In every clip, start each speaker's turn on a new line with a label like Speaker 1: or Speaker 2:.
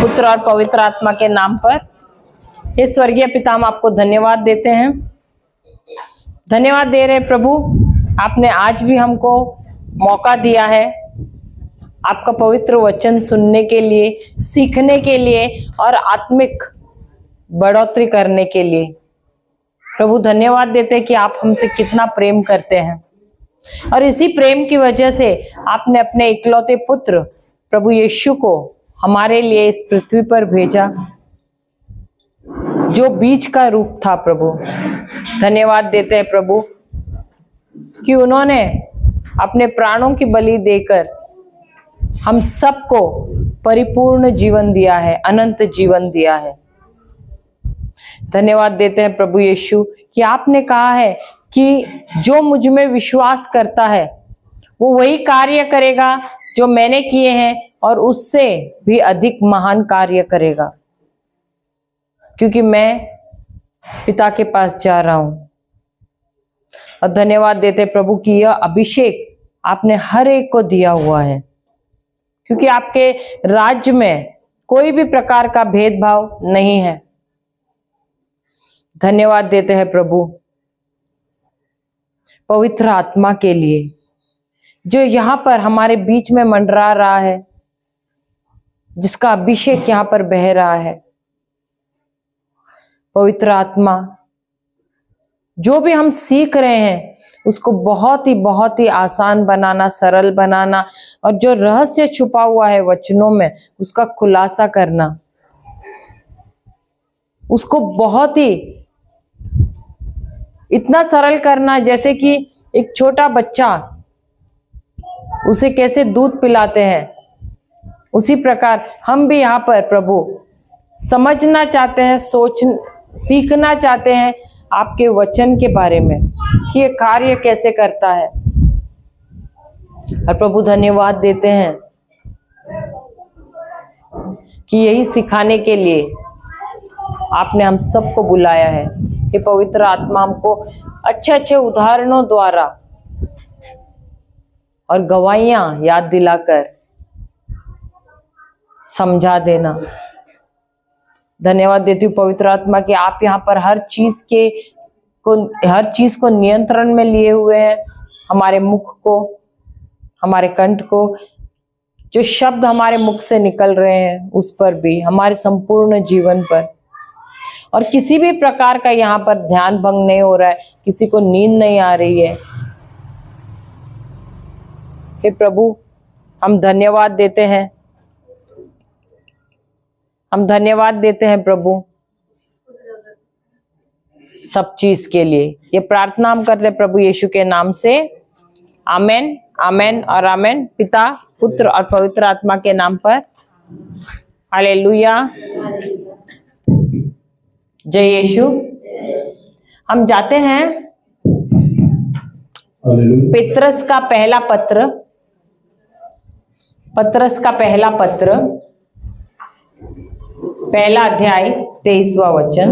Speaker 1: पुत्र और पवित्र आत्मा के नाम पर। हे स्वर्गीय पिता, हम आपको धन्यवाद देते हैं, धन्यवाद दे रहे प्रभु, आपने आज भी हमको मौका दिया है आपका पवित्र वचन सुनने के लिए, सीखने के लिए और आत्मिक बढ़ोतरी करने के लिए। प्रभु धन्यवाद देते हैं कि आप हमसे कितना प्रेम करते हैं और इसी प्रेम की वजह से आपने अपने इकलौते पुत्र प्रभु यीशु को हमारे लिए इस पृथ्वी पर भेजा, जो बीज का रूप था। प्रभु धन्यवाद देते हैं प्रभु कि उन्होंने अपने प्राणों की बलि देकर हम सबको परिपूर्ण जीवन दिया है, अनंत जीवन दिया है। धन्यवाद देते हैं प्रभु यीशु कि आपने कहा है कि जो मुझ में विश्वास करता है वो वही कार्य करेगा जो मैंने किए हैं और उससे भी अधिक महान कार्य करेगा, क्योंकि मैं पिता के पास जा रहा हूं। और धन्यवाद देते प्रभु कि यह अभिषेक आपने हर एक को दिया हुआ है, क्योंकि आपके राज्य में कोई भी प्रकार का भेदभाव नहीं है। धन्यवाद देते हैं प्रभु पवित्र आत्मा के लिए, जो यहाँ पर हमारे बीच में मंडरा रहा है, जिसका अभिषेक यहाँ पर बह रहा है। पवित्र आत्मा, जो भी हम सीख रहे हैं उसको बहुत ही आसान बनाना, सरल बनाना, और जो रहस्य छुपा हुआ है वचनों में उसका खुलासा करना, उसको बहुत ही इतना सरल करना जैसे कि एक छोटा बच्चा उसे कैसे दूध पिलाते हैं, उसी प्रकार हम भी यहाँ पर प्रभु समझना चाहते हैं, सीखना चाहते हैं आपके वचन के बारे में कि ये कार्य कैसे करता है। और प्रभु धन्यवाद देते हैं कि यही सिखाने के लिए आपने हम सबको बुलाया है कि पवित्र आत्मा हमको अच्छे अच्छे उदाहरणों द्वारा और गवाहियां याद दिलाकर समझा देना। धन्यवाद देती हूँ पवित्र आत्मा कि आप यहाँ पर हर चीज को नियंत्रण में लिए हुए हैं। हमारे मुख को, हमारे कंठ को, जो शब्द हमारे मुख से निकल रहे हैं उस पर भी, हमारे संपूर्ण जीवन पर, और किसी भी प्रकार का यहाँ पर ध्यान भंग नहीं हो रहा है, किसी को नींद नहीं आ रही है। हे प्रभु, हम धन्यवाद देते हैं, हम धन्यवाद देते हैं प्रभु सब चीज के लिए। ये प्रार्थना हम करते हैं प्रभु यीशु के नाम से, आमेन, आमेन और आमेन। पिता, पुत्र और पवित्र आत्मा के नाम पर। हालेलुया, जय यीशु। हम जाते हैं पेत्रस का पहला पत्र, पहला अध्याय 23वां वचन।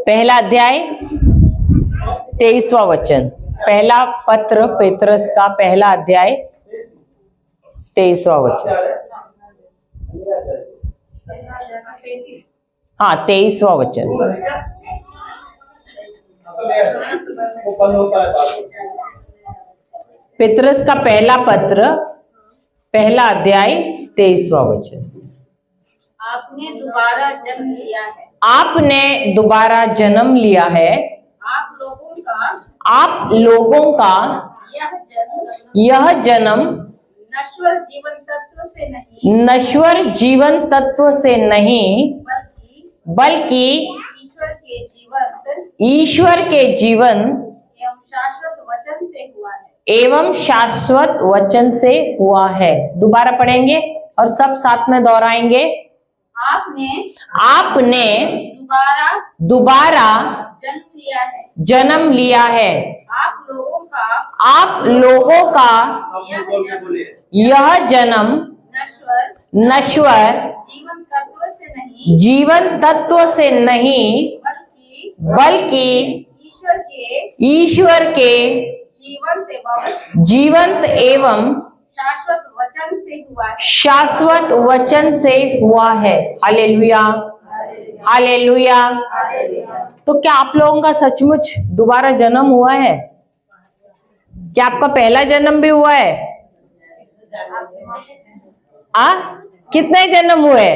Speaker 1: पहला अध्याय 23वां वचन, पहला पत्र पेत्रस का पहला अध्याय 23वां वचन। हाँ, 23वां वचन। पेत्रस का पहला पत्र पहला अध्याय 23वां वचन।
Speaker 2: आपने दोबारा जन्म लिया है,
Speaker 1: आपने दोबारा जन्म लिया है, आप लोगों का यह जन्म
Speaker 2: नश्वर जीवन तत्व से नहीं,
Speaker 1: नश्वर जीवन तत्व से नहीं, बल्कि ईश्वर के जीवन
Speaker 2: एवं शाश्वत वचन से हुआ है,
Speaker 1: एवं शाश्वत वचन से हुआ है। दोबारा पढ़ेंगे और सब साथ में दोहराएंगे।
Speaker 2: आपने
Speaker 1: दोबारा
Speaker 2: जन्म लिया है।
Speaker 1: जन्म लिया है।
Speaker 2: आप लोगों का
Speaker 1: यह जन्म नश्वर
Speaker 2: जीवन तत्व से नहीं,
Speaker 1: बल्कि
Speaker 2: ईश्वर के
Speaker 1: जीवंत एवं शाश्वत वचन से हुआ है। Hallelujah, hallelujah. तो क्या आप लोगों का सचमुच दोबारा जन्म हुआ है? क्या आपका पहला जन्म भी हुआ है? कितने जन्म हुए?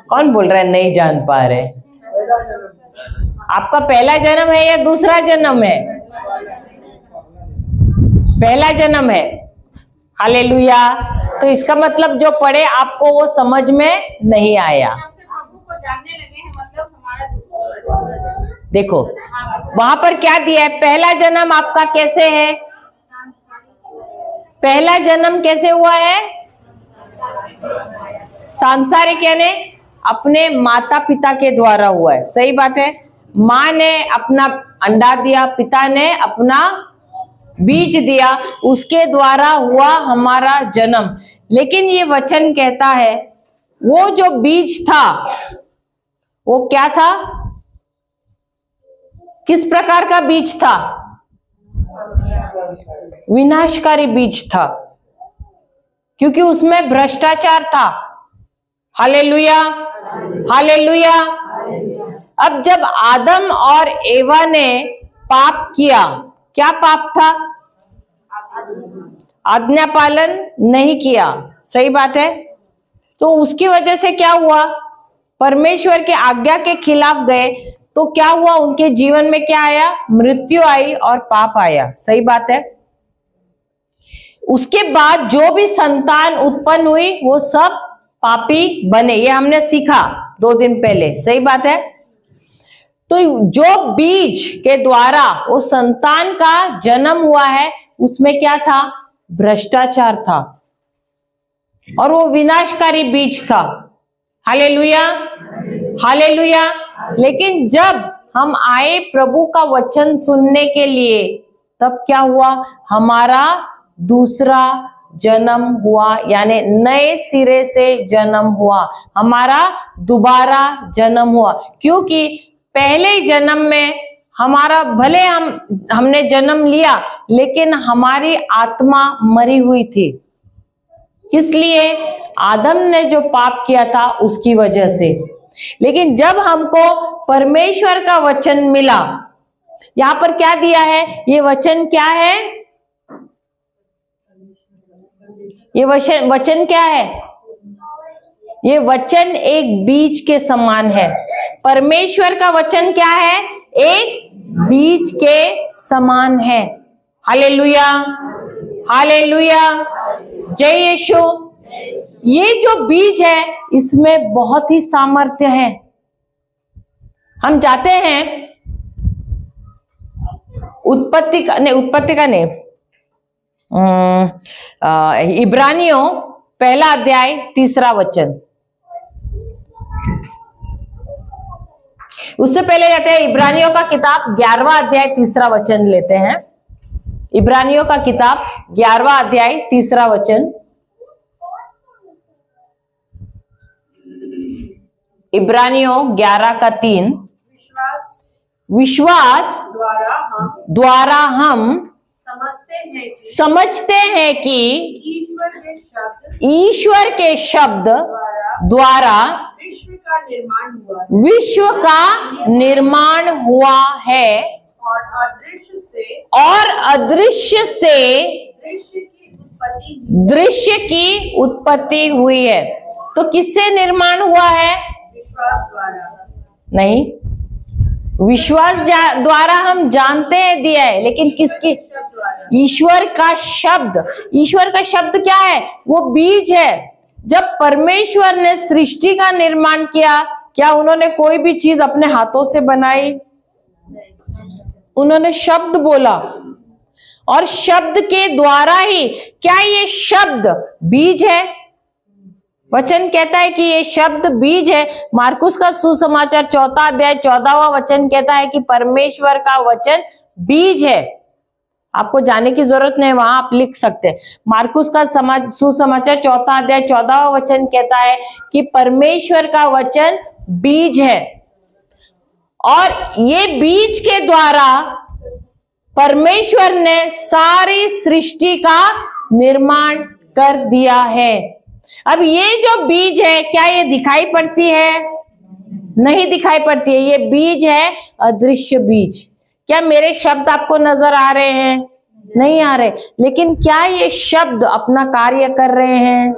Speaker 1: कौन बोल रहा है नहीं जान पा रहे? आपका पहला जन्म है या दूसरा जन्म है? पहला जन्म है। हालेलुया। तो इसका मतलब जो पढ़े आपको वो समझ में नहीं आया। देखो वहां पर क्या दिया है, पहला जन्म आपका कैसे है? पहला जन्म कैसे हुआ है? सांसारिक यानी अपने माता पिता के द्वारा हुआ है। सही बात है। माँ ने अपना अंडा दिया, पिता ने अपना बीज दिया, उसके द्वारा हुआ हमारा जन्म। लेकिन ये वचन कहता है वो जो बीज था वो क्या था? किस प्रकार का बीज था? विनाशकारी बीज था, क्योंकि उसमें भ्रष्टाचार था। Hallelujah, hallelujah. अब जब आदम और एवा ने पाप किया, क्या पाप था? आज्ञा पालन नहीं किया। सही बात है। तो उसकी वजह से क्या हुआ? परमेश्वर के आज्ञा के खिलाफ गए तो क्या हुआ? उनके जीवन में क्या आया? मृत्यु आई और पाप आया। सही बात है। उसके बाद जो भी संतान उत्पन्न हुई वो सब पापी बने। ये हमने सीखा 2 दिन पहले। सही बात है। तो जो बीज के द्वारा वो संतान का जन्म हुआ है उसमें क्या था? भ्रष्टाचार था और वो विनाशकारी बीज था। Hallelujah, hallelujah. लेकिन जब हम आए प्रभु का वचन सुनने के लिए, तब क्या हुआ? हमारा दूसरा जन्म हुआ, यानी नए सिरे से जन्म हुआ, हमारा दोबारा जन्म हुआ। क्योंकि पहले जन्म में हमारा भले हमने जन्म लिया लेकिन हमारी आत्मा मरी हुई थी। किस लिए? आदम ने जो पाप किया था उसकी वजह से। लेकिन जब हमको परमेश्वर का वचन मिला, यहां पर क्या दिया है? ये वचन क्या है? ये वचन क्या है? ये वचन एक बीज के समान है। परमेश्वर का वचन क्या है? एक बीज के समान है। Hallelujah, hallelujah. जय यीशु। ये जो बीज है इसमें बहुत ही सामर्थ्य है। हम जाते हैं उत्पत्ति का नहीं, इब्रानियों 1 अध्याय 3 वचन। उससे पहले जाते हैं इब्रानियों का किताब 11वां अध्याय 3 वचन लेते हैं। इब्रानियों का किताब 11वां अध्याय 3 वचन। इब्रानियों 11:3। विश्वास द्वारा हम समझते हैं कि ईश्वर के शब्द द्वारा विश्व का निर्माण हुआ है और अदृश्य से दृश्य की उत्पत्ति हुई है। तो किससे निर्माण हुआ है? नहीं, विश्वास द्वारा हम जानते हैं दिया है, लेकिन किसकी? ईश्वर का शब्द। ईश्वर का शब्द क्या है? वो बीज है। जब परमेश्वर ने सृष्टि का निर्माण किया, क्या उन्होंने कोई भी चीज अपने हाथों से बनाई? उन्होंने शब्द बोला और शब्द के द्वारा ही, क्या ये शब्द बीज है? वचन कहता है कि ये शब्द बीज है। मार्कुस का सुसमाचार 4 अध्याय 14वां वचन कहता है कि परमेश्वर का वचन बीज है। आपको जाने की जरूरत नहीं, वहां आप लिख सकते हैं। मार्कुस का सुसमाचार 4 अध्याय 14वां वचन कहता है कि परमेश्वर का वचन बीज है, और ये बीज के द्वारा परमेश्वर ने सारी सृष्टि का निर्माण कर दिया है। अब ये जो बीज है, क्या ये दिखाई पड़ती है? नहीं दिखाई पड़ती है। ये बीज है अदृश्य बीज। क्या मेरे शब्द आपको नजर आ रहे हैं? नहीं आ रहे, लेकिन क्या ये शब्द अपना कार्य कर रहे हैं?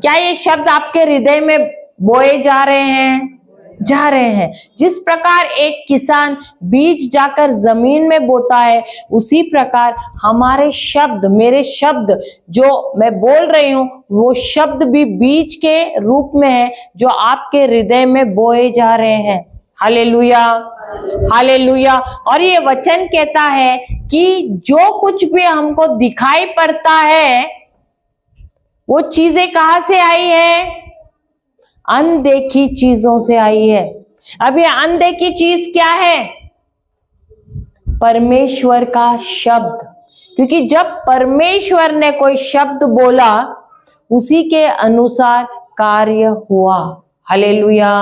Speaker 1: क्या ये शब्द आपके हृदय में बोए जा रहे हैं? जा रहे हैं। जिस प्रकार एक किसान बीज जाकर जमीन में बोता है, उसी प्रकार हमारे शब्द, मेरे शब्द जो मैं बोल रही हूं, वो शब्द भी बीज के रूप में है जो आपके हृदय में बोए जा रहे हैं। Hallelujah, hallelujah. और ये वचन कहता है कि जो कुछ भी हमको दिखाई पड़ता है, वो चीजें कहां से आई है? अनदेखी चीजों से आई है। अब ये अनदेखी चीज क्या है? परमेश्वर का शब्द। क्योंकि जब परमेश्वर ने कोई शब्द बोला, उसी के अनुसार कार्य हुआ। Hallelujah,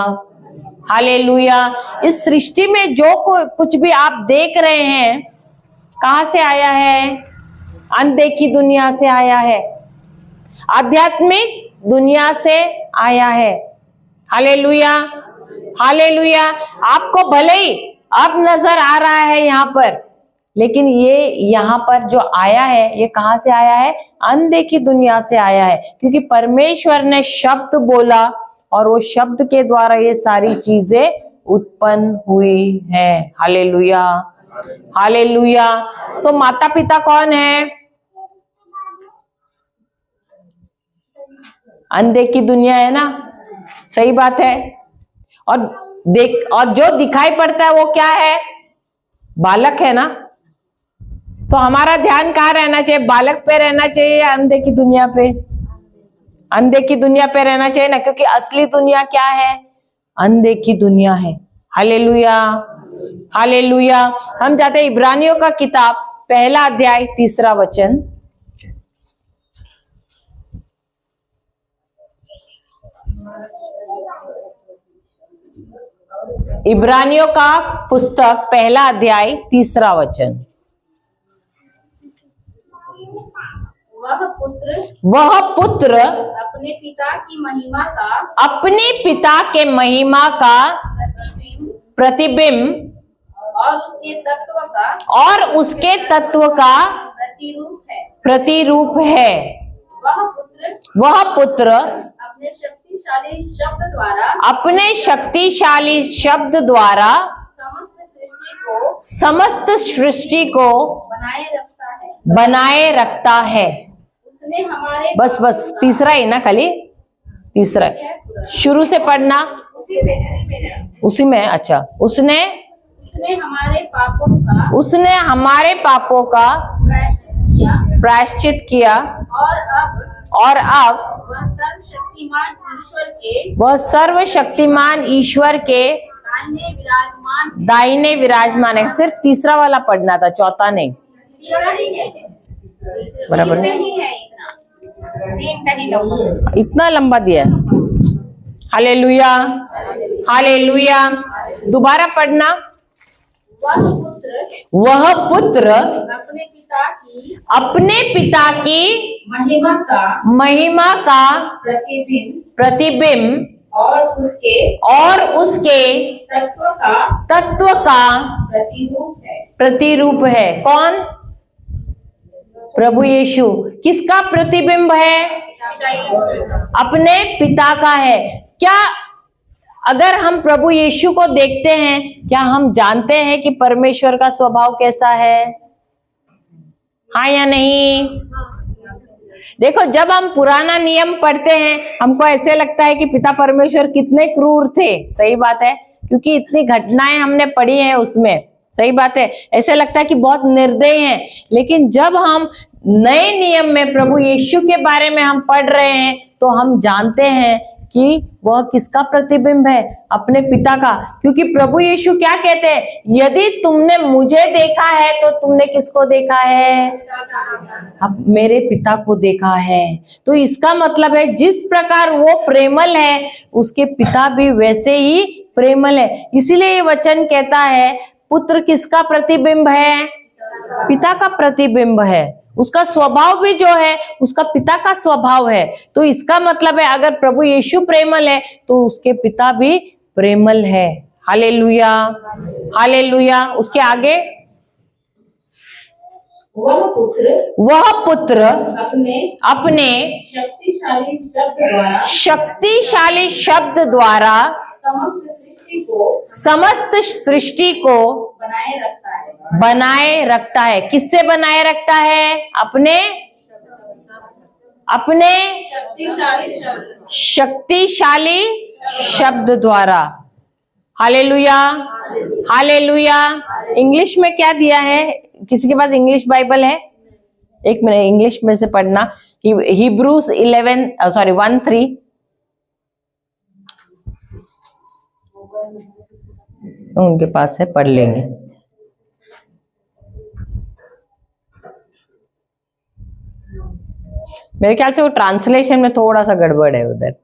Speaker 1: hallelujah. इस सृष्टि में जो कुछ भी आप देख रहे हैं, कहां से आया है? अनदेखी दुनिया से आया है, आध्यात्मिक दुनिया से आया है। Hallelujah, hallelujah. आपको भले ही अब नजर आ रहा है यहाँ पर, लेकिन ये यहाँ पर जो आया है, ये कहां से आया है? अनदेखी दुनिया से आया है। क्योंकि परमेश्वर ने शब्द बोला, और वो शब्द के द्वारा ये सारी चीजें उत्पन्न हुई है। Hallelujah, hallelujah. तो माता पिता कौन है? अनदेखी दुनिया है ना, सही बात है। और जो दिखाई पड़ता है वो क्या है? बालक है ना। तो हमारा ध्यान कहाँ रहना चाहिए? बालक पे रहना चाहिए या अनदेखी दुनिया पे? अनदेखी दुनिया पे रहना चाहिए ना, क्योंकि असली दुनिया क्या है? अनदेखी दुनिया है। Hallelujah, hallelujah. हम जाते हैं इब्रानियों का किताब 1 अध्याय 3 वचन। इब्रानियों का पुस्तक 1 अध्याय 3 वचन। वह पुत्र
Speaker 2: अपने पिता की महिमा का,
Speaker 1: अपने पिता के महिमा का प्रतिबिंब और उसके तत्व का प्रतिरूप है। वह पुत्र अपने शक्तिशाली शब्द द्वारा समस्त सृष्टि को बनाए रखता है। बस तीसरा ही ना, खाली तीसरा, शुरू से पढ़ना। उसी में, अच्छा। उसने हमारे पापों का प्रायश्चित किया, और अब वह सर्वशक्तिमान ईश्वर के दाहिने विराजमान है। सिर्फ तीसरा वाला पढ़ना था, चौथा नहीं। बराबर नहीं, इतना लंबा दिया। Hallelujah, hallelujah. दोबारा पढ़ना। वह पुत्र अपने पिता की महिमा का प्रतिबिंब और उसके तत्व का प्रतिरूप है। कौन? प्रभु यीशु। किसका प्रतिबिंब है? अपने पिता का है। क्या अगर हम प्रभु यीशु को देखते हैं, क्या हम जानते हैं कि परमेश्वर का स्वभाव कैसा है? हाँ या नहीं? देखो, जब हम पुराना नियम पढ़ते हैं, हमको ऐसे लगता है कि पिता परमेश्वर कितने क्रूर थे। सही बात है, क्योंकि इतनी घटनाएं हमने पढ़ी हैं उसमें। सही बात है, ऐसे लगता है कि बहुत निर्दयी हैं। लेकिन जब हम नए नियम में प्रभु यीशु के बारे में हम पढ़ रहे हैं तो हम जानते हैं कि वह किसका प्रतिबिंब है, अपने पिता का। क्योंकि प्रभु यीशु क्या कहते हैं, यदि तुमने मुझे देखा है तो तुमने किसको देखा है, अब मेरे पिता को देखा है। तो इसका मतलब है जिस प्रकार वो प्रेमल है उसके पिता भी वैसे ही प्रेमल है। इसीलिए ये वचन कहता है पुत्र किसका प्रतिबिंब है, पिता का प्रतिबिंब है। उसका स्वभाव भी जो है उसका पिता का स्वभाव है। तो इसका मतलब है अगर प्रभु यीशु प्रेमल है तो उसके पिता भी प्रेमल है। Hallelujah, hallelujah. उसके आगे, वह पुत्र अपने शक्तिशाली शब्द द्वारा समस्त सृष्टि को बनाए रखता है। किससे बनाए रखता है, अपने शक्तिशाली शब्द द्वारा। Hallelujah, hallelujah. इंग्लिश में क्या दिया है, किसी के पास इंग्लिश बाइबल है? एक मिनट, इंग्लिश में से पढ़ना। हिब्रूज 1:3 उनके पास है, पढ़ लेंगे। मेरे ख्याल से वो ट्रांसलेशन में थोड़ा सा गड़बड़ है उधर।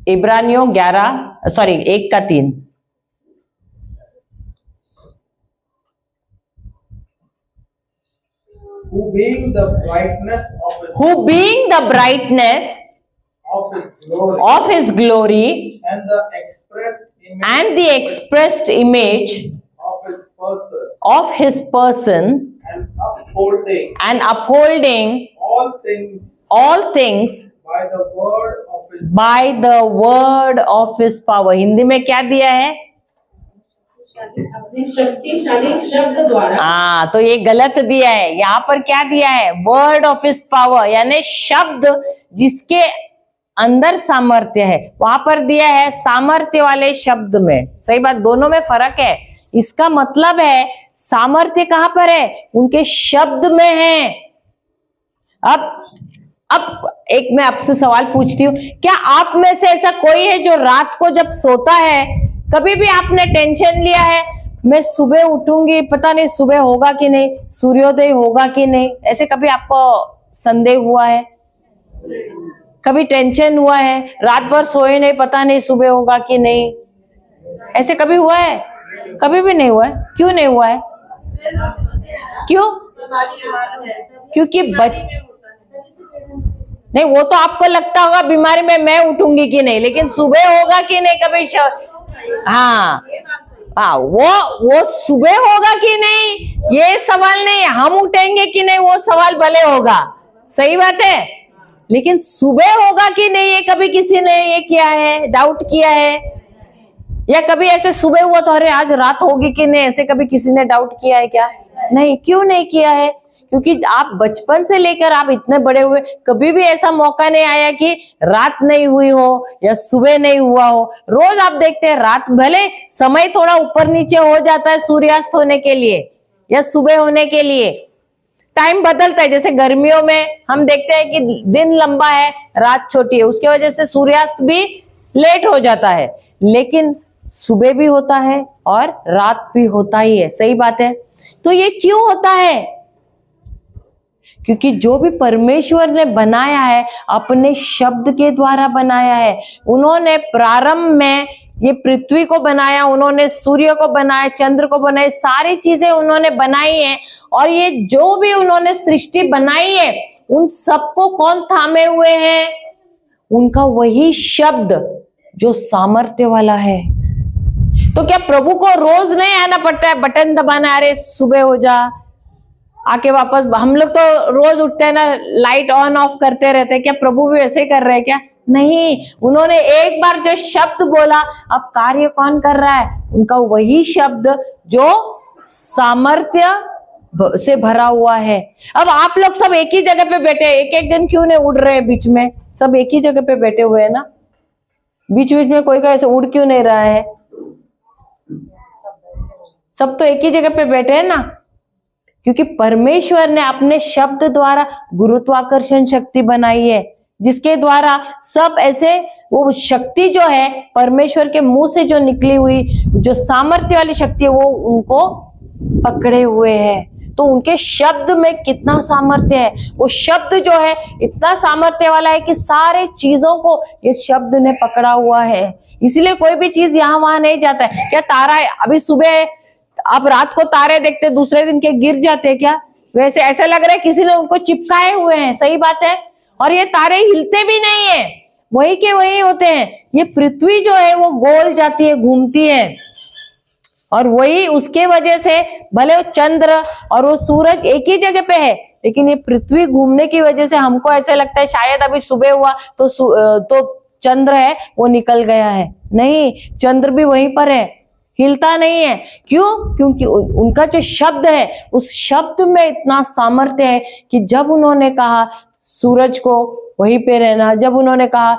Speaker 1: इब्रानियों 1:3
Speaker 3: who being the brightness
Speaker 1: of his glory
Speaker 3: and the
Speaker 1: expressed image
Speaker 3: of his person
Speaker 1: and upholding
Speaker 3: all things
Speaker 1: by the word of his power। Hindi में क्या दिया है,
Speaker 2: अपने शक्तिशाली शब्द द्वारा।
Speaker 1: हाँ, तो ये गलत दिया है। यहाँ पर क्या दिया है, वर्ड ऑफ हिज पावर, यानी शब्द जिसके अंदर सामर्थ्य है। वहां पर दिया है सामर्थ्य वाले शब्द में। सही बात, दोनों में फर्क है। इसका मतलब है सामर्थ्य कहां पर है, उनके शब्द में है। अब एक मैं आपसे सवाल पूछती हूँ, क्या आप में से ऐसा कोई है जो रात को जब सोता है, कभी भी आपने टेंशन लिया है, मैं सुबह उठूंगी, पता नहीं सुबह होगा कि नहीं, सूर्योदय होगा कि नहीं, ऐसे कभी आपको संदेह हुआ है? कभी टेंशन हुआ है, रात भर सोए नहीं, पता नहीं सुबह होगा कि नहीं, ऐसे कभी हुआ है? कभी भी नहीं हुआ है। क्यों नहीं हुआ है? क्यों? क्योंकि नहीं, वो तो आपको लगता होगा बीमारी में मैं उठूंगी कि नहीं, लेकिन सुबह होगा कि नहीं कभी हाँ, वो सुबह होगा कि नहीं ये सवाल नहीं, हम उठेंगे कि नहीं वो सवाल भले होगा। सही बात है, लेकिन सुबह होगा कि नहीं ये कभी किसी ने ये किया है, डाउट किया है? या कभी ऐसे सुबह हुआ तो अरे आज रात होगी कि नहीं, ऐसे कभी किसी ने डाउट किया है क्या? नहीं। क्यों नहीं किया है? क्योंकि आप बचपन से लेकर आप इतने बड़े हुए, कभी भी ऐसा मौका नहीं आया कि रात नहीं हुई हो या सुबह नहीं हुआ हो। रोज आप देखते हैं रात, भले समय थोड़ा ऊपर नीचे हो जाता है सूर्यास्त होने के लिए या सुबह होने के लिए, टाइम बदलता है। जैसे गर्मियों में हम देखते हैं कि दिन लंबा है, रात छोटी है, उसकी वजह से सूर्यास्त भी लेट हो जाता है, लेकिन सुबह भी होता है और रात भी होता ही है। सही बात है। तो ये क्यों होता है? क्योंकि जो भी परमेश्वर ने बनाया है अपने शब्द के द्वारा बनाया है। उन्होंने प्रारंभ में ये पृथ्वी को बनाया, उन्होंने सूर्य को बनाया, चंद्र को बनाया, सारी चीजें उन्होंने बनाई है। और ये जो भी उन्होंने सृष्टि बनाई है उन सबको कौन थामे हुए हैं? उनका वही शब्द जो सामर्थ्य वाला है। तो क्या प्रभु को रोज नहीं आना पड़ता है, बटन दबाना, अरे सुबह हो जा, आके वापस? हम लोग तो रोज उठते हैं ना, लाइट ऑन ऑफ करते रहते हैं, क्या प्रभु भी वैसे ही कर रहे हैं क्या? नहीं। उन्होंने एक बार जो शब्द बोला, अब कार्य कौन कर रहा है? उनका वही शब्द जो सामर्थ्य से भरा हुआ है। अब आप लोग सब एक ही जगह पे बैठे हैं, एक एक जन क्यों नहीं उड़ रहे हैं बीच में? सब एक ही जगह पे बैठे हुए हैं ना, बीच बीच में कोई ऐसे उड़ क्यों नहीं रहा है? सब तो एक ही जगह पे बैठे हैं ना, क्योंकि परमेश्वर ने अपने शब्द द्वारा गुरुत्वाकर्षण शक्ति बनाई है, जिसके द्वारा सब ऐसे वो शक्ति जो है परमेश्वर के मुंह से जो निकली हुई जो सामर्थ्य वाली शक्ति है वो उनको पकड़े हुए है। तो उनके शब्द में कितना सामर्थ्य है, वो शब्द जो है इतना सामर्थ्य वाला है कि सारे चीजों को इस शब्द ने पकड़ा हुआ है। इसलिए कोई भी चीज यहाँ वहां नहीं जाता है। क्या तारा है, अभी सुबह आप रात को तारे देखते दूसरे दिन के गिर जाते हैं क्या? वैसे ऐसा लग रहा है किसी ने उनको चिपकाए हुए हैं। सही बात है। और ये तारे हिलते भी नहीं है, वही के वही होते हैं। ये पृथ्वी जो है वो गोल जाती है, घूमती है, और वही उसके वजह से भले वो चंद्र और वो सूरज एक ही जगह पे है, लेकिन ये पृथ्वी घूमने की वजह से हमको ऐसा लगता है शायद अभी सुबह हुआ तो चंद्र है वो निकल गया है। नहीं, चंद्र भी वहीं पर है, हिलता नहीं है। क्यों? क्योंकि उनका जो शब्द है उस शब्द में इतना सामर्थ्य है कि जब उन्होंने कहा सूरज को वहीं पे रहना, जब उन्होंने कहा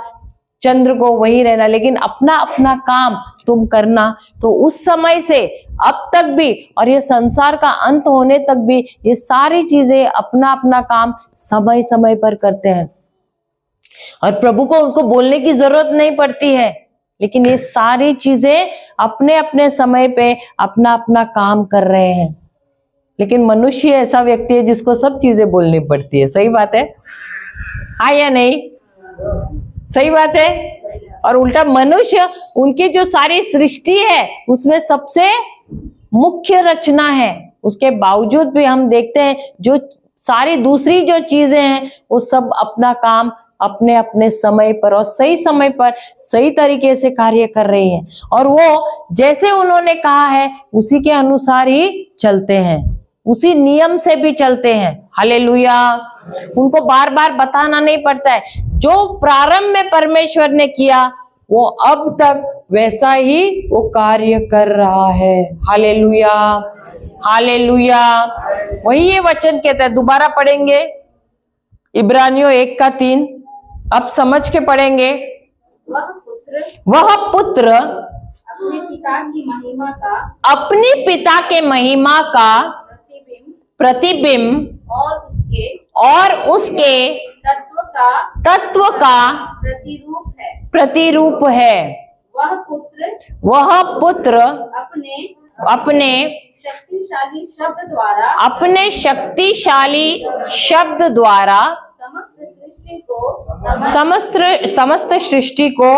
Speaker 1: चंद्र को वहीं रहना, लेकिन अपना अपना काम तुम करना, तो उस समय से अब तक भी और ये संसार का अंत होने तक भी ये सारी चीजें अपना अपना काम समय समय पर करते हैं, और प्रभु को उनको बोलने की जरूरत नहीं पड़ती है। लेकिन ये सारी चीजें अपने अपने समय पे अपना अपना काम कर रहे हैं। लेकिन मनुष्य ऐसा व्यक्ति है जिसको सब चीजें बोलनी पड़ती है। सही बात है, हाँ या नहीं? सही बात है। और उल्टा मनुष्य, उनकी जो सारी सृष्टि है उसमें सबसे मुख्य रचना है, उसके बावजूद भी हम देखते हैं जो सारी दूसरी जो चीजें हैं वो सब अपना काम अपने अपने समय पर और सही समय पर सही तरीके से कार्य कर रही हैं, और वो जैसे उन्होंने कहा है उसी के अनुसार ही चलते हैं, उसी नियम से भी चलते हैं। हालेलुया। उनको बार बार बताना नहीं पड़ता है। जो प्रारंभ में परमेश्वर ने किया वो अब तक वैसा ही वो कार्य कर रहा है। Hallelujah, hallelujah. वही ये वचन कहता है, दोबारा पढ़ेंगे इब्रानियों 1:3। अब समझ के पढ़ेंगे। वह पुत्र
Speaker 2: अपने पिता की महिमा का
Speaker 1: अपने पिता के महिमा का प्रतिबिंब और उसके तत्व का प्रतिरूप है। वह पुत्र अपने शक्तिशाली शब्द द्वारा समस्त सृष्टि को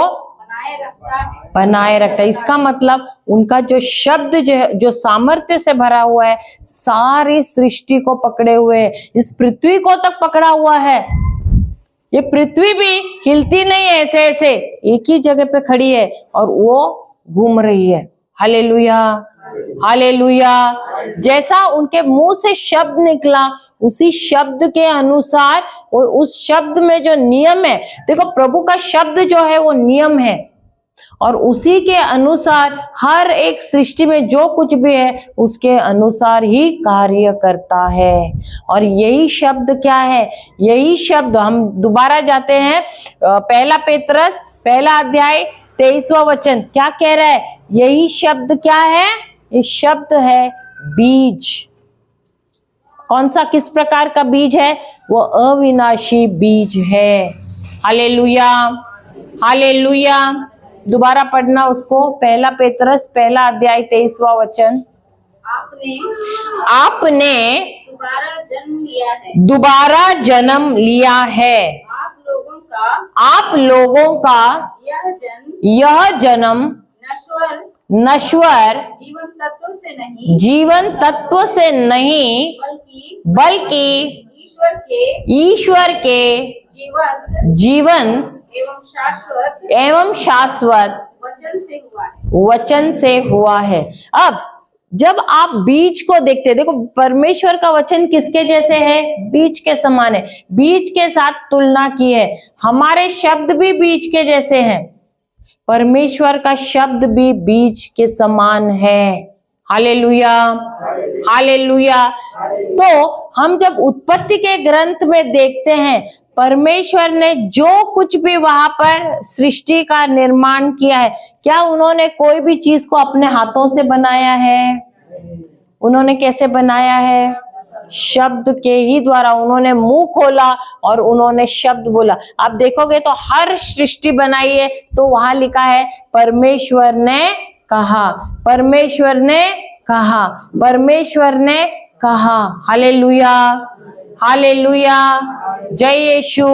Speaker 1: बनाए रखता है। इसका मतलब उनका जो शब्द जो सामर्थ्य से भरा हुआ है, सारी सृष्टि को पकड़े हुए है, इस पृथ्वी को तक पकड़ा हुआ है। ये पृथ्वी भी हिलती नहीं है, ऐसे ऐसे एक ही जगह पे खड़ी है और वो घूम रही है। Hallelujah, hallelujah. जैसा उनके मुंह से शब्द निकला उसी शब्द के अनुसार, उस शब्द में जो नियम है, देखो प्रभु का शब्द जो है वो नियम है, और उसी के अनुसार हर एक सृष्टि में जो कुछ भी है उसके अनुसार ही कार्य करता है। और यही शब्द क्या है? यही शब्द, हम दोबारा जाते हैं 1 पेत्रस 1 अध्याय 23वां वचन क्या कह रहा है? यही शब्द क्या है? ये शब्द है बीज। कौन सा, किस प्रकार का बीज है? वो अविनाशी बीज है। Hallelujah, hallelujah. दोबारा पढ़ना उसको, 1 पेत्रस 1 अध्याय 23वां वचन। आपने दोबारा जन्म लिया है। आप लोगों का यह जन्म नश्वर जीवन तत्व से नहीं बल्कि ईश्वर के जीवन एवं शाश्वत वचन से हुआ है। अब जब आप बीज को देखते, देखो परमेश्वर का वचन किसके जैसे है? बीज के समान है। बीज के साथ तुलना की है। हमारे शब्द भी बीज के जैसे हैं, परमेश्वर का शब्द भी बीज के समान है। Hallelujah, hallelujah. तो हम जब उत्पत्ति के ग्रंथ में देखते हैं, परमेश्वर ने जो कुछ भी वहां पर सृष्टि का निर्माण किया है, क्या उन्होंने कोई भी चीज को अपने हाथों से बनाया है? उन्होंने कैसे बनाया है? शब्द के ही द्वारा। उन्होंने मुंह खोला और उन्होंने शब्द बोला। आप देखोगे तो हर सृष्टि बनाई है तो वहां लिखा है परमेश्वर ने कहा, परमेश्वर ने कहा, परमेश्वर ने कहा। हालेलुया, हालेलुया, जय यीशु,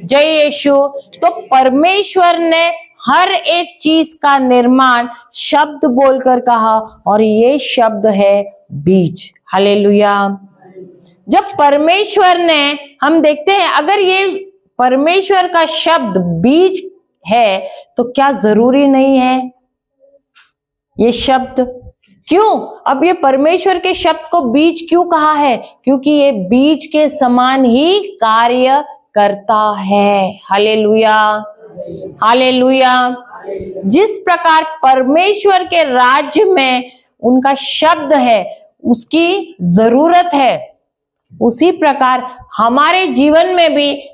Speaker 1: जय यीशु। तो परमेश्वर ने हर एक चीज का निर्माण शब्द बोलकर कहा और ये शब्द है बीज। हालेलुया। जब परमेश्वर ने, हम देखते हैं अगर ये परमेश्वर का शब्द बीज है तो क्या जरूरी नहीं है ये शब्द? क्यों? अब ये परमेश्वर के शब्द को बीज क्यों कहा है? क्योंकि ये बीज के समान ही कार्य करता है। Hallelujah, hallelujah. जिस प्रकार परमेश्वर के राज्य में उनका शब्द है, उसकी जरूरत है, उसी प्रकार हमारे जीवन में भी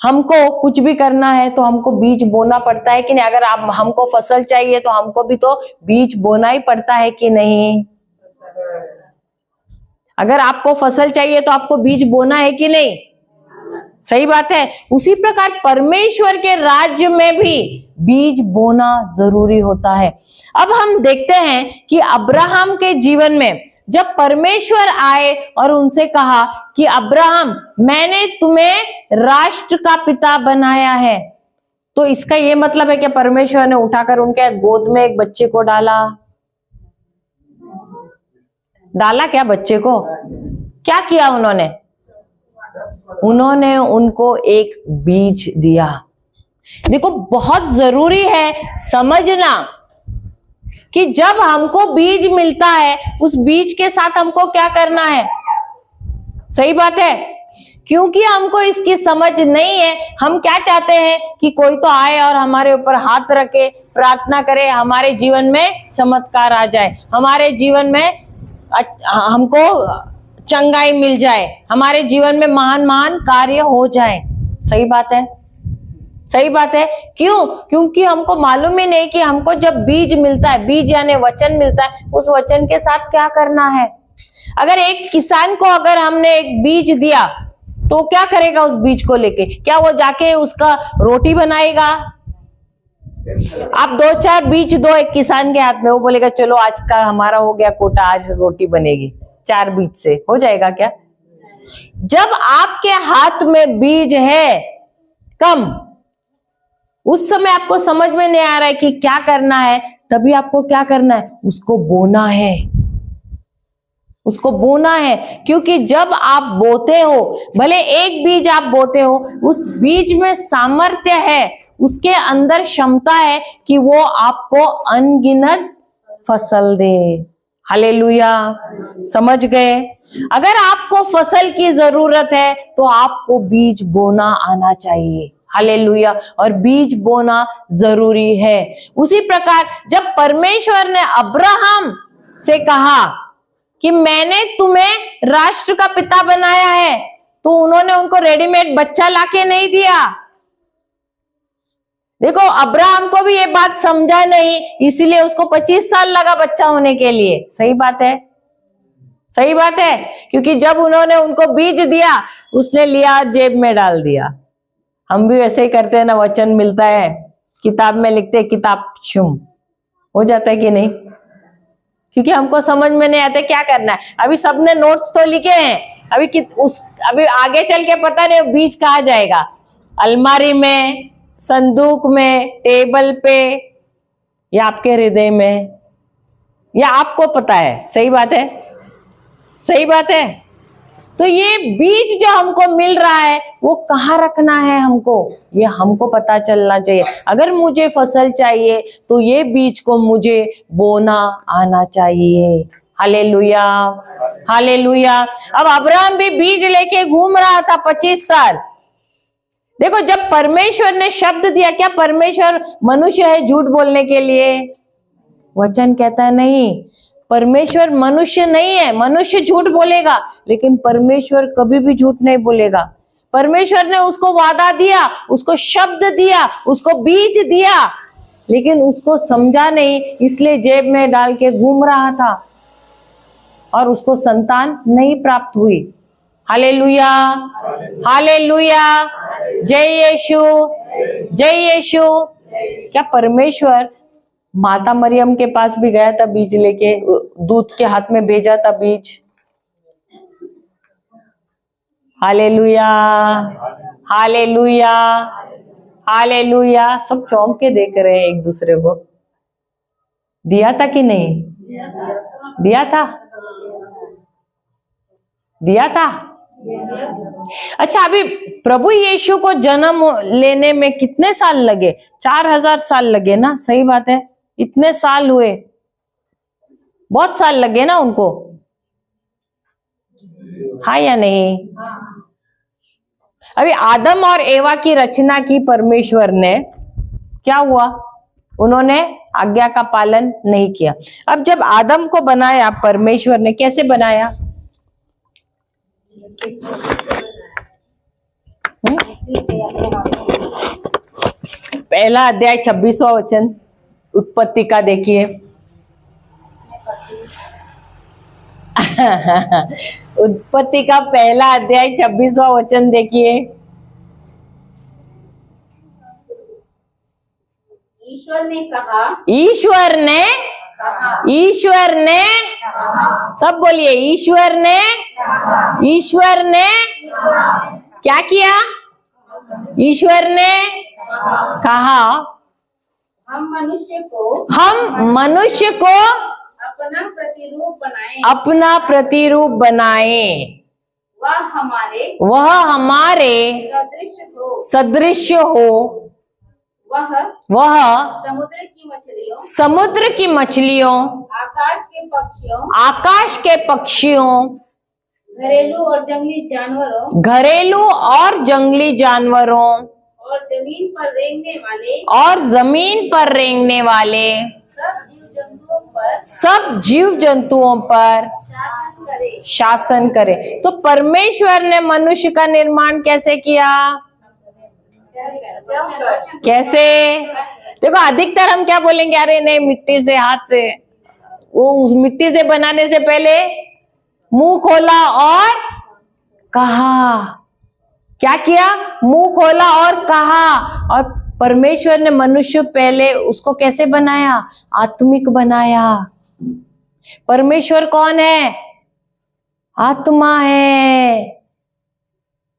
Speaker 1: हमको कुछ भी करना है तो हमको बीज बोना पड़ता है कि नहीं? अगर आप हमको फसल चाहिए तो हमको भी तो बीज बोना ही पड़ता है कि नहीं? अगर आपको फसल चाहिए तो आपको बीज बोना है कि नहीं? सही बात है। उसी प्रकार परमेश्वर के राज्य में भी बीज बोना जरूरी होता है। अब हम देखते हैं कि अब्राहम के जीवन में जब परमेश्वर आए और उनसे कहा कि अब्राहम, मैंने तुम्हें राष्ट्र का पिता बनाया है, तो इसका यह मतलब है कि परमेश्वर ने उठाकर उनके गोद में एक बच्चे को डाला? डाला क्या बच्चे को? क्या किया उन्होंने? उन्होंने उनको एक बीज दिया। देखो, बहुत जरूरी है समझना कि जब हमको बीज मिलता है उस बीज के साथ हमको क्या करना है। सही बात है। क्योंकि हमको इसकी समझ नहीं है, हम क्या चाहते हैं कि कोई तो आए और हमारे ऊपर हाथ रखे, प्रार्थना करे, हमारे जीवन में चमत्कार आ जाए, हमारे जीवन में हमको चंगाई मिल जाए, हमारे जीवन में महान महान कार्य हो जाए। सही बात है, सही बात है। क्यों? क्योंकि हमको मालूम ही नहीं कि हमको जब बीज मिलता है, बीज यानी वचन मिलता है, उस वचन के साथ क्या करना है। अगर एक किसान को अगर हमने एक बीज दिया तो क्या करेगा उस बीज को लेके? क्या वो जाके उसका रोटी बनाएगा? आप 2-4 बीज दो एक किसान के हाथ में, वो बोलेगा चलो आज का हमारा हो गया कोटा, आज रोटी बनेगी। 4 बीज से हो जाएगा क्या? जब आपके हाथ में बीज है कम, उस समय आपको समझ में नहीं आ रहा है कि क्या करना है, तभी आपको क्या करना है? उसको बोना है, उसको बोना है। क्योंकि जब आप बोते हो, भले एक बीज आप बोते हो, उस बीज में सामर्थ्य है, उसके अंदर क्षमता है कि वो आपको अनगिनत फसल दे। हालेलुया, समझ गए? अगर आपको फसल की जरूरत है तो आपको बीज बोना आना चाहिए। हालेलुया, और बीज बोना जरूरी है। उसी प्रकार जब परमेश्वर ने अब्राहम से कहा कि मैंने तुम्हें राष्ट्र का पिता बनाया है, तो उन्होंने उनको रेडीमेड बच्चा लाके नहीं दिया। देखो, अब्राहम को भी ये बात समझा नहीं, इसीलिए उसको 25 साल लगा बच्चा होने के लिए। सही बात है, सही बात है। क्योंकि जब उन्होंने उनको बीज दिया, उसने लिया जेब में डाल दिया। हम भी वैसे ही करते हैं ना, वचन मिलता है, किताब में लिखते हैं, किताब शुम हो जाता है कि नहीं? क्योंकि हमको समझ में नहीं आता क्या करना है। अभी सबने नोट्स तो लिखे हैं, अभी आगे चल के पता नहीं बीज कहाँ जाएगा, अलमारी में, संदूक में, टेबल पे, या आपके हृदय में, या आपको पता है। सही बात है, सही बात है। तो ये बीज जो हमको मिल रहा है वो कहाँ रखना है हमको, ये हमको पता चलना चाहिए। अगर मुझे फसल चाहिए तो ये बीज को मुझे बोना आना चाहिए। Hallelujah, hallelujah. अब अब्राहम भी बीज लेके घूम रहा था 25 साल। देखो, जब परमेश्वर ने शब्द दिया, क्या परमेश्वर मनुष्य है झूठ बोलने के लिए? वचन कहता है नहीं, परमेश्वर मनुष्य नहीं है। मनुष्य झूठ बोलेगा, लेकिन परमेश्वर कभी भी झूठ नहीं बोलेगा। परमेश्वर ने उसको वादा दिया, उसको शब्द दिया, उसको बीज दिया, लेकिन उसको समझा नहीं, इसलिए जेब में डाल के घूम रहा था। और उसको संतान नहीं प्राप्त हुई। हालेलुया, हालेलुया, जय यीशु, जय यीशु। क्या परमेश्वर माता मरियम के पास भी गया था बीज लेके, दूत के हाथ में भेजा था बीज? Hallelujah, hallelujah, hallelujah. सब चौंक के देख रहे हैं एक दूसरे को। दिया था कि नहीं? दिया था, दिया था। अच्छा, अभी प्रभु यीशु को जन्म लेने में कितने साल लगे? 4000 साल लगे ना? सही बात है, इतने साल हुए, बहुत साल लगे ना उनको, हाँ या नहीं? अभी आदम और एवा की रचना की परमेश्वर ने, क्या हुआ? उन्होंने आज्ञा का पालन नहीं किया। अब जब आदम को बनाया परमेश्वर ने, कैसे बनाया? पहला अध्याय 26वां वचन उत्पत्ति का देखिए। उत्पत्ति का पहला अध्याय 26वां वचन देखिए।
Speaker 2: ईश्वर ने कहा,
Speaker 1: ईश्वर ने, ईश्वर ने, सब बोलिए, ईश्वर ने, ईश्वर ने क्या किया? ईश्वर ने कहा,
Speaker 2: हम मनुष्य को अपना प्रतिरूप बनाएं,
Speaker 1: अपना प्रतिरूप बनाए, वह हमारे सदृश हो, वह समुद्र की मछलियों, आकाश के पक्षियों,
Speaker 2: घरेलू और जंगली जानवरों, और
Speaker 1: जमीन पर रेंगने वाले सब जीव जंतुओं पर शासन करे। तो परमेश्वर ने मनुष्य का निर्माण कैसे किया? कैसे? देखो, अधिकतर हम क्या बोलेंगे, अरे नहीं, मिट्टी से, हाथ से। वो मिट्टी से बनाने से पहले मुंह खोला और कहा, क्या किया? मुंह खोला और कहा। और परमेश्वर ने मनुष्य पहले उसको कैसे बनाया? आत्मिक बनाया। परमेश्वर कौन है? आत्मा है।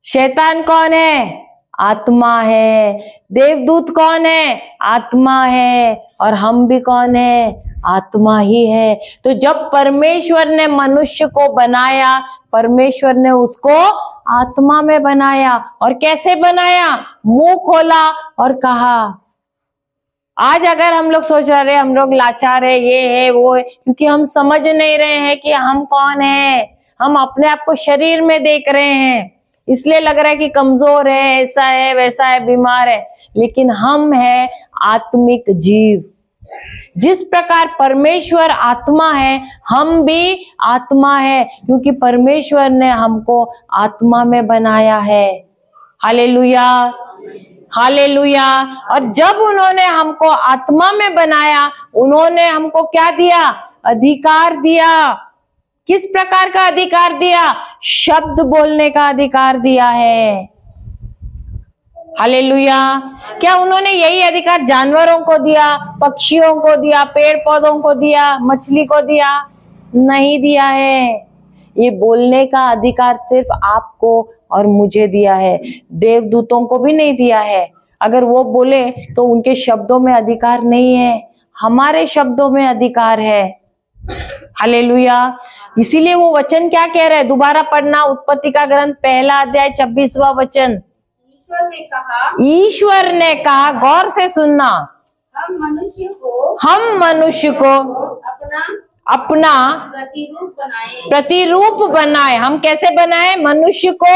Speaker 1: शैतान कौन है? आत्मा है। देवदूत कौन है? आत्मा है। और हम भी कौन है? आत्मा ही है। तो जब परमेश्वर ने मनुष्य को बनाया, परमेश्वर ने उसको आत्मा में बनाया। और कैसे बनाया? मुंह खोला और कहा। आज अगर हम लोग सोच रहे हैं हम लोग लाचार है, ये है वो है, क्योंकि हम समझ नहीं रहे हैं कि हम कौन है। हम अपने आप को शरीर में देख रहे हैं, इसलिए लग रहा है कि कमजोर है, ऐसा है, वैसा है, बीमार है। लेकिन हम है आत्मिक जीव। जिस प्रकार परमेश्वर आत्मा है, हम भी आत्मा है, क्योंकि परमेश्वर ने हमको आत्मा में बनाया है। Hallelujah, hallelujah. और जब उन्होंने हमको आत्मा में बनाया, उन्होंने हमको क्या दिया? अधिकार दिया। किस प्रकार का अधिकार दिया? शब्द बोलने का अधिकार दिया है। हालेलुया। क्या उन्होंने यही अधिकार जानवरों को दिया, पक्षियों को दिया, पेड़ पौधों को दिया, मछली को दिया? नहीं दिया है। ये बोलने का अधिकार सिर्फ आपको और मुझे दिया है, देवदूतों को भी नहीं दिया है। अगर वो बोले तो उनके शब्दों में अधिकार नहीं है, हमारे शब्दों में अधिकार है। हालेलुया। इसीलिए वो वचन क्या कह रहा है? दोबारा पढ़ना, उत्पत्ति का ग्रंथ पहला अध्याय 26वां वचन। ईश्वर ने कहा, गौर से सुनना, हम मनुष्य को अपना प्रतिरूप बनाए। हम कैसे बनाए? मनुष्य को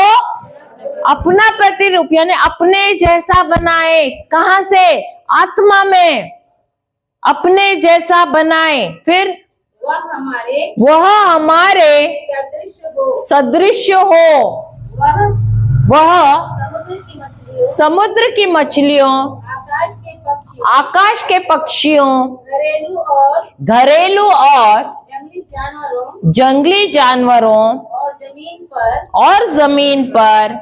Speaker 1: अपना प्रतिरूप, यानी अपने जैसा बनाए। कहां से? आत्मा में अपने जैसा बनाए। फिर वह हमारे सदृश हो, वह समुद्र की मछलियों, आकाश के पक्षियों, घरेलू और जंगली जानवरों
Speaker 2: और जमीन पर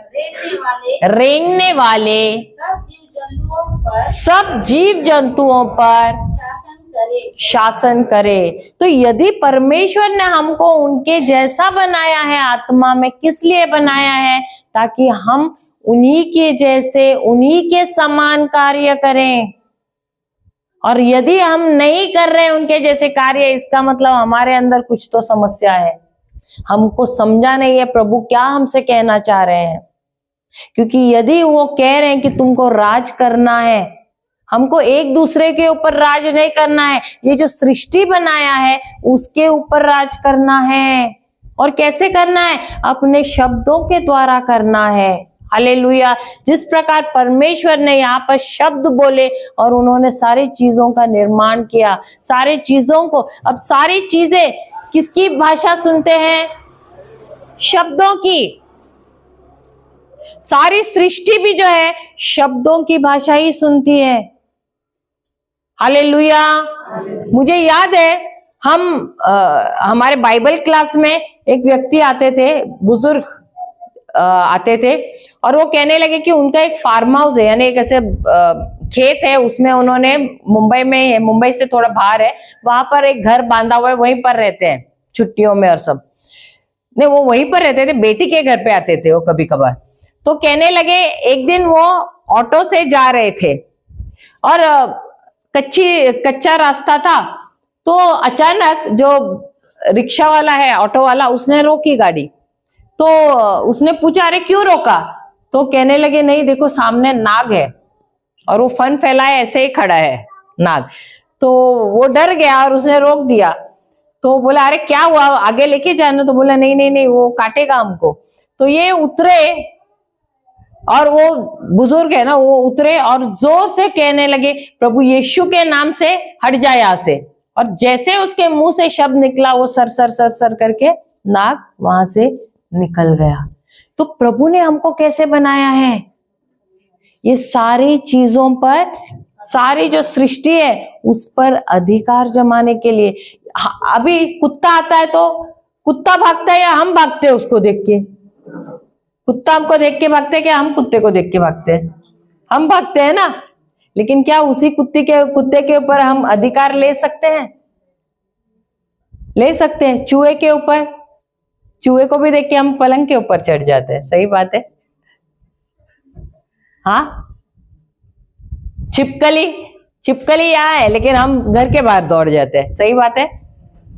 Speaker 1: रेंगने वाले
Speaker 2: सब जीव जंतुओं पर
Speaker 1: सब जीव जंतुओं पर
Speaker 2: शासन करे।
Speaker 1: शासन करे। तो यदि परमेश्वर ने हमको उनके जैसा बनाया है, आत्मा में किस लिए बनाया है? ताकि हम उन्हीं के जैसे, उन्हीं के समान कार्य करें। और यदि हम नहीं कर रहे उनके जैसे कार्य, इसका मतलब हमारे अंदर कुछ तो समस्या है। हमको समझा नहीं है प्रभु क्या हमसे कहना चाह रहे हैं। क्योंकि यदि वो कह रहे हैं कि तुमको राज करना है, हमको एक दूसरे के ऊपर राज नहीं करना है, ये जो सृष्टि बनाया है उसके ऊपर राज करना है। और कैसे करना है? अपने शब्दों के द्वारा करना है। हालेलुया। जिस प्रकार परमेश्वर ने यहाँ पर शब्द बोले और उन्होंने सारी चीजों का निर्माण किया, सारी चीजों को, अब सारी चीजें किसकी भाषा सुनते हैं? शब्दों की। सारी सृष्टि भी जो है शब्दों की भाषा ही सुनती है। हालेलुया। मुझे याद है हमारे बाइबल क्लास में एक व्यक्ति आते थे, बुजुर्ग आते थे, और वो कहने लगे कि उनका एक फार्म हाउस है, यानी एक ऐसे खेत है, उसमें उन्होंने मुंबई में, मुंबई से थोड़ा बाहर है, वहां पर एक घर बांधा हुआ है, वहीं पर रहते हैं छुट्टियों में और सब। नहीं, वो वहीं पर रहते थे, बेटी के घर पे आते थे वो कभी कभार। तो कहने लगे एक दिन वो ऑटो से जा रहे थे और कच्चा रास्ता था, तो अचानक जो रिक्शा वाला है, ऑटो वाला, उसने रोकी गाड़ी। तो उसने पूछा अरे क्यों रोका? तो कहने लगे नहीं देखो सामने नाग है, और वो फन फैलाए ऐसे ही खड़ा है नाग। तो वो डर गया और उसने रोक दिया। तो बोला अरे क्या हुआ, आगे लेके जाना? तो बोला नहीं नहीं नहीं, वो काटेगा हमको। तो ये उतरे, और वो बुजुर्ग है ना, वो उतरे और जोर से कहने लगे प्रभु यीशु के नाम से हट जाए यहाँ से। और जैसे उसके मुंह से शब्द निकला, वो सर सर सर सर करके नाग वहां से निकल गया। तो प्रभु ने हमको कैसे बनाया है? ये सारी चीजों पर, सारी जो सृष्टि है उस पर अधिकार जमाने के लिए। अभी कुत्ता आता है तो कुत्ता भागता है या हम भागते हैं उसको देख के? कुत्ता हमको देख के भागते हैं क्या हम कुत्ते को देख के भागते हैं? हम भागते हैं ना। लेकिन क्या उसी कुत्ते के ऊपर हम अधिकार ले सकते हैं? ले सकते हैं। चूहे के ऊपर, चूहे को भी देख के हम पलंग के ऊपर चढ़ जाते हैं। सही बात है। हाँ, छिपकली यहाँ है लेकिन हम घर के बाहर दौड़ जाते हैं। सही बात है,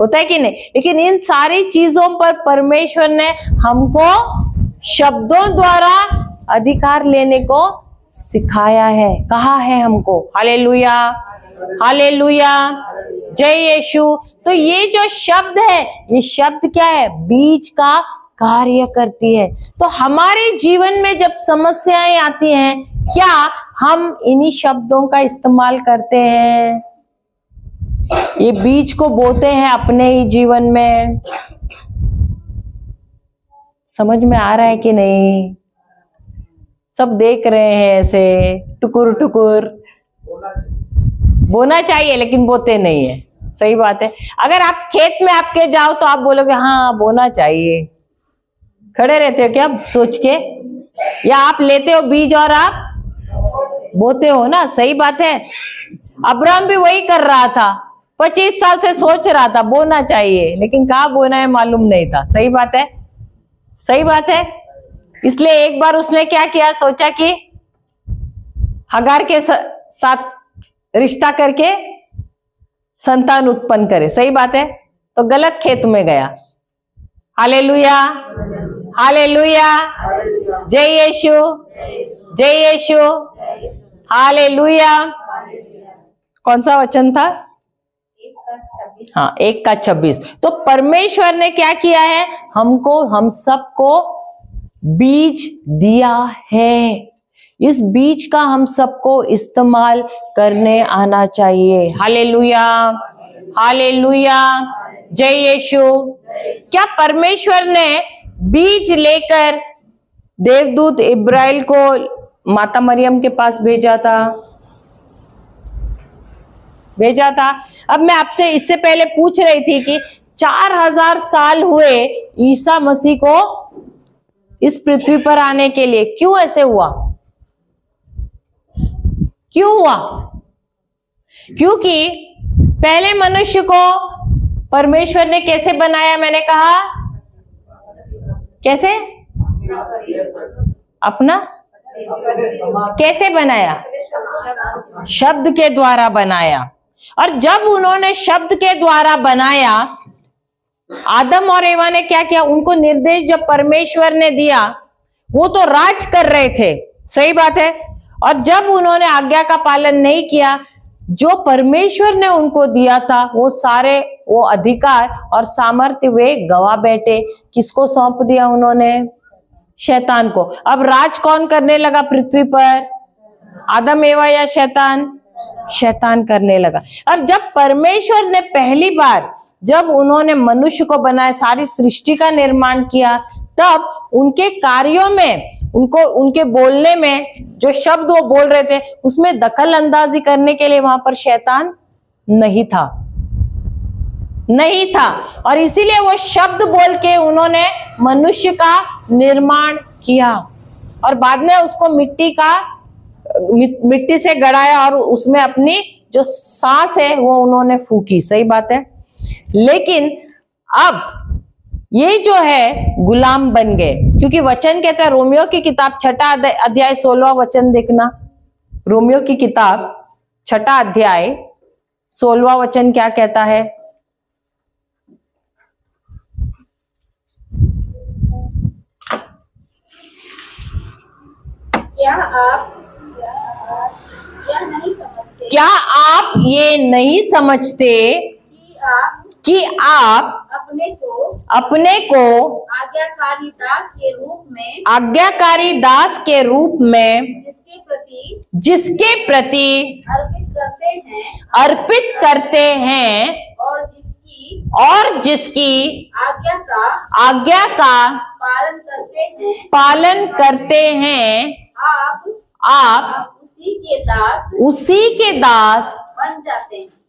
Speaker 1: होता है कि नहीं? लेकिन इन सारी चीजों पर परमेश्वर ने हमको शब्दों द्वारा अधिकार लेने को सिखाया है, कहा है हमको। हालेलुया, हालेलुया, जय यीशु। तो ये जो शब्द है, ये शब्द क्या है? बीज का कार्य करती है। तो हमारे जीवन में जब समस्याएं आती हैं, क्या हम इन्हीं शब्दों का इस्तेमाल करते हैं? ये बीज को बोते हैं अपने ही जीवन में। समझ में आ रहा है कि नहीं? सब देख रहे हैं ऐसे टुकुर टुकुर। बोना चाहिए लेकिन बोते नहीं है। सही बात है। अगर आप खेत में आपके जाओ तो आप बोलोगे हाँ बोना चाहिए। खड़े रहते हो क्या सोच के? या आप लेते हो बीज और आप बोते हो ना? सही बात है। अब्राहम भी वही कर रहा था, 25 साल से सोच रहा था बोना चाहिए, लेकिन कहाँ बोना है मालूम नहीं था। सही बात है, सही बात है। इसलिए एक बार उसने क्या किया, सोचा कि हगार के साथ रिश्ता करके संतान उत्पन्न करे। सही बात है। तो गलत खेत में गया। हालेलुया, हालेलुया, जय यीशु, जय यीशु, हालेलुया। कौन सा वचन था? हाँ, 1:26। तो परमेश्वर ने क्या किया है? हमको, हम सबको बीज दिया है। इस बीज का हम सबको इस्तेमाल करने आना चाहिए। हालेलुया, हालेलुया, जय यीशु। क्या परमेश्वर ने बीज लेकर देवदूत इब्राइल को माता मरियम के पास भेजा था? भेजा था। अब मैं आपसे इससे पहले पूछ रही थी कि 4000 साल हुए ईसा मसीह को इस पृथ्वी पर आने के लिए। क्यों ऐसे हुआ? क्यों हुआ? क्योंकि पहले मनुष्य को परमेश्वर ने कैसे बनाया? मैंने कहा कैसे? अपना कैसे बनाया? शब्द के द्वारा बनाया। और जब उन्होंने शब्द के द्वारा बनाया, आदम और एवा ने क्या किया? उनको निर्देश जब परमेश्वर ने दिया, वो तो राज कर रहे थे, सही बात है। और जब उन्होंने आज्ञा का पालन नहीं किया, जो परमेश्वर ने उनको दिया था वो सारे वो अधिकार और सामर्थ्य वे गवा बैठे। किसको सौंप दिया उन्होंने? शैतान को। अब राज कौन करने लगा पृथ्वी पर? आदम एवा या शैतान? शैतान करने लगा। अब जब परमेश्वर ने पहली बार जब उन्होंने मनुष्य को बनाया, सारी सृष्टि का निर्माण किया, तब उनके कार्यों में, उनको उनके बोलने में जो शब्द वो बोल रहे थे उसमें दखल अंदाजी करने के लिए वहां पर शैतान नहीं था, नहीं था। और इसीलिए वो शब्द बोल के उन्होंने मनुष्य का निर्माण किया और बाद में उसको मिट्टी से गड़ाया और उसमें अपनी जो सांस है वो उन्होंने फूकी, सही बात है। लेकिन अब ये जो है गुलाम बन गए, क्योंकि वचन कहता है, रोमियो की किताब 6 अध्याय 16 वचन देखना। रोमियो की किताब 6 अध्याय 16 वचन क्या कहता है?
Speaker 2: क्या आप यह नहीं समझते?
Speaker 1: क्या आप ये नहीं समझते कि आप अपने को
Speaker 2: आज्ञाकारी दास के रूप में,
Speaker 1: आज्ञाकारी दास के रूप में जिसके प्रति अर्पित करते हैं और जिसकी आज्ञा का पालन करते हैं, आप उसी के दास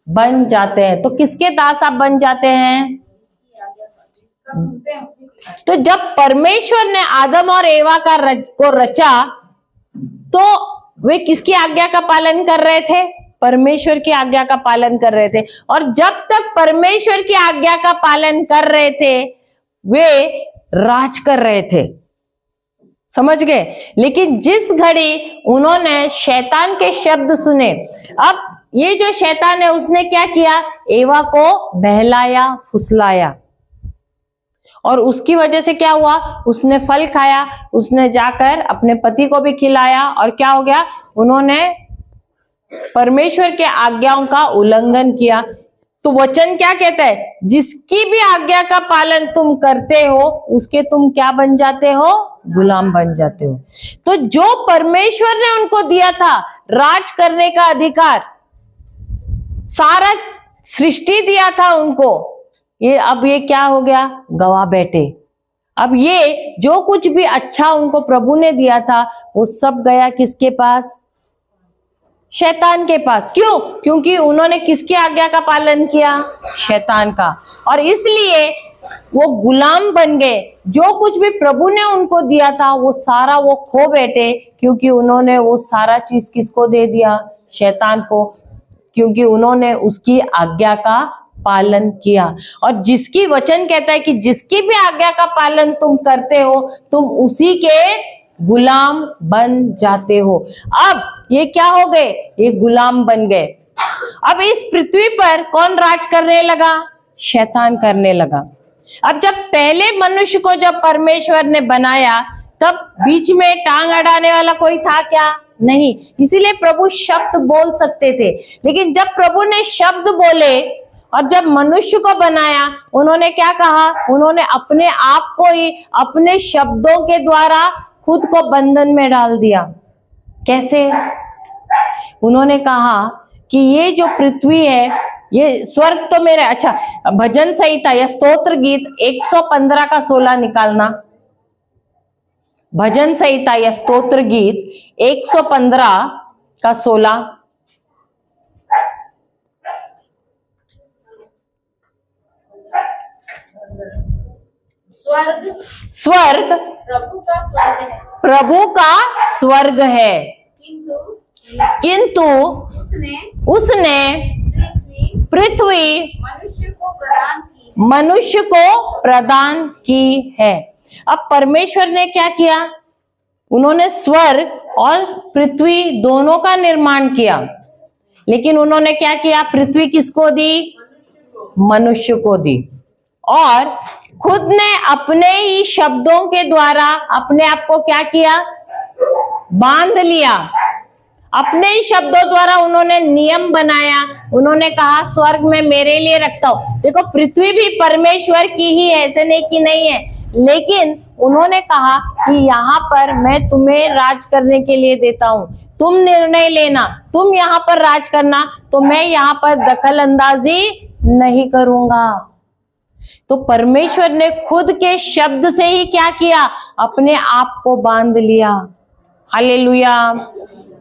Speaker 1: बन जाते हैं। तो किसके दास आप बन जाते हैं? तो जब परमेश्वर ने आदम और एवा को रचा, तो वे किसकी आज्ञा का पालन कर रहे थे? परमेश्वर की आज्ञा का पालन कर रहे थे। और जब तक परमेश्वर की आज्ञा का पालन कर रहे थे, वे राज कर रहे थे, समझ गए। लेकिन जिस घड़ी उन्होंने शैतान के शब्द सुने, अब ये जो शैतान है उसने क्या किया? एवा को बहलाया, फुसलाया, और उसकी वजह से क्या हुआ? उसने फल खाया, उसने जाकर अपने पति को भी खिलाया, और क्या हो गया? उन्होंने परमेश्वर के आज्ञाओं का उल्लंघन किया। तो वचन क्या कहता है? जिसकी भी आज्ञा का पालन तुम करते हो उसके तुम क्या बन जाते हो? गुलाम बन जाते हो। तो जो परमेश्वर ने उनको दिया था राज करने का अधिकार, सारा सृष्टि दिया था उनको, ये अब ये क्या हो गया? गवा बैठे। अब ये जो कुछ भी अच्छा उनको प्रभु ने दिया था वो सब गया किसके पास? शैतान के पास। क्यों? क्योंकि उन्होंने किसकी आज्ञा का पालन किया? शैतान का। और इसलिए वो गुलाम बन गए। जो कुछ भी प्रभु ने उनको दिया था वो सारा वो खो बैठे, क्योंकि उन्होंने वो सारा चीज किसको दे दिया? शैतान को, क्योंकि उन्होंने उसकी आज्ञा का पालन किया। और जिसकी वचन कहता है कि जिसकी भी आज्ञा का पालन तुम करते हो तुम उसी के गुलाम बन जाते हो। अब ये क्या हो गए? ये गुलाम बन गए। अब इस पृथ्वी पर कौन राज करने लगा? शैतान करने लगा। अब जब पहले मनुष्य को जब परमेश्वर ने बनाया, तब बीच में टांग अड़ाने वाला कोई था क्या? नहीं। इसीलिए प्रभु शब्द बोल सकते थे। लेकिन जब प्रभु ने शब्द बोले और जब मनुष्य को बनाया, उन्होंने क्या कहा? उन्होंने अपने आप को ही अपने शब्दों के द्वारा खुद को बंधन में डाल दिया। कैसे? उन्होंने कहा कि ये जो पृथ्वी है, ये स्वर्ग तो मेरा। अच्छा, भजन संहिता या स्तोत्र गीत 115 का 16 निकालना। भजन संहिता या स्तोत्र गीत 115 का 16।
Speaker 2: स्वर्ग
Speaker 1: स्वर्ग
Speaker 2: प्रभु का स्वर्ग है,
Speaker 1: प्रभु का स्वर्ग है,
Speaker 2: किंतु
Speaker 1: किंतु उसने पृथ्वी मनुष्य को प्रदान की है। अब परमेश्वर ने क्या किया? उन्होंने स्वर्ग और पृथ्वी दोनों का निर्माण किया, लेकिन उन्होंने क्या किया? पृथ्वी किसको दी? मनुष्य को दी। और खुद ने अपने ही शब्दों के द्वारा अपने आप को क्या किया? बांध लिया। अपने ही शब्दों द्वारा उन्होंने नियम बनाया। उन्होंने कहा स्वर्ग में मेरे लिए रखता हूं। देखो, पृथ्वी भी परमेश्वर की ही है, ऐसे नहीं कि नहीं है, लेकिन उन्होंने कहा कि यहाँ पर मैं तुम्हें राज करने के लिए देता हूं, तुम निर्णय लेना, तुम यहाँ पर राज करना, तो मैं यहाँ पर दखल अंदाजी नहीं करूंगा। तो परमेश्वर ने खुद के शब्द से ही क्या किया? अपने आप को बांध लिया। Hallelujah,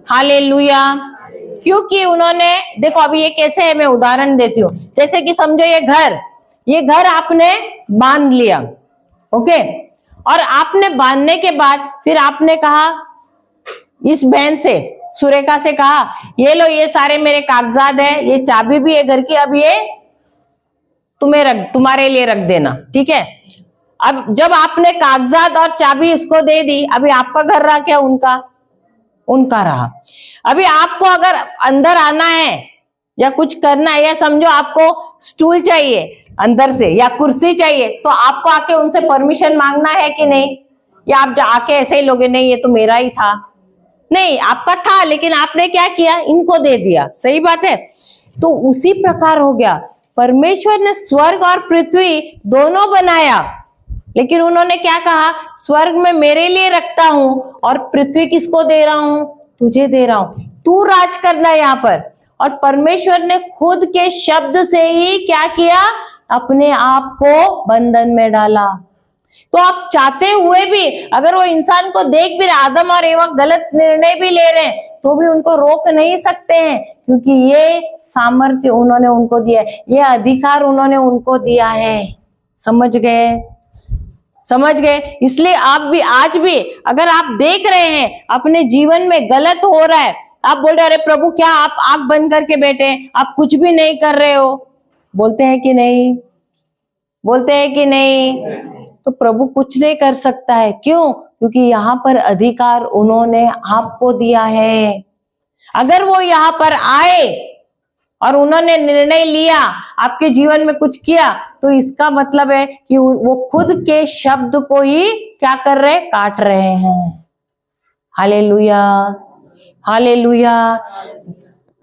Speaker 1: hallelujah. क्योंकि उन्होंने, देखो अभी ये कैसे है, मैं उदाहरण देती हूँ। जैसे कि समझो ये घर आपने बांध लिया, ओके, और आपने बांधने के बाद फिर आपने कहा इस बहन से, सुरेखा से कहा, ये लो, ये सारे मेरे कागजात है, ये चाबी भी है घर की, अब ये तुम्हारे लिए रख देना, ठीक है। अब जब आपने कागजात और चाबी इसको दे दी, अभी आपका घर रहा क्या? उनका रहा। अभी आपको अगर अंदर आना है या कुछ करना है, या समझो आपको स्टूल चाहिए अंदर से या कुर्सी चाहिए, तो आपको आके उनसे परमिशन मांगना है कि नहीं? या आप आके ऐसे ही लोगे, नहीं ये तो मेरा ही था? नहीं, आपका था, लेकिन आपने क्या किया? इनको दे दिया। सही बात है। तो उसी प्रकार हो गया, परमेश्वर ने स्वर्ग और पृथ्वी दोनों बनाया, लेकिन उन्होंने क्या कहा? स्वर्ग में मेरे लिए रखता हूं और पृथ्वी किसको दे रहा हूं? तुझे दे रहा हूं, तू राज करना यहाँ पर। और परमेश्वर ने खुद के शब्द से ही क्या किया? अपने आप को बंधन में डाला। तो आप चाहते हुए भी, अगर वो इंसान को देख भी रहे, आदम और एवा गलत निर्णय भी ले रहे हैं, तो भी उनको रोक नहीं सकते हैं, क्योंकि ये सामर्थ्य उन्होंने उनको दिया है, ये अधिकार उन्होंने उनको दिया है। समझ गए? समझ गए? इसलिए आप भी, आज भी अगर आप देख रहे हैं अपने जीवन में गलत हो रहा है, आप बोल रहे, अरे प्रभु क्या आप आंख बंद करके बैठे हैं, आप कुछ भी नहीं कर रहे हो, बोलते हैं कि नहीं? बोलते हैं कि नहीं? तो प्रभु कुछ नहीं कर सकता है। क्यों? क्योंकि यहाँ पर अधिकार उन्होंने आपको दिया है। अगर वो यहाँ पर आए और उन्होंने निर्णय लिया, आपके जीवन में कुछ किया, तो इसका मतलब है कि वो खुद के शब्द को ही क्या कर रहे? काट रहे हैं। Hallelujah, hallelujah.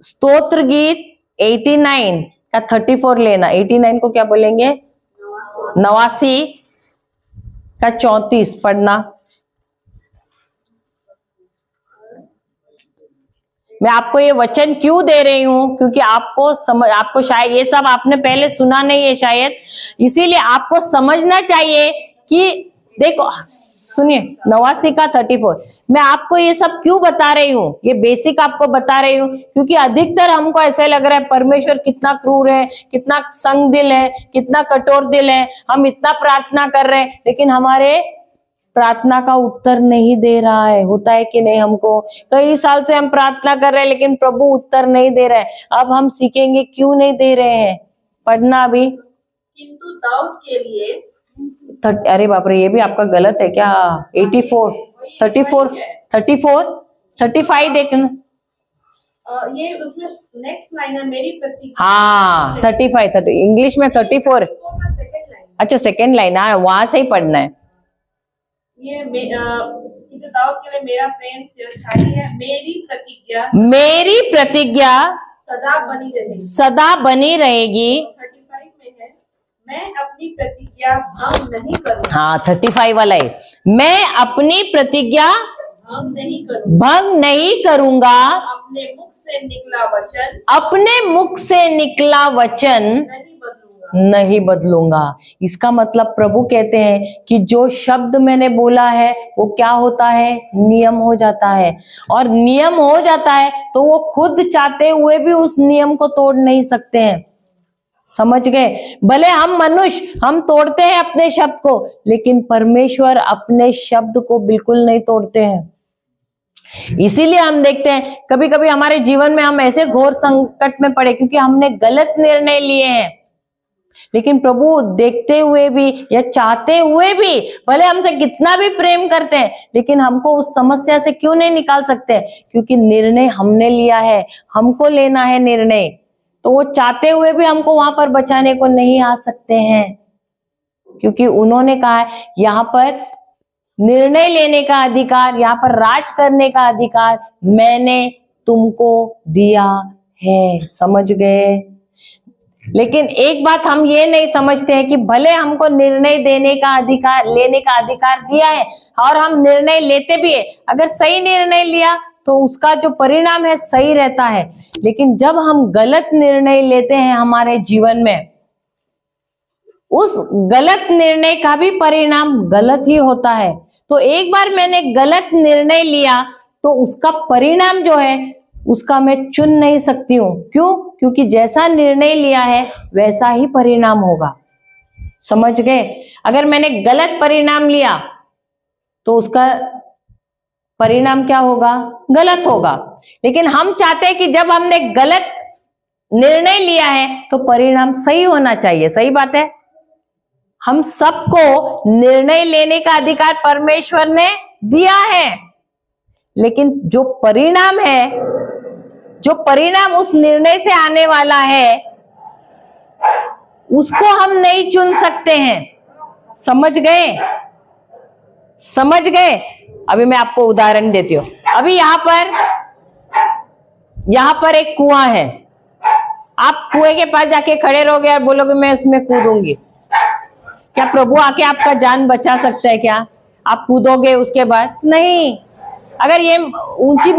Speaker 1: स्तोत्र गीत 89 का 34 लेना। 89 को क्या बोलेंगे? 89 का 34 पढ़ना। मैं आपको ये वचन क्यों दे रही हूं? क्योंकि आपको शायद ये सब आपने पहले सुना नहीं है शायद, इसीलिए आपको समझना चाहिए कि देखो, सुनिए, 89 का 34 मैं आपको ये सब क्यों बता रही हूँ, ये बेसिक आपको बता रही हूँ, क्योंकि अधिकतर हमको ऐसा लग रहा है परमेश्वर कितना क्रूर है, कितना संग दिल है, कितना कठोर दिल है, हम इतना प्रार्थना कर रहे हैं लेकिन हमारे प्रार्थना का उत्तर नहीं दे रहा है। होता है कि नहीं? हमको कई साल से हम प्रार्थना कर रहे हैं लेकिन प्रभु उत्तर नहीं दे रहे हैं। अब हम सीखेंगे क्यों नहीं दे रहे हैं। पढ़ना अभी।
Speaker 2: किंतु दाऊद के लिए,
Speaker 1: अरे बाप रे, ये भी आपका गलत है क्या? 84, 34, 34, 35 देखना।
Speaker 2: ये उसमें नेक्स्ट लाइन है, मेरी प्रतिज्ञा।
Speaker 1: हाँ, 35, 30 इंग्लिश में 34।
Speaker 2: सेकंड लाइन,
Speaker 1: अच्छा, सेकेंड लाइन, हाँ वहां से ही पढ़ना है।
Speaker 2: ये किंतु दाऊद के लिए मेरा प्रेम चिरस्थायी है,
Speaker 1: मेरी प्रतिज्ञा
Speaker 2: सदा बनी रहेगी।
Speaker 1: सदा बनी रहेगी।
Speaker 2: 35 में है, मैं अपनी प्रतिज्ञा भंग नहीं करूंगा।
Speaker 1: हाँ, 35 वाला है, मैं अपनी प्रतिज्ञा भंग नहीं करूंगा।
Speaker 2: अपने मुख से निकला वचन,
Speaker 1: अपने मुख से निकला वचन नहीं बदलूंगा। इसका मतलब प्रभु कहते हैं कि जो शब्द मैंने बोला है वो क्या होता है? नियम हो जाता है। और नियम हो जाता है तो वो खुद चाहते हुए भी उस नियम को तोड़ नहीं सकते हैं। समझ गए? भले हम मनुष्य हम तोड़ते हैं अपने शब्द को, लेकिन परमेश्वर अपने शब्द को बिल्कुल नहीं तोड़ते हैं। इसीलिए हम देखते हैं कभी कभी हमारे जीवन में हम ऐसे घोर संकट में पड़े क्योंकि हमने गलत निर्णय लिए हैं। लेकिन प्रभु देखते हुए भी या चाहते हुए भी, भले हमसे कितना भी प्रेम करते हैं, लेकिन हमको उस समस्या से क्यों नहीं निकाल सकते? क्योंकि निर्णय हमने लिया है, हमको लेना है निर्णय। तो वो चाहते हुए भी हमको वहां पर बचाने को नहीं आ सकते हैं, क्योंकि उन्होंने कहा है यहाँ पर निर्णय लेने का अधिकार, यहाँ पर राज करने का अधिकार मैंने तुमको दिया है। समझ गए? लेकिन एक बात हम ये नहीं समझते हैं कि भले हमको निर्णय देने का अधिकार, लेने का अधिकार दिया है और हम निर्णय लेते भी है, अगर सही निर्णय लिया तो उसका जो परिणाम है सही रहता है। लेकिन जब हम गलत निर्णय लेते हैं हमारे जीवन में, उस गलत निर्णय का भी परिणाम गलत ही होता है। तो एक बार मैंने गलत निर्णय लिया तो उसका परिणाम जो है उसका मैं चुन नहीं सकती हूँ। क्यों? क्योंकि जैसा निर्णय लिया है वैसा ही परिणाम होगा। समझ गए? अगर मैंने गलत परिणाम लिया तो उसका परिणाम क्या होगा? गलत होगा। लेकिन हम चाहते हैं कि जब हमने गलत निर्णय लिया है तो परिणाम सही होना चाहिए। सही बात है? हम सबको निर्णय लेने का अधिकार परमेश्वर ने दिया है, लेकिन जो परिणाम है, जो परिणाम उस निर्णय से आने वाला है, उसको हम नहीं चुन सकते हैं। समझ गए? समझ गए? अभी मैं आपको उदाहरण देती हूँ। अभी यहाँ पर एक कुआं है। आप कुएं के पास जाके खड़े रहोगे और बोलोगे मैं इसमें कूदूंगी, क्या प्रभु आके आपका जान बचा सकता है? क्या आप कूदोगे उसके बाद? नहीं। अगर ये ऊंची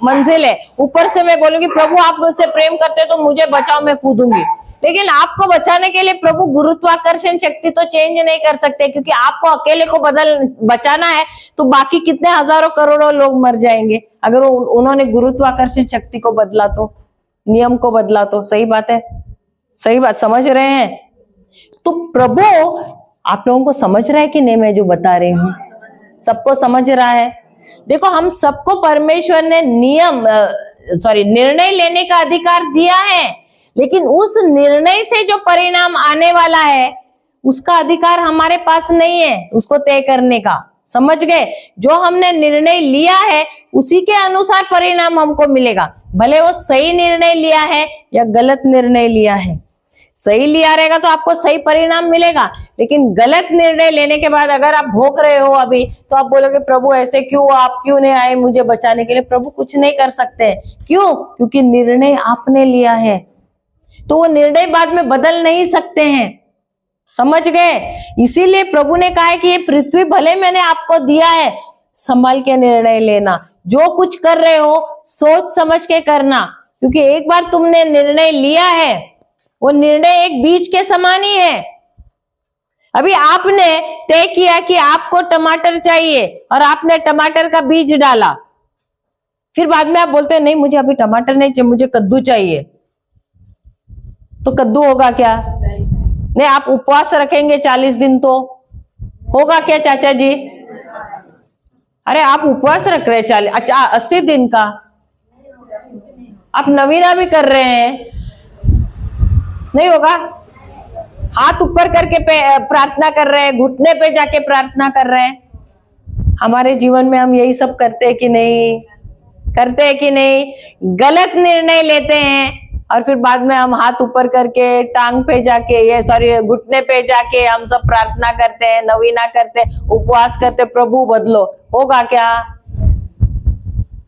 Speaker 1: मंजिल है, ऊपर से मैं बोलूंगी प्रभु आप मुझसे प्रेम करते तो मुझे बचाओ, मैं कूदूंगी, लेकिन आपको बचाने के लिए प्रभु गुरुत्वाकर्षण शक्ति तो चेंज नहीं कर सकते, क्योंकि आपको अकेले को बचाना है तो बाकी कितने हजारों करोड़ों लोग मर जाएंगे अगर उन्होंने गुरुत्वाकर्षण शक्ति को बदला तो, नियम को बदला तो। सही बात है? सही बात समझ रहे हैं? तो प्रभु आप लोगों को समझ रहा है कि नहीं? मैं जो बता रही हूँ सबको समझ रहा है? देखो, हम सबको परमेश्वर ने निर्णय लेने का अधिकार दिया है, लेकिन उस निर्णय से जो परिणाम आने वाला है उसका अधिकार हमारे पास नहीं है उसको तय करने का। समझ गए? जो हमने निर्णय लिया है उसी के अनुसार परिणाम हमको मिलेगा, भले वो सही निर्णय लिया है या गलत निर्णय लिया है। सही लिया रहेगा तो आपको सही परिणाम मिलेगा, लेकिन गलत निर्णय लेने के बाद अगर आप भोग रहे हो अभी, तो आप बोलोगे प्रभु ऐसे क्यों, आप क्यों नहीं आए मुझे बचाने के लिए? प्रभु कुछ नहीं कर सकते। क्यों? क्योंकि निर्णय आपने लिया है, तो वो निर्णय बाद में बदल नहीं सकते हैं। समझ गए? इसीलिए प्रभु ने कहा है कि ये पृथ्वी भले मैंने आपको दिया है, संभाल के निर्णय लेना। जो कुछ कर रहे हो सोच समझ के करना, क्योंकि एक बार तुमने निर्णय लिया है, वो निर्णय एक बीज के समान ही है। अभी आपने तय किया कि आपको टमाटर चाहिए और आपने टमाटर का बीज डाला, फिर बाद में आप बोलते हैं नहीं मुझे अभी टमाटर नहीं चाहिए, मुझे कद्दू चाहिए, तो कद्दू होगा क्या? नहीं। आप उपवास रखेंगे 40 दिन तो होगा क्या चाचा जी? अरे आप उपवास रख रहे हैं 80 दिन का, आप नवीना भी कर रहे हैं, नहीं होगा। हाथ ऊपर करके प्रार्थना कर रहे हैं, घुटने पे जाके प्रार्थना कर रहे हैं। हमारे जीवन में हम यही सब करते हैं कि नहीं? करते हैं कि नहीं? गलत निर्णय लेते हैं और फिर बाद में हम हाथ ऊपर करके टांग पे जाके घुटने पे जाके हम सब प्रार्थना करते हैं, नवीना करते हैं, उपवास करते, प्रभु बदलो। होगा क्या?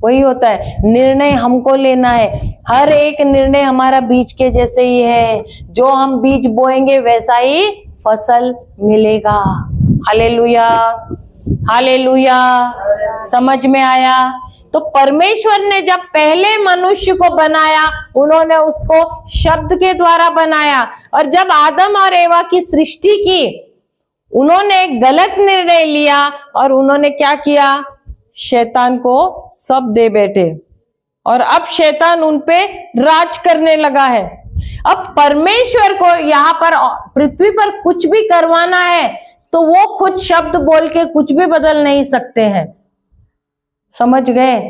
Speaker 1: वही होता है। निर्णय हमको लेना है। हर एक निर्णय हमारा बीज के जैसे ही है, जो हम बीज बोएंगे वैसा ही फसल मिलेगा। Hallelujah, hallelujah. समझ में आया? तो परमेश्वर ने जब पहले मनुष्य को बनाया, उन्होंने उसको शब्द के द्वारा बनाया, और जब आदम और एवा की सृष्टि की, उन्होंने गलत निर्णय लिया और उन्होंने क्या किया? शैतान को सब दे बैठे, और अब शैतान उन पे राज करने लगा है। अब परमेश्वर को यहाँ पर पृथ्वी पर कुछ भी करवाना है तो वो खुद शब्द बोल के कुछ भी बदल नहीं सकते हैं, समझ गए?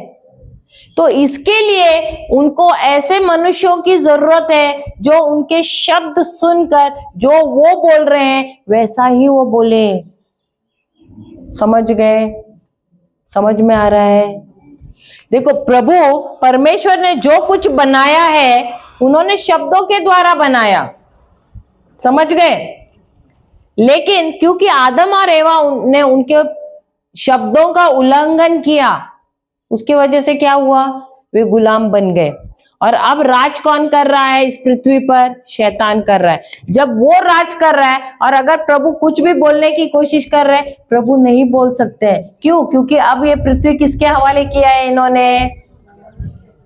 Speaker 1: तो इसके लिए उनको ऐसे मनुष्यों की जरूरत है जो उनके शब्द सुनकर जो वो बोल रहे हैं वैसा ही वो बोले। समझ गए? समझ में आ रहा है? देखो, प्रभु परमेश्वर ने जो कुछ बनाया है उन्होंने शब्दों के द्वारा बनाया, समझ गए? लेकिन क्योंकि आदम और एवा ने उनके शब्दों का उल्लंघन किया, उसकी वजह से क्या हुआ? वे गुलाम बन गए। और अब राज कौन कर रहा है इस पृथ्वी पर? शैतान कर रहा है। जब वो राज कर रहा है और अगर प्रभु कुछ भी बोलने की कोशिश कर रहे हैं, प्रभु नहीं बोल सकते हैं। क्यों? क्योंकि अब ये पृथ्वी किसके हवाले किया है इन्होंने?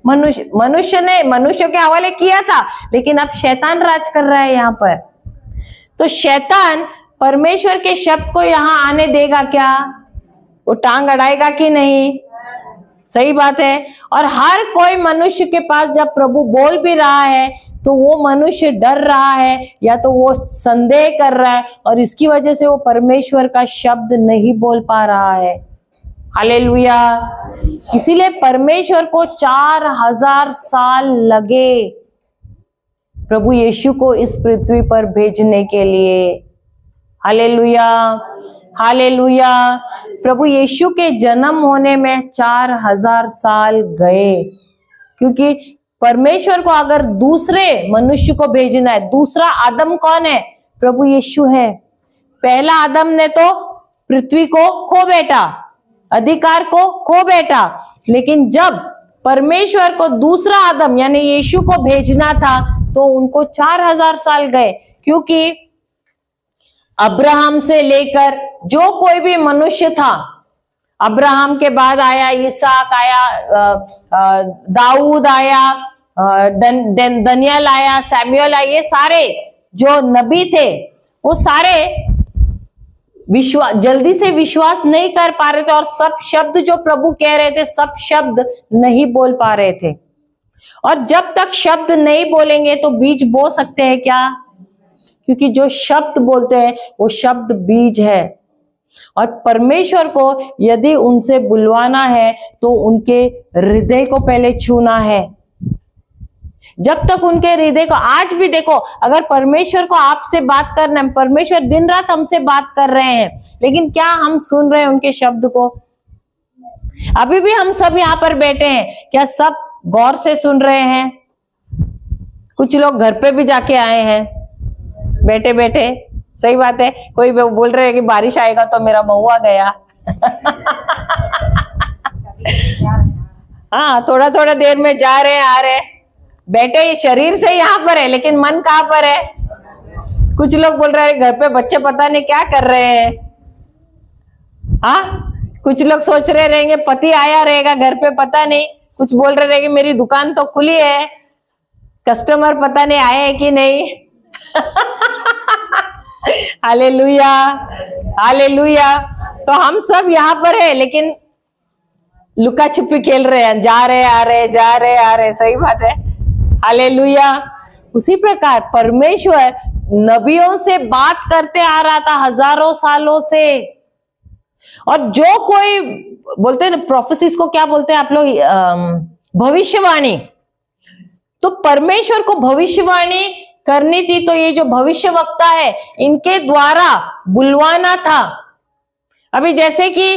Speaker 1: मनुष्य के हवाले किया था, लेकिन अब शैतान राज कर रहा है यहाँ पर। तो शैतान परमेश्वर के शब्द को यहाँ आने देगा क्या? वो टांग अड़ाएगा कि नहीं? सही बात है। और हर कोई मनुष्य के पास जब प्रभु बोल भी रहा है तो वो मनुष्य डर रहा है या तो वो संदेह कर रहा है और इसकी वजह से वो परमेश्वर का शब्द नहीं बोल पा रहा है। हालेलुया। इसीलिए परमेश्वर को 4000 साल लगे प्रभु यीशु को इस पृथ्वी पर भेजने के लिए। Hallelujah, hallelujah. प्रभु यीशु के जन्म होने में 4000 साल गए, क्योंकि परमेश्वर को अगर दूसरे मनुष्य को भेजना है, दूसरा आदम कौन है? प्रभु यीशु है। पहला आदम ने तो पृथ्वी को खो बैठा, अधिकार को खो बैठा, लेकिन जब परमेश्वर को दूसरा आदम यानी यीशु को भेजना था तो उनको 4000 साल गए, क्योंकि अब्राहम से लेकर जो कोई भी मनुष्य था, अब्राहम के बाद आया इसहाक, आया दाऊद, आया दनियल, आया सैमुअल, आया, ये सारे जो नबी थे वो सारे जल्दी से विश्वास नहीं कर पा रहे थे और सब शब्द जो प्रभु कह रहे थे सब शब्द नहीं बोल पा रहे थे। और जब तक शब्द नहीं बोलेंगे तो बीज बो सकते हैं क्या? क्योंकि जो शब्द बोलते हैं वो शब्द बीज है। और परमेश्वर को यदि उनसे बुलवाना है तो उनके हृदय को पहले छूना है। जब तक उनके हृदय को, आज भी देखो, अगर परमेश्वर को आपसे बात करना है, परमेश्वर दिन रात हमसे बात कर रहे हैं, लेकिन क्या हम सुन रहे हैं उनके शब्द को? अभी भी हम सब यहाँ पर बैठे हैं, क्या सब गौर से सुन रहे हैं? कुछ लोग घर पे भी जाके आए हैं बैठे बैठे। सही बात है। कोई बोल रहे हैं कि बारिश आएगा तो मेरा महुआ गया। हाँ, थोड़ा थोड़ा देर में जा रहे हैं, आ रहे हैं, बैठे शरीर से यहाँ पर है लेकिन मन कहाँ पर है? कुछ लोग बोल रहे हैं घर पे बच्चे पता नहीं क्या कर रहे हैं। हाँ, कुछ लोग सोच रहे रहेंगे पति आया रहेगा घर पे, पता नहीं। कुछ बोल रहे रहेंगे मेरी दुकान तो खुली है, कस्टमर पता नहीं आए हैं कि नहीं। Hallelujah, hallelujah. तो हम सब यहाँ पर है लेकिन लुका छुपी खेल रहे हैं, जा रहे आ रहे, जा रहे आ रहे। सही बात है। हालेलुया। उसी प्रकार परमेश्वर नबियों से बात करते आ रहा था हजारों सालों से। और जो कोई बोलते हैं ना, प्रोफेसिस को क्या बोलते हैं आप लोग? भविष्यवाणी। तो परमेश्वर को भविष्यवाणी करनी थी, तो ये जो भविष्य वक्ता है इनके द्वारा बुलवाना था। अभी जैसे कि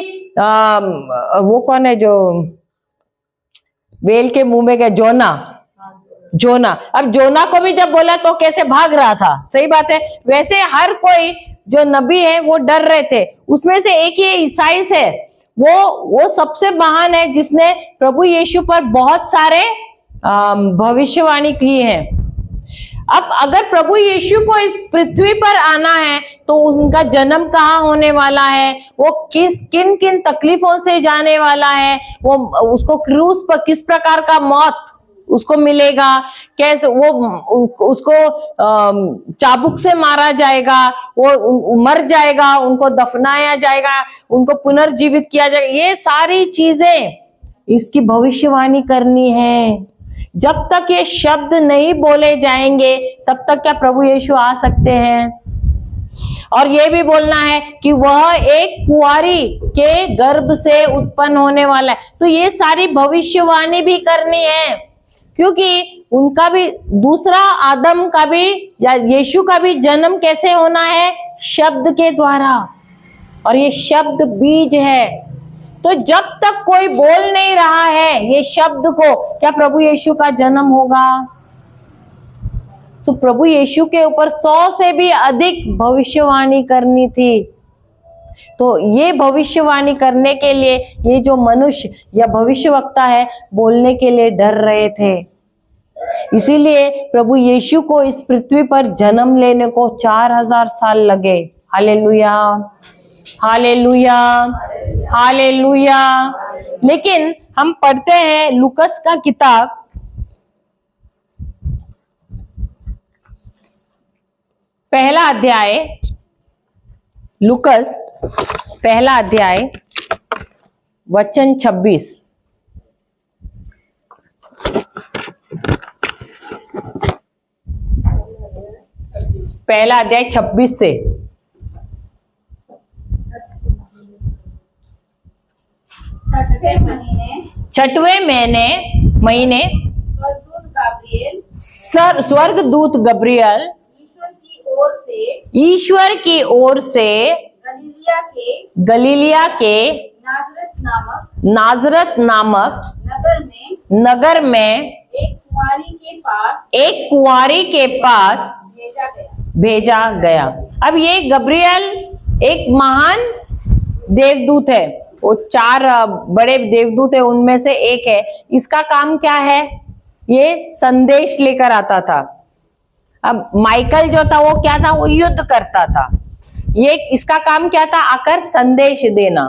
Speaker 1: वो कौन है जो बेल के मुंह में गया? जोना। अब जोना को भी जब बोला तो कैसे भाग रहा था? सही बात है। वैसे हर कोई जो नबी है वो डर रहे थे। उसमें से एक ये ईसाई है, वो सबसे महान है जिसने प्रभु यीशु पर बहुत सारे भविष्यवाणी की है। अब अगर प्रभु यीशु को इस पृथ्वी पर आना है तो उनका जन्म कहाँ होने वाला है, वो किन किन तकलीफों से जाने वाला है, वो उसको क्रूस पर किस प्रकार का मौत उसको मिलेगा, कैसे वो उसको चाबुक से मारा जाएगा, वो मर जाएगा, उनको दफनाया जाएगा, उनको पुनर्जीवित किया जाएगा, ये सारी चीजें इसकी भविष्यवाणी करनी है। जब तक ये शब्द नहीं बोले जाएंगे तब तक क्या प्रभु यीशु आ सकते हैं? और ये भी बोलना है कि वह एक कुंवारी के गर्भ से उत्पन्न होने वाला है। तो ये सारी भविष्यवाणी भी करनी है, क्योंकि उनका भी दूसरा आदम का भी या यीशु का भी जन्म कैसे होना है? शब्द के द्वारा, और ये शब्द बीज है। तो जब तक कोई बोल नहीं रहा है ये शब्द को, क्या प्रभु यीशु का जन्म होगा? सो प्रभु यीशु के ऊपर 100 से भी अधिक भविष्यवाणी करनी थी। तो ये भविष्यवाणी करने के लिए ये जो मनुष्य या भविष्यवक्ता है बोलने के लिए डर रहे थे। इसीलिए प्रभु यीशु को इस पृथ्वी पर जन्म लेने को 4000 साल लगे। Hallelujah, hallelujah, hallelujah. लेकिन हम पढ़ते हैं लूकस का किताब, पहला अध्याय, लूकस पहला अध्याय वचन 26। पहला अध्याय 26 से। छठवें महीने स्वर्गदूत गब्रियल ईश्वर की ओर से गलीलिया के नाजरत नामक नगर में एक कुंवारी के पास भेजा गया। अब ये गब्रियल एक महान देवदूत है, वो 4 बड़े देवदूत है उनमें से एक है। इसका काम क्या है? ये संदेश लेकर आता था। अब माइकल जो था वो क्या था? वो युद्ध करता था। ये इसका काम क्या था? आकर संदेश देना।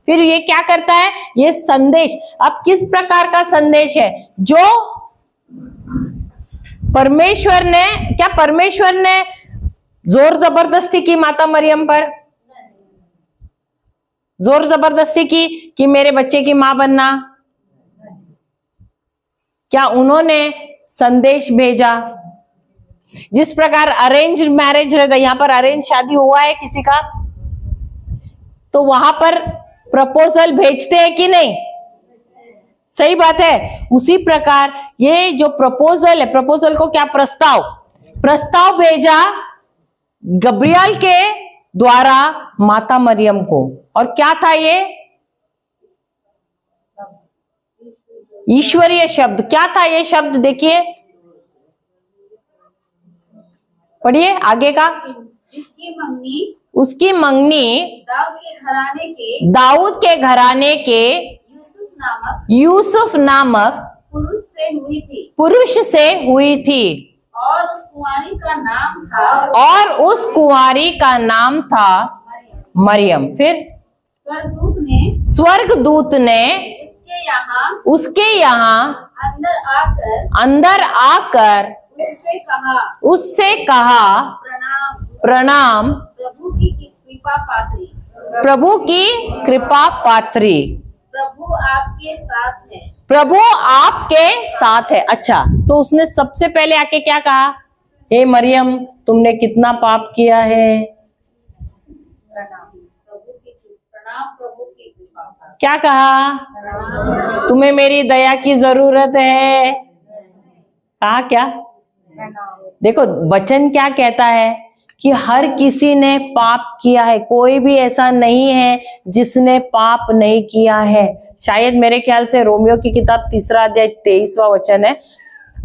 Speaker 1: फिर ये क्या करता है? ये संदेश, अब किस प्रकार का संदेश है? जो परमेश्वर ने जोर जबरदस्ती की माता मरियम पर? जोर जबरदस्ती की कि मेरे बच्चे की मां बनना? क्या उन्होंने संदेश भेजा? जिस प्रकार अरेंज मैरिज रहता, यहां पर अरेंज शादी हुआ है किसी का, तो वहां पर प्रपोजल भेजते हैं कि नहीं? सही बात है। उसी प्रकार ये जो प्रपोजल है, प्रपोजल को क्या? प्रस्ताव भेजा गब्रियल के द्वारा माता मरियम को। और क्या था ये? ईश्वरीय शब्द। क्या था ये शब्द? देखिए, पढ़िए आगे का। उसकी मंगनी दाऊद के घराने के यूसुफ नामक पुरुष से हुई थी। और उस कुंवारी का नाम था मरियम। फिर स्वर्गदूत ने उसके यहाँ अंदर आकर उससे कहा, प्रणाम प्रभु की कृपा पात्री, प्रभु आपके साथ है। अच्छा, तो उसने सबसे पहले आके क्या कहा? हे मरियम, तुमने कितना पाप किया है। क्या कहा? तुम्हें मेरी दया की जरूरत है। कहा क्या? देखो वचन क्या कहता है कि हर किसी ने पाप किया है, कोई भी ऐसा नहीं है जिसने पाप नहीं किया है। शायद मेरे ख्याल से रोमियो की किताब 3 अध्याय 23वां वचन है,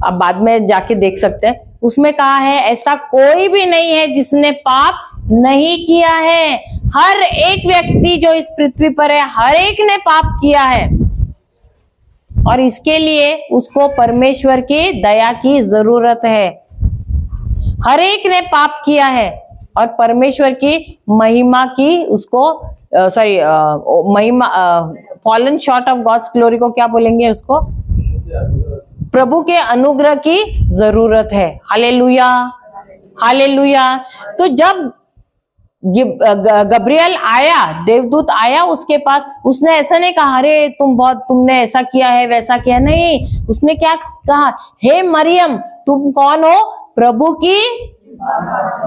Speaker 1: आप बाद में जाके देख सकते हैं। उसमें कहा है ऐसा कोई भी नहीं है जिसने पाप नहीं किया है। हर एक व्यक्ति जो इस पृथ्वी पर है, हर एक ने पाप किया है, और इसके लिए उसको परमेश्वर की दया की जरूरत है। हर एक ने पाप किया है और परमेश्वर की महिमा की उसको महिमा, fallen short of God's glory को क्या बोलेंगे? उसको प्रभु के अनुग्रह की जरूरत है। Hallelujah, hallelujah. तो जब गब्रियल आया, देवदूत आया उसके पास, उसने ऐसा नहीं कहा अरे तुमने ऐसा किया है वैसा किया, नहीं, उसने क्या कहा, हे मरियम तुम कौन हो, प्रभु की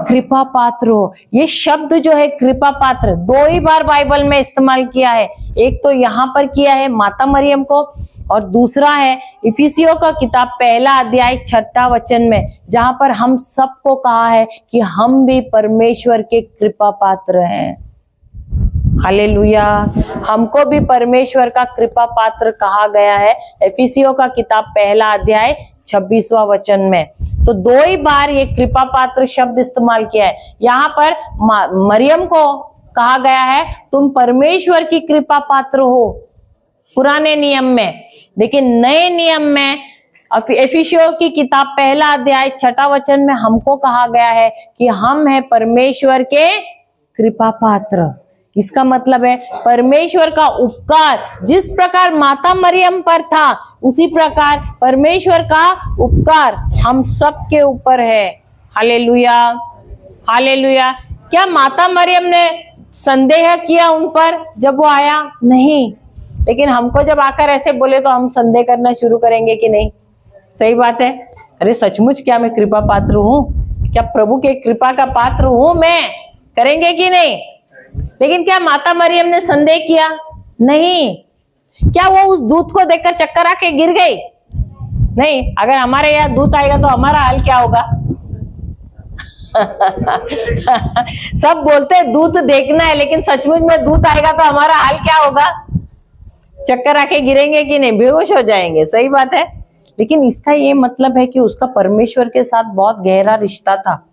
Speaker 1: कृपा पात्र हो। ये शब्द जो है कृपा पात्र 2 ही बार बाइबल में इस्तेमाल किया है, एक तो यहाँ पर किया है माता मरियम को, और दूसरा है इफिसियों का किताब 1 अध्याय 6 वचन में, जहां पर हम सबको कहा है कि हम भी परमेश्वर के कृपा पात्र हैं। हालेलुया, हमको भी परमेश्वर का कृपा पात्र कहा गया है, इफिसियों का किताब 1 अध्याय 26वां वचन में। तो 2 ही बार ये कृपा पात्र शब्द इस्तेमाल किया है। यहाँ पर मरियम को कहा गया है तुम परमेश्वर की कृपा पात्र हो पुराने नियम में, लेकिन नए नियम में इफिसियों की किताब 1 अध्याय 6 वचन में हमको कहा गया है कि हम हैं परमेश्वर के कृपा पात्र। इसका मतलब है परमेश्वर का उपकार जिस प्रकार माता मरियम पर था, उसी प्रकार परमेश्वर का उपकार हम सब के ऊपर है। Hallelujah, hallelujah. क्या माता मरियम ने संदेह किया उन पर जब वो आया? नहीं, लेकिन हमको जब आकर ऐसे बोले तो हम संदेह करना शुरू करेंगे कि नहीं? सही बात है। अरे सचमुच क्या मैं कृपा पात्र हूं? क्या प्रभु के कृपा का पात्र हूं मैं? करेंगे कि नहीं? लेकिन क्या माता मरियम ने संदेह किया? नहीं। क्या वो उस दूत को देखकर चक्कर आके गिर गई? नहीं। अगर हमारे यहाँ दूत आएगा तो हमारा हाल क्या होगा? सब बोलते हैं दूत देखना है, लेकिन सचमुच में दूत आएगा तो हमारा हाल क्या होगा? चक्कर आके गिरेंगे कि नहीं? बेहोश हो जाएंगे। सही बात है। लेकिन इसका ये मतलब है कि उसका परमेश्वर के साथ बहुत गहरा रिश्ता था।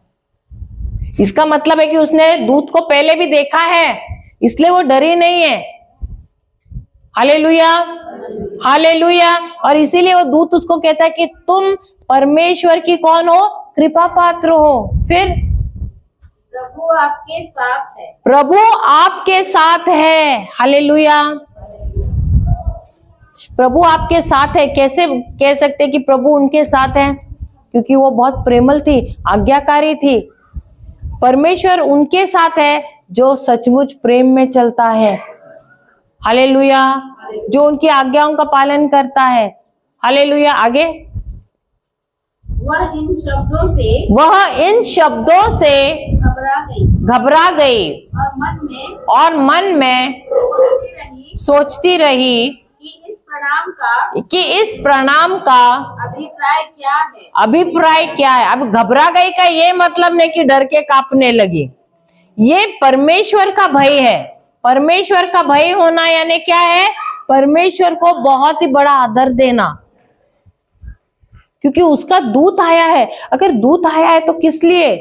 Speaker 1: इसका मतलब है कि उसने दूत को पहले भी देखा है, इसलिए वो डरी नहीं है। Hallelujah, hallelujah. और इसीलिए वो दूत उसको कहता है कि तुम परमेश्वर की कौन हो? कृपा पात्र हो। फिर
Speaker 2: प्रभु आपके साथ है।
Speaker 1: प्रभु आपके साथ है। हालेलुया, प्रभु आपके साथ है। कैसे कह सकते कि प्रभु उनके साथ है? क्योंकि वो बहुत प्रेमल थी, आज्ञाकारी थी। परमेश्वर उनके साथ है जो सचमुच प्रेम में चलता है। हालेलुया, जो उनकी आज्ञाओं का पालन करता है। हालेलुया। आगे,
Speaker 2: वह इन शब्दों से
Speaker 1: घबरा गई और मन में सोचती रही कि इस प्रणाम का अभिप्राय क्या है। अब घबरा गई का ये मतलब नहीं कि डर के कांपने लगी। ये परमेश्वर का भय है। परमेश्वर का भय होना यानी क्या है? परमेश्वर को बहुत ही बड़ा आदर देना, क्योंकि उसका दूत आया है। अगर दूत आया है तो किस लिए?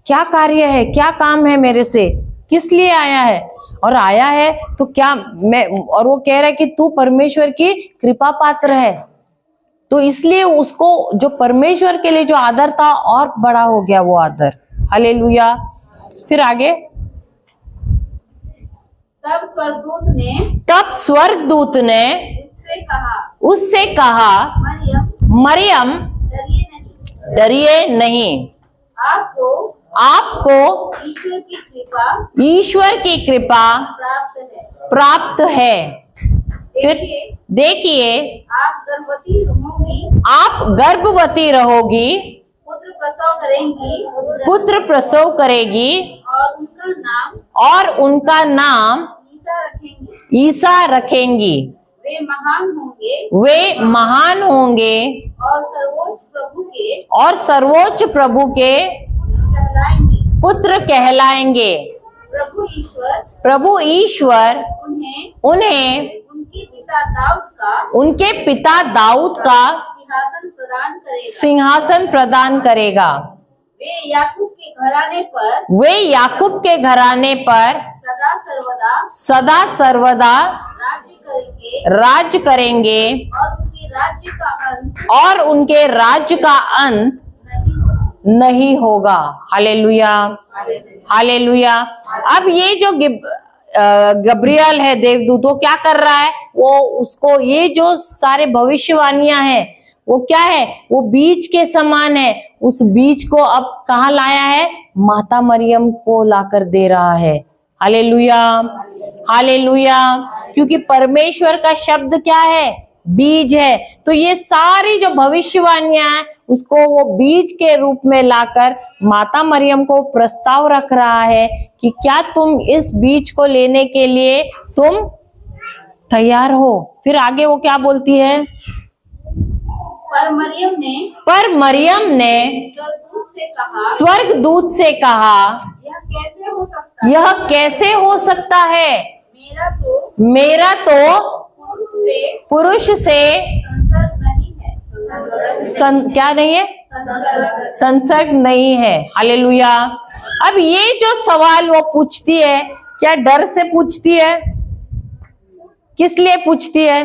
Speaker 1: क्या कार्य है, क्या काम है मेरे से, किस लिए आया है? और आया है तो क्या मैं, और वो कह रहा है कि तू परमेश्वर की कृपा पात्र है, तो इसलिए उसको जो परमेश्वर के लिए जो आदर था और बड़ा हो गया वो आदर। हालेलुया। फिर आगे,
Speaker 2: तब
Speaker 1: स्वर्गदूत ने उससे कहा मरियम डरिए नहीं, आपको ईश्वर की कृपा प्राप्त है। फिर देखिए आप गर्भवती रहोगी, पुत्र प्रसव करेगी और उनका नाम ईसा रखेंगी। वे महान होंगे और सर्वोच्च प्रभु के पुत्र कहलाएंगे। प्रभु ईश्वर उन्हें उनके पिता दाऊद का सिंहासन प्रदान करेगा। वे याकूब के घराने पर सदा सर्वदा राज्य करेंगे और उनके राज्य का अंत नहीं होगा। Hallelujah, hallelujah. अब ये जो गब्रियल है देवदूत, वो क्या कर रहा है? वो उसको ये जो सारे भविष्यवाणियां हैं वो क्या है? वो बीज के समान है। उस बीज को अब कहाँ लाया है? माता मरियम को लाकर दे रहा है। Hallelujah, hallelujah. क्योंकि परमेश्वर का शब्द क्या है? बीज है। तो ये सारी जो भविष्यवाणियां हैं उसको वो बीज के रूप में लाकर माता मरियम को प्रस्ताव रख रहा है कि क्या तुम इस बीज को लेने के लिए तुम तैयार हो। फिर आगे वो क्या बोलती है?
Speaker 2: पर मरियम ने
Speaker 1: स्वर्गदूत से कहा
Speaker 2: यह कैसे हो सकता है?
Speaker 1: यह कैसे हो सकता है?
Speaker 2: मेरा तो
Speaker 1: पुरुष से क्या नहीं है? संसर्ग नहीं है। हालेलुया। अब ये जो सवाल वो पूछती है, क्या डर से पूछती है? किस लिए पूछती है?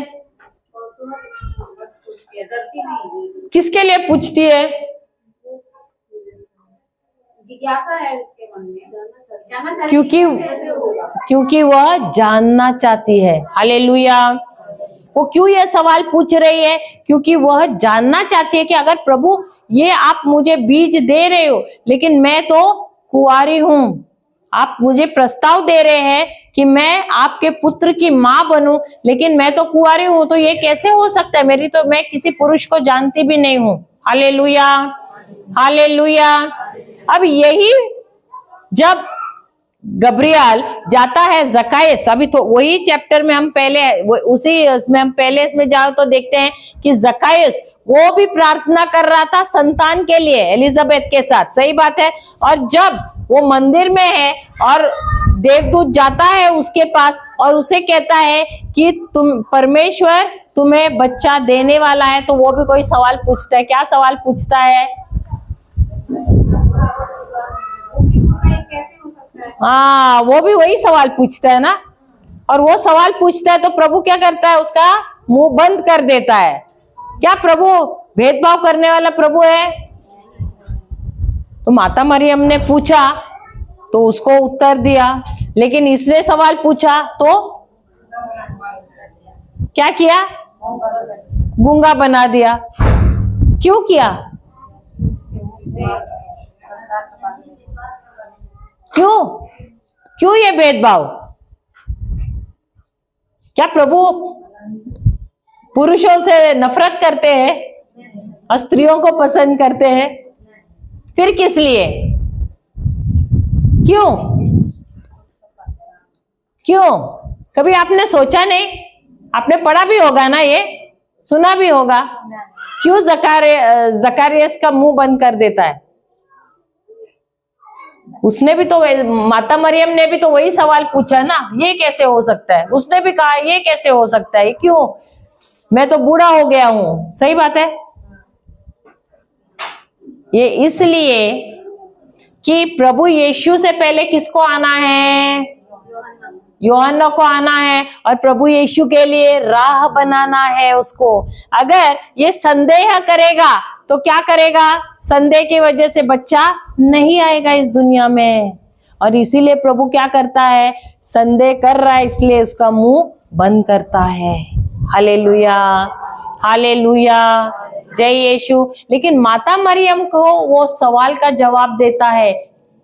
Speaker 1: किसके लिए पूछती है?
Speaker 2: जिज्ञासा है उसके मन में, जानना चाहती है कैसे होगा।
Speaker 1: क्योंकि वह जानना चाहती है। हालेलुया। वो क्यों ये सवाल पूछ रही है? क्योंकि वह जानना चाहती है कि अगर प्रभु ये आप मुझे बीज दे रहे हो, लेकिन मैं तो कुंवारी हूं, आप मुझे प्रस्ताव दे रहे हैं कि मैं आपके पुत्र की मां बनूं, लेकिन मैं तो कुंवारी हूं, तो ये कैसे हो सकता है? मैं किसी पुरुष को जानती भी नहीं हूं। Hallelujah, hallelujah. अब यही जब गब्रियल जाता है जकायस, अभी तो वही चैप्टर में हम पहले इसमें जाओ तो देखते हैं कि जकायस वो भी प्रार्थना कर रहा था संतान के लिए एलिजाबेथ के साथ। सही बात है। और जब वो मंदिर में है और देवदूत जाता है उसके पास और उसे कहता है कि परमेश्वर तुम्हें बच्चा देने वाला है, तो वो भी कोई सवाल पूछता है। क्या सवाल पूछता है? हाँ, वो भी वही सवाल पूछता है ना। और वो सवाल पूछता है तो प्रभु क्या करता है? उसका मुंह बंद कर देता है। क्या प्रभु भेदभाव करने वाला प्रभु है? तो माता मरियम ने पूछा तो उसको उत्तर दिया, लेकिन इसने सवाल पूछा तो क्या किया? गूंगा बना दिया। क्यों किया? क्यों ये भेदभाव? क्या प्रभु पुरुषों से नफरत करते हैं और स्त्रियों को पसंद करते हैं? फिर किस लिए? क्यों? कभी आपने सोचा नहीं? आपने पढ़ा भी होगा ना, ये सुना भी होगा। क्यों जकारियस का मुंह बंद कर देता है? उसने भी तो, माता मरियम ने भी तो वही सवाल पूछा ना, ये कैसे हो सकता है? उसने भी कहा ये कैसे हो सकता है? क्यों? मैं तो बूढ़ा हो गया हूं। सही बात है। ये इसलिए कि प्रभु यीशु से पहले किसको आना है? यूहन्ना को आना है और प्रभु यीशु के लिए राह बनाना है उसको। अगर ये संदेह करेगा तो क्या करेगा? संदेह की वजह से बच्चा नहीं आएगा इस दुनिया में। और इसीलिए प्रभु क्या करता है? संदेह कर रहा है इसलिए उसका मुंह बंद करता है। हालेलुया, हालेलुया, जय यीशु। लेकिन माता मरियम को वो सवाल का जवाब देता है,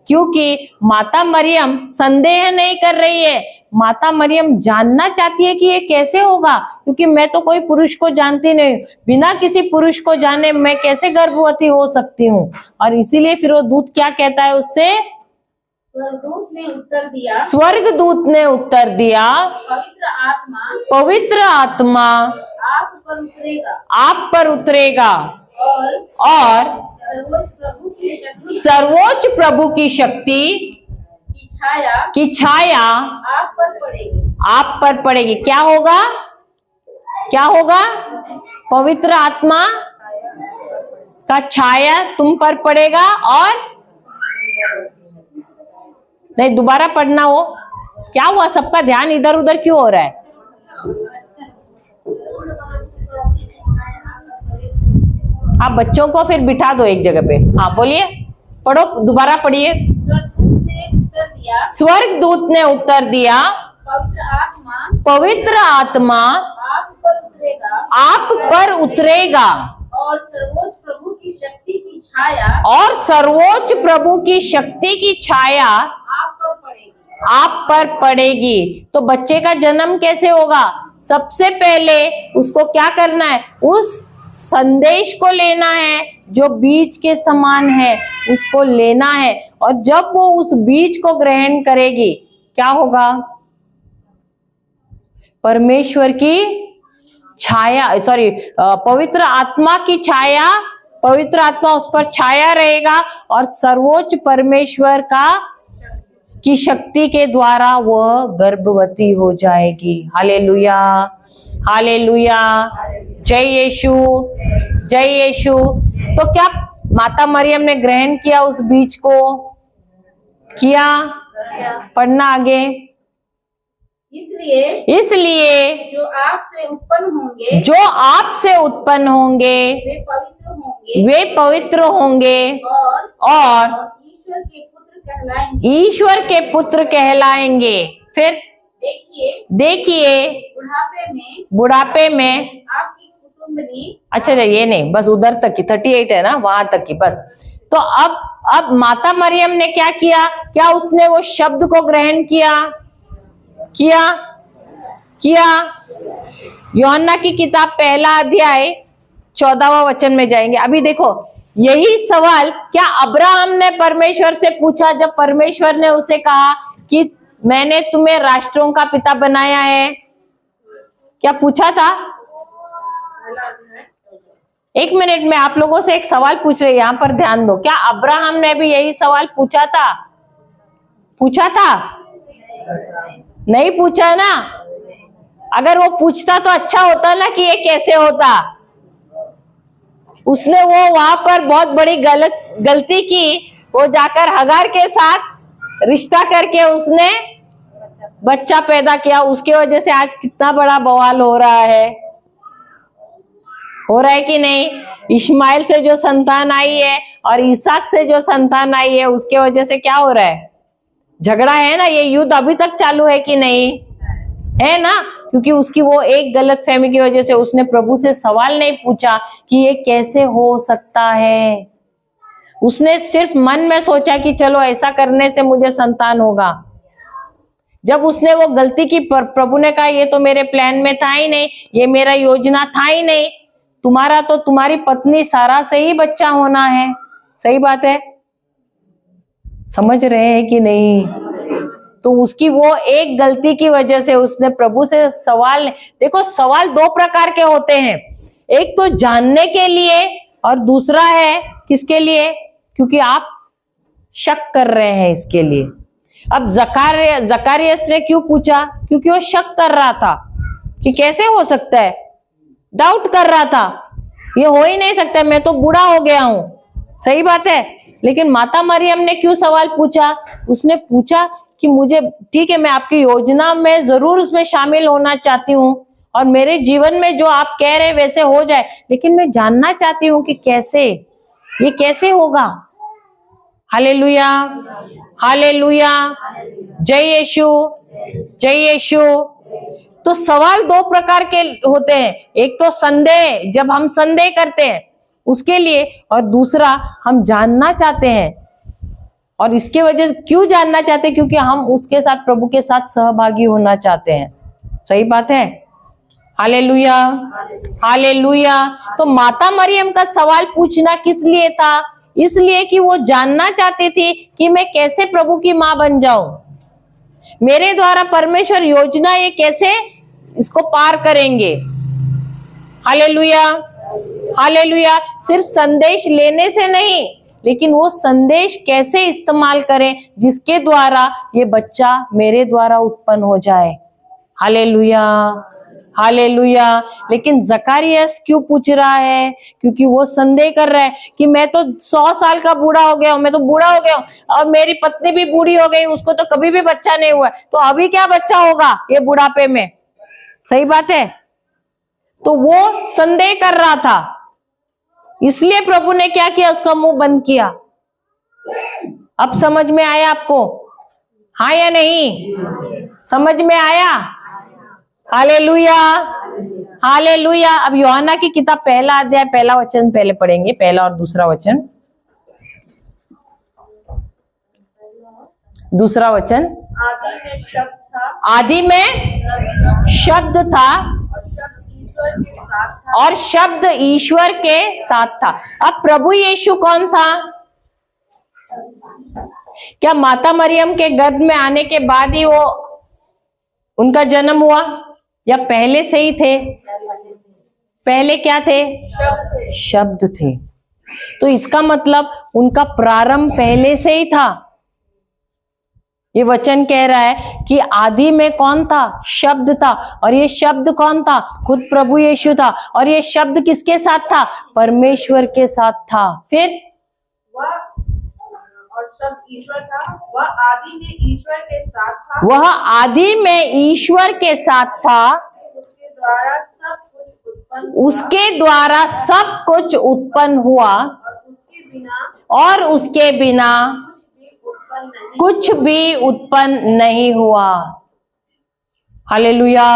Speaker 1: क्योंकि माता मरियम संदेह नहीं कर रही है। माता मरियम जानना चाहती है कि ये कैसे होगा, क्योंकि मैं तो कोई पुरुष को जानती नहीं, बिना किसी पुरुष को जाने मैं कैसे गर्भवती हो सकती हूँ। और इसीलिए फिर वो दूत क्या कहता है उससे?
Speaker 2: स्वर्गदूत ने उत्तर दिया, पवित्र आत्मा
Speaker 1: आप पर उतरेगा और सर्वोच्च प्रभु की शक्ति की छाया आप पर पड़ेगी। क्या होगा? पवित्र आत्मा का छाया तुम पर पड़ेगा। और नहीं, दोबारा पढ़ना हो। क्या हुआ? सबका ध्यान इधर उधर क्यों हो रहा है? आप बच्चों को फिर बिठा दो एक जगह पे। हाँ बोलिए, पढ़ो, दोबारा पढ़िए। स्वर्गदूत ने उत्तर दिया, पवित्र आत्मा आप पर उतरेगा
Speaker 2: और सर्वोच्च प्रभु की शक्ति की छाया
Speaker 1: और सर्वोच्च प्रभु की शक्ति की छाया
Speaker 2: आप पर पड़ेगी।
Speaker 1: आप पर पड़ेगी। तो बच्चे का जन्म कैसे होगा? सबसे पहले उसको क्या करना है? उस संदेश को लेना है जो बीज के समान है, उसको लेना है। और जब वो उस बीज को ग्रहण करेगी, क्या होगा? परमेश्वर की छाया, पवित्र आत्मा की छाया, पवित्र आत्मा उस पर छाया रहेगा और सर्वोच्च परमेश्वर की शक्ति के द्वारा वह गर्भवती हो जाएगी। हालेलुया, हालेलुया, जय यीशु, जय यीशु। तो क्या माता मरियम ने ग्रहण किया उस बीज को? किया? पढ़ना आगे। इसलिए
Speaker 2: जो आपसे उत्पन्न होंगे,
Speaker 1: जो आपसे उत्पन्न होंगे
Speaker 2: वे पवित्र होंगे,
Speaker 1: वे पवित्र होंगे और
Speaker 2: ईश्वर के पुत्र कहलाएंगे।
Speaker 1: ईश्वर के पुत्र कहलाएंगे। फिर देखिए बुढ़ापे में
Speaker 2: आपकी कुटुंबनी,
Speaker 1: अच्छा ये नहीं, बस उधर तक की 38 है ना, वहां तक की बस। तो अब माता मरियम ने क्या किया? क्या उसने वो शब्द को ग्रहण किया? यूहन्ना की किताब पहला अध्याय 14वां वचन में जाएंगे। अभी देखो, यही सवाल क्या अब्राहम ने परमेश्वर से पूछा जब परमेश्वर ने उसे कहा कि मैंने तुम्हें राष्ट्रों का पिता बनाया है? क्या पूछा था? एक मिनट में आप लोगों से एक सवाल पूछ रही, यहां पर ध्यान दो। क्या अब्राहम ने भी यही सवाल पूछा था? नहीं पूछा ना। अगर वो पूछता तो अच्छा होता ना कि ये कैसे होता। उसने वो वहां पर बहुत बड़ी गलती की। वो जाकर हगार के साथ रिश्ता करके उसने बच्चा पैदा किया। उसकी वजह से आज कितना बड़ा बवाल हो रहा है कि नहीं? इस्माइल से जो संतान आई है और इसहाक से जो संतान आई है, उसके वजह से क्या हो रहा है? झगड़ा है ना। ये युद्ध अभी तक चालू है कि नहीं है ना? क्योंकि उसकी वो एक गलत फहमी की वजह से उसने प्रभु से सवाल नहीं पूछा कि ये कैसे हो सकता है। उसने सिर्फ मन में सोचा कि चलो ऐसा करने से मुझे संतान होगा। जब उसने वो गलती की, प्रभु ने कहा ये तो मेरे प्लान में था ही नहीं, ये मेरा योजना था ही नहीं। तुम्हारा तो तुम्हारी पत्नी सारा से ही बच्चा होना है। सही बात है, समझ रहे हैं कि नहीं? तो उसकी वो एक गलती की वजह से उसने प्रभु से सवाल, देखो सवाल दो प्रकार के होते हैं। एक तो जानने के लिए और दूसरा है किसके लिए? क्योंकि आप शक कर रहे हैं इसके लिए। अब जकारियस ने क्यों पूछा? क्योंकि वो शक कर रहा था कि कैसे हो सकता है, डाउट कर रहा था, ये हो ही नहीं सकता, मैं तो बूढ़ा हो गया हूं। सही बात है। लेकिन माता मरियम ने क्यों सवाल पूछा? उसने पूछा कि मुझे, ठीक है मैं आपकी योजना में जरूर उसमें शामिल होना चाहती हूँ और मेरे जीवन में जो आप कह रहे हैं वैसे हो जाए, लेकिन मैं जानना चाहती हूँ कि कैसे, ये कैसे होगा। हालेलुया, हालेलुया, जय यीशु, जय यीशु। तो सवाल दो प्रकार के होते हैं। एक तो संदेह, जब हम संदेह करते हैं उसके लिए, और दूसरा हम जानना चाहते हैं। और इसके वजह से क्यों जानना चाहते हैं? क्योंकि हम उसके साथ, प्रभु के साथ सहभागी होना चाहते हैं। सही बात है। Hallelujah, hallelujah. तो माता मरियम का सवाल पूछना किस लिए था? इसलिए कि वो जानना चाहती थी कि मैं कैसे प्रभु की मां बन जाऊं, मेरे द्वारा परमेश्वर योजना ये कैसे इसको पार करेंगे। Hallelujah, hallelujah. सिर्फ संदेश लेने से नहीं, लेकिन वो संदेश कैसे इस्तेमाल करें जिसके द्वारा ये बच्चा मेरे द्वारा उत्पन्न हो जाए। Hallelujah, hallelujah. लेकिन जकारियस क्यों पूछ रहा है? क्योंकि वो संदेह कर रहा है कि मैं तो 100 साल का बूढ़ा हो गया हूं, मैं तो बूढ़ा हो गया हूं, और मेरी पत्नी भी बूढ़ी हो गई, उसको तो कभी भी बच्चा नहीं हुआ, तो अभी क्या बच्चा होगा ये बुढ़ापे में। सही बात है। तो वो संदेह कर रहा था, इसलिए प्रभु ने क्या किया? उसका मुंह बंद किया। अब समझ में आया आपको? हाँ या नहीं? समझ में आया? Hallelujah, hallelujah. अब यूहन्ना की किताब पहला अध्याय पहला वचन पहले पढ़ेंगे, पहला और दूसरा वचन। दूसरा वचन,
Speaker 2: आदि में शब्द था
Speaker 1: आदि में शब्द था
Speaker 2: और शब्द ईश्वर के साथ था।
Speaker 1: और शब्द ईश्वर के साथ था। अब प्रभु यीशु कौन था? क्या माता मरियम के गर्भ में आने के बाद ही वो उनका जन्म हुआ या पहले से ही थे? पहले क्या थे? शब्द थे। तो इसका मतलब उनका प्रारंभ पहले से ही था। ये वचन कह रहा है कि आदि में कौन था? शब्द था। और ये शब्द कौन था? खुद प्रभु यीशु था। और ये शब्द किसके साथ था? परमेश्वर के साथ था। फिर
Speaker 2: वह और शब्द ईश्वर था, वह आदि में ईश्वर के साथ था,
Speaker 1: वह आदि में ईश्वर के साथ था,
Speaker 2: उसके द्वारा सब कुछ उत्पन्न हुआ,
Speaker 1: उसके द्वारा सब कुछ उत्पन्न हुआ
Speaker 2: और उसके बिना
Speaker 1: कुछ भी उत्पन्न नहीं हुआ। हालेलुया।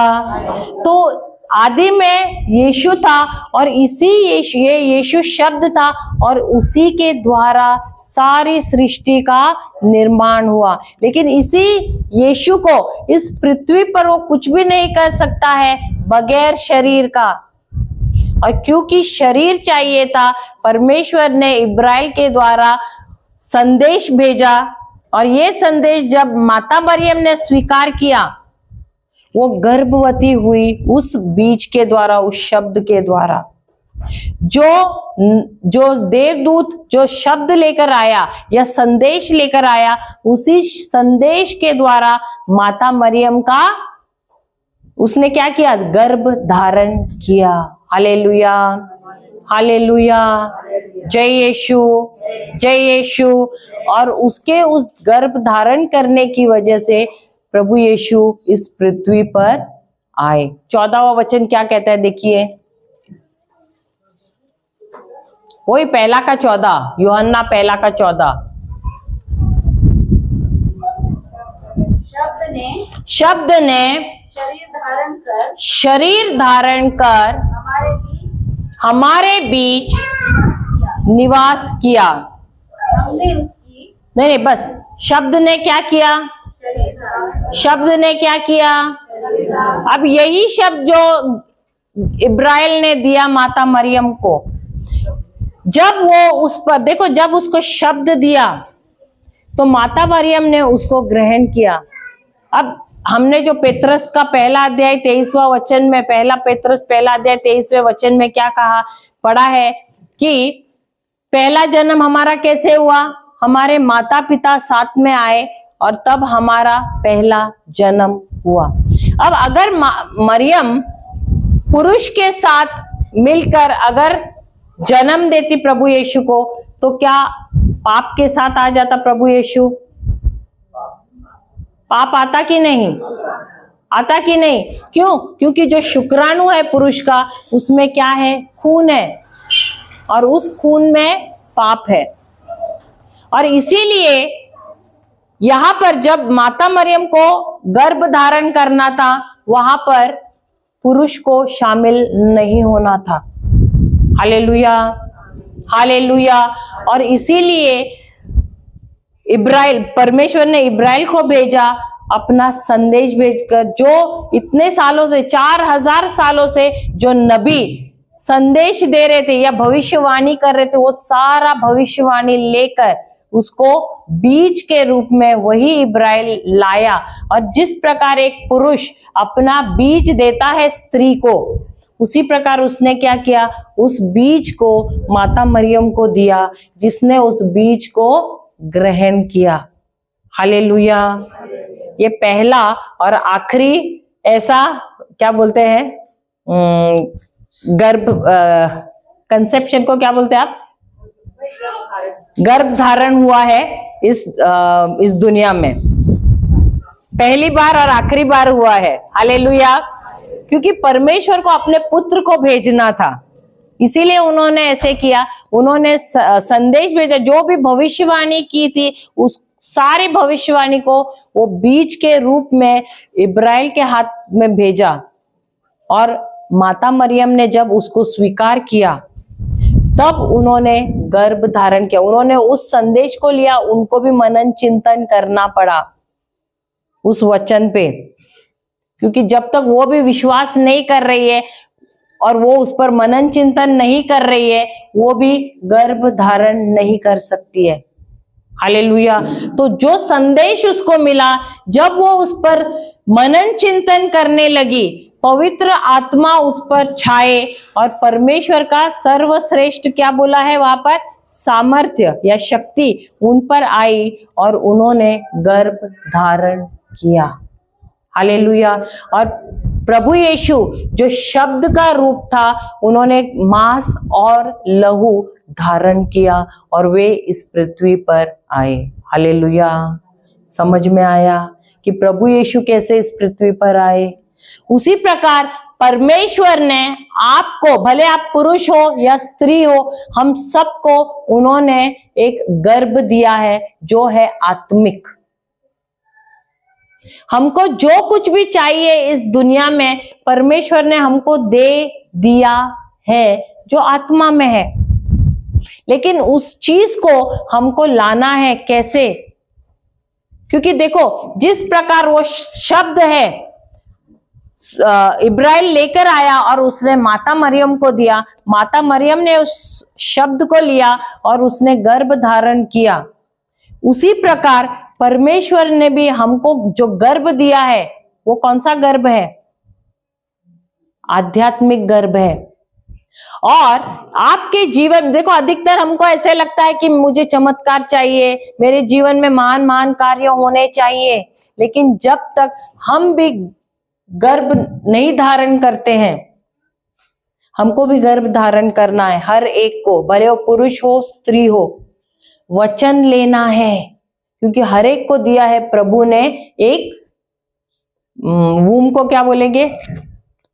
Speaker 1: तो आदि में यीशु था और इसी ये यीशु शब्द था और उसी के द्वारा सारी सृष्टि का निर्माण हुआ। लेकिन इसी यीशु को इस पृथ्वी पर वो कुछ भी नहीं कर सकता है बगैर शरीर का। और क्योंकि शरीर चाहिए था, परमेश्वर ने इब्राइल के द्वारा संदेश भेजा और ये संदेश जब माता मरियम ने स्वीकार किया, वो गर्भवती हुई उस बीज के द्वारा, उस शब्द के द्वारा। जो देवदूत जो शब्द लेकर आया या संदेश लेकर आया, उसी संदेश के द्वारा माता मरियम का उसने क्या किया? गर्भ धारण किया। हालेलुया, हालेलुया, जय यीशु, जय यीशु। और उसके उस गर्भ धारण करने की वजह से प्रभु यीशु इस पृथ्वी पर आए। 14वां वचन क्या कहता है? देखिए, वही पहला का 14, यूहन्ना पहला का 14। शब्द ने शरीर धारण कर हमारे बीच निवास किया।
Speaker 2: हमने उसकी
Speaker 1: नहीं, बस शब्द ने क्या किया? शब्द ने क्या किया? अब यही शब्द जो इब्राइल ने दिया माता मरियम को, जब वो उस पर देखो, जब उसको शब्द दिया तो माता मरियम ने उसको ग्रहण किया। अब हमने जो पेत्रस का पहला अध्याय 23वां वचन में, पहला पेत्रस पहला अध्याय 23वें वचन में क्या कहा पढ़ा है कि पहला जन्म हमारा कैसे हुआ? हमारे माता पिता साथ में आए और तब हमारा पहला जन्म हुआ। अब अगर मरियम पुरुष के साथ मिलकर अगर जन्म देती प्रभु यीशु को, तो क्या पाप के साथ आ जाता प्रभु यीशु? पाप आता कि नहीं? आता कि नहीं? क्यों? क्योंकि जो शुक्राणु है पुरुष का, उसमें क्या है? खून है, और उस खून में पाप है। और इसीलिए यहां पर जब माता मरियम को गर्भ धारण करना था, वहां पर पुरुष को शामिल नहीं होना था। Hallelujah, hallelujah. और इसीलिए परमेश्वर ने इब्राइल को भेजा, अपना संदेश भेजकर, जो इतने सालों से 4000 सालों से जो नबी संदेश दे रहे थे या भविष्यवाणी कर रहे थे, वो सारा भविष्यवाणी लेकर उसको बीज के रूप में वही इब्राइल लाया। और जिस प्रकार एक पुरुष अपना बीज देता है स्त्री को, उसी प्रकार उसने क्या किया? उस बीज को माता मरियम को दिया, जिसने उस बीज को ग्रहण किया। हालेलुया। ये पहला और आखिरी ऐसा क्या बोलते हैं, गर्भ कंसेप्शन को क्या बोलते हैं आप? गर्भ धारण हुआ है इस दुनिया में, पहली बार और आखिरी बार हुआ है। हालेलुया। क्योंकि परमेश्वर को अपने पुत्र को भेजना था, इसीलिए उन्होंने ऐसे किया। उन्होंने संदेश भेजा, जो भी भविष्यवाणी की थी उस सारी भविष्यवाणी को वो बीज के रूप में इब्राइल के हाथ में भेजा। और माता मरियम ने जब उसको स्वीकार किया, तब उन्होंने गर्भ धारण किया, उन्होंने उस संदेश को लिया, उनको भी मनन चिंतन करना पड़ा उस वचन पे, क्योंकि जब तक वो भी विश्वास नहीं कर रही है और वो उस पर मनन चिंतन नहीं कर रही है, वो भी गर्भ धारण नहीं कर सकती है। हालेलुया। तो जो संदेश उसको मिला, जब वो उस पर मनन चिंतन करने लगी, पवित्र आत्मा उस पर छाए और परमेश्वर का सर्वश्रेष्ठ क्या बोला है वहां पर, सामर्थ्य या शक्ति उन पर आई और उन्होंने गर्भ धारण किया। हालेलुया। और प्रभु यीशु जो शब्द का रूप था, उन्होंने मांस और लहू धारण किया और वे इस पृथ्वी पर आए। हालेलुया। समझ में आया कि प्रभु यीशु कैसे इस पृथ्वी पर आए। उसी प्रकार परमेश्वर ने आपको, भले आप पुरुष हो या स्त्री हो, हम सबको उन्होंने एक गर्भ दिया है जो है आत्मिक। हमको जो कुछ भी चाहिए इस दुनिया में परमेश्वर ने हमको दे दिया है जो आत्मा में है, लेकिन उस चीज को हमको लाना है कैसे? क्योंकि देखो, जिस प्रकार वो शब्द है इब्राहिम लेकर आया और उसने माता मरियम को दिया, माता मरियम ने उस शब्द को लिया और उसने गर्भ धारण किया, उसी प्रकार परमेश्वर ने भी हमको जो गर्भ दिया है, वो कौन सा गर्भ है? आध्यात्मिक गर्भ है। और आपके जीवन, देखो अधिकतर हमको ऐसे लगता है कि मुझे चमत्कार चाहिए, मेरे जीवन में महान महान कार्य होने चाहिए, लेकिन जब तक हम भी गर्भ नहीं धारण करते हैं, हमको भी गर्भ धारण करना है हर एक को, भले वो पुरुष हो स्त्री हो, वचन लेना है, क्योंकि हर एक को दिया है प्रभु ने एक वूम को क्या बोलेंगे,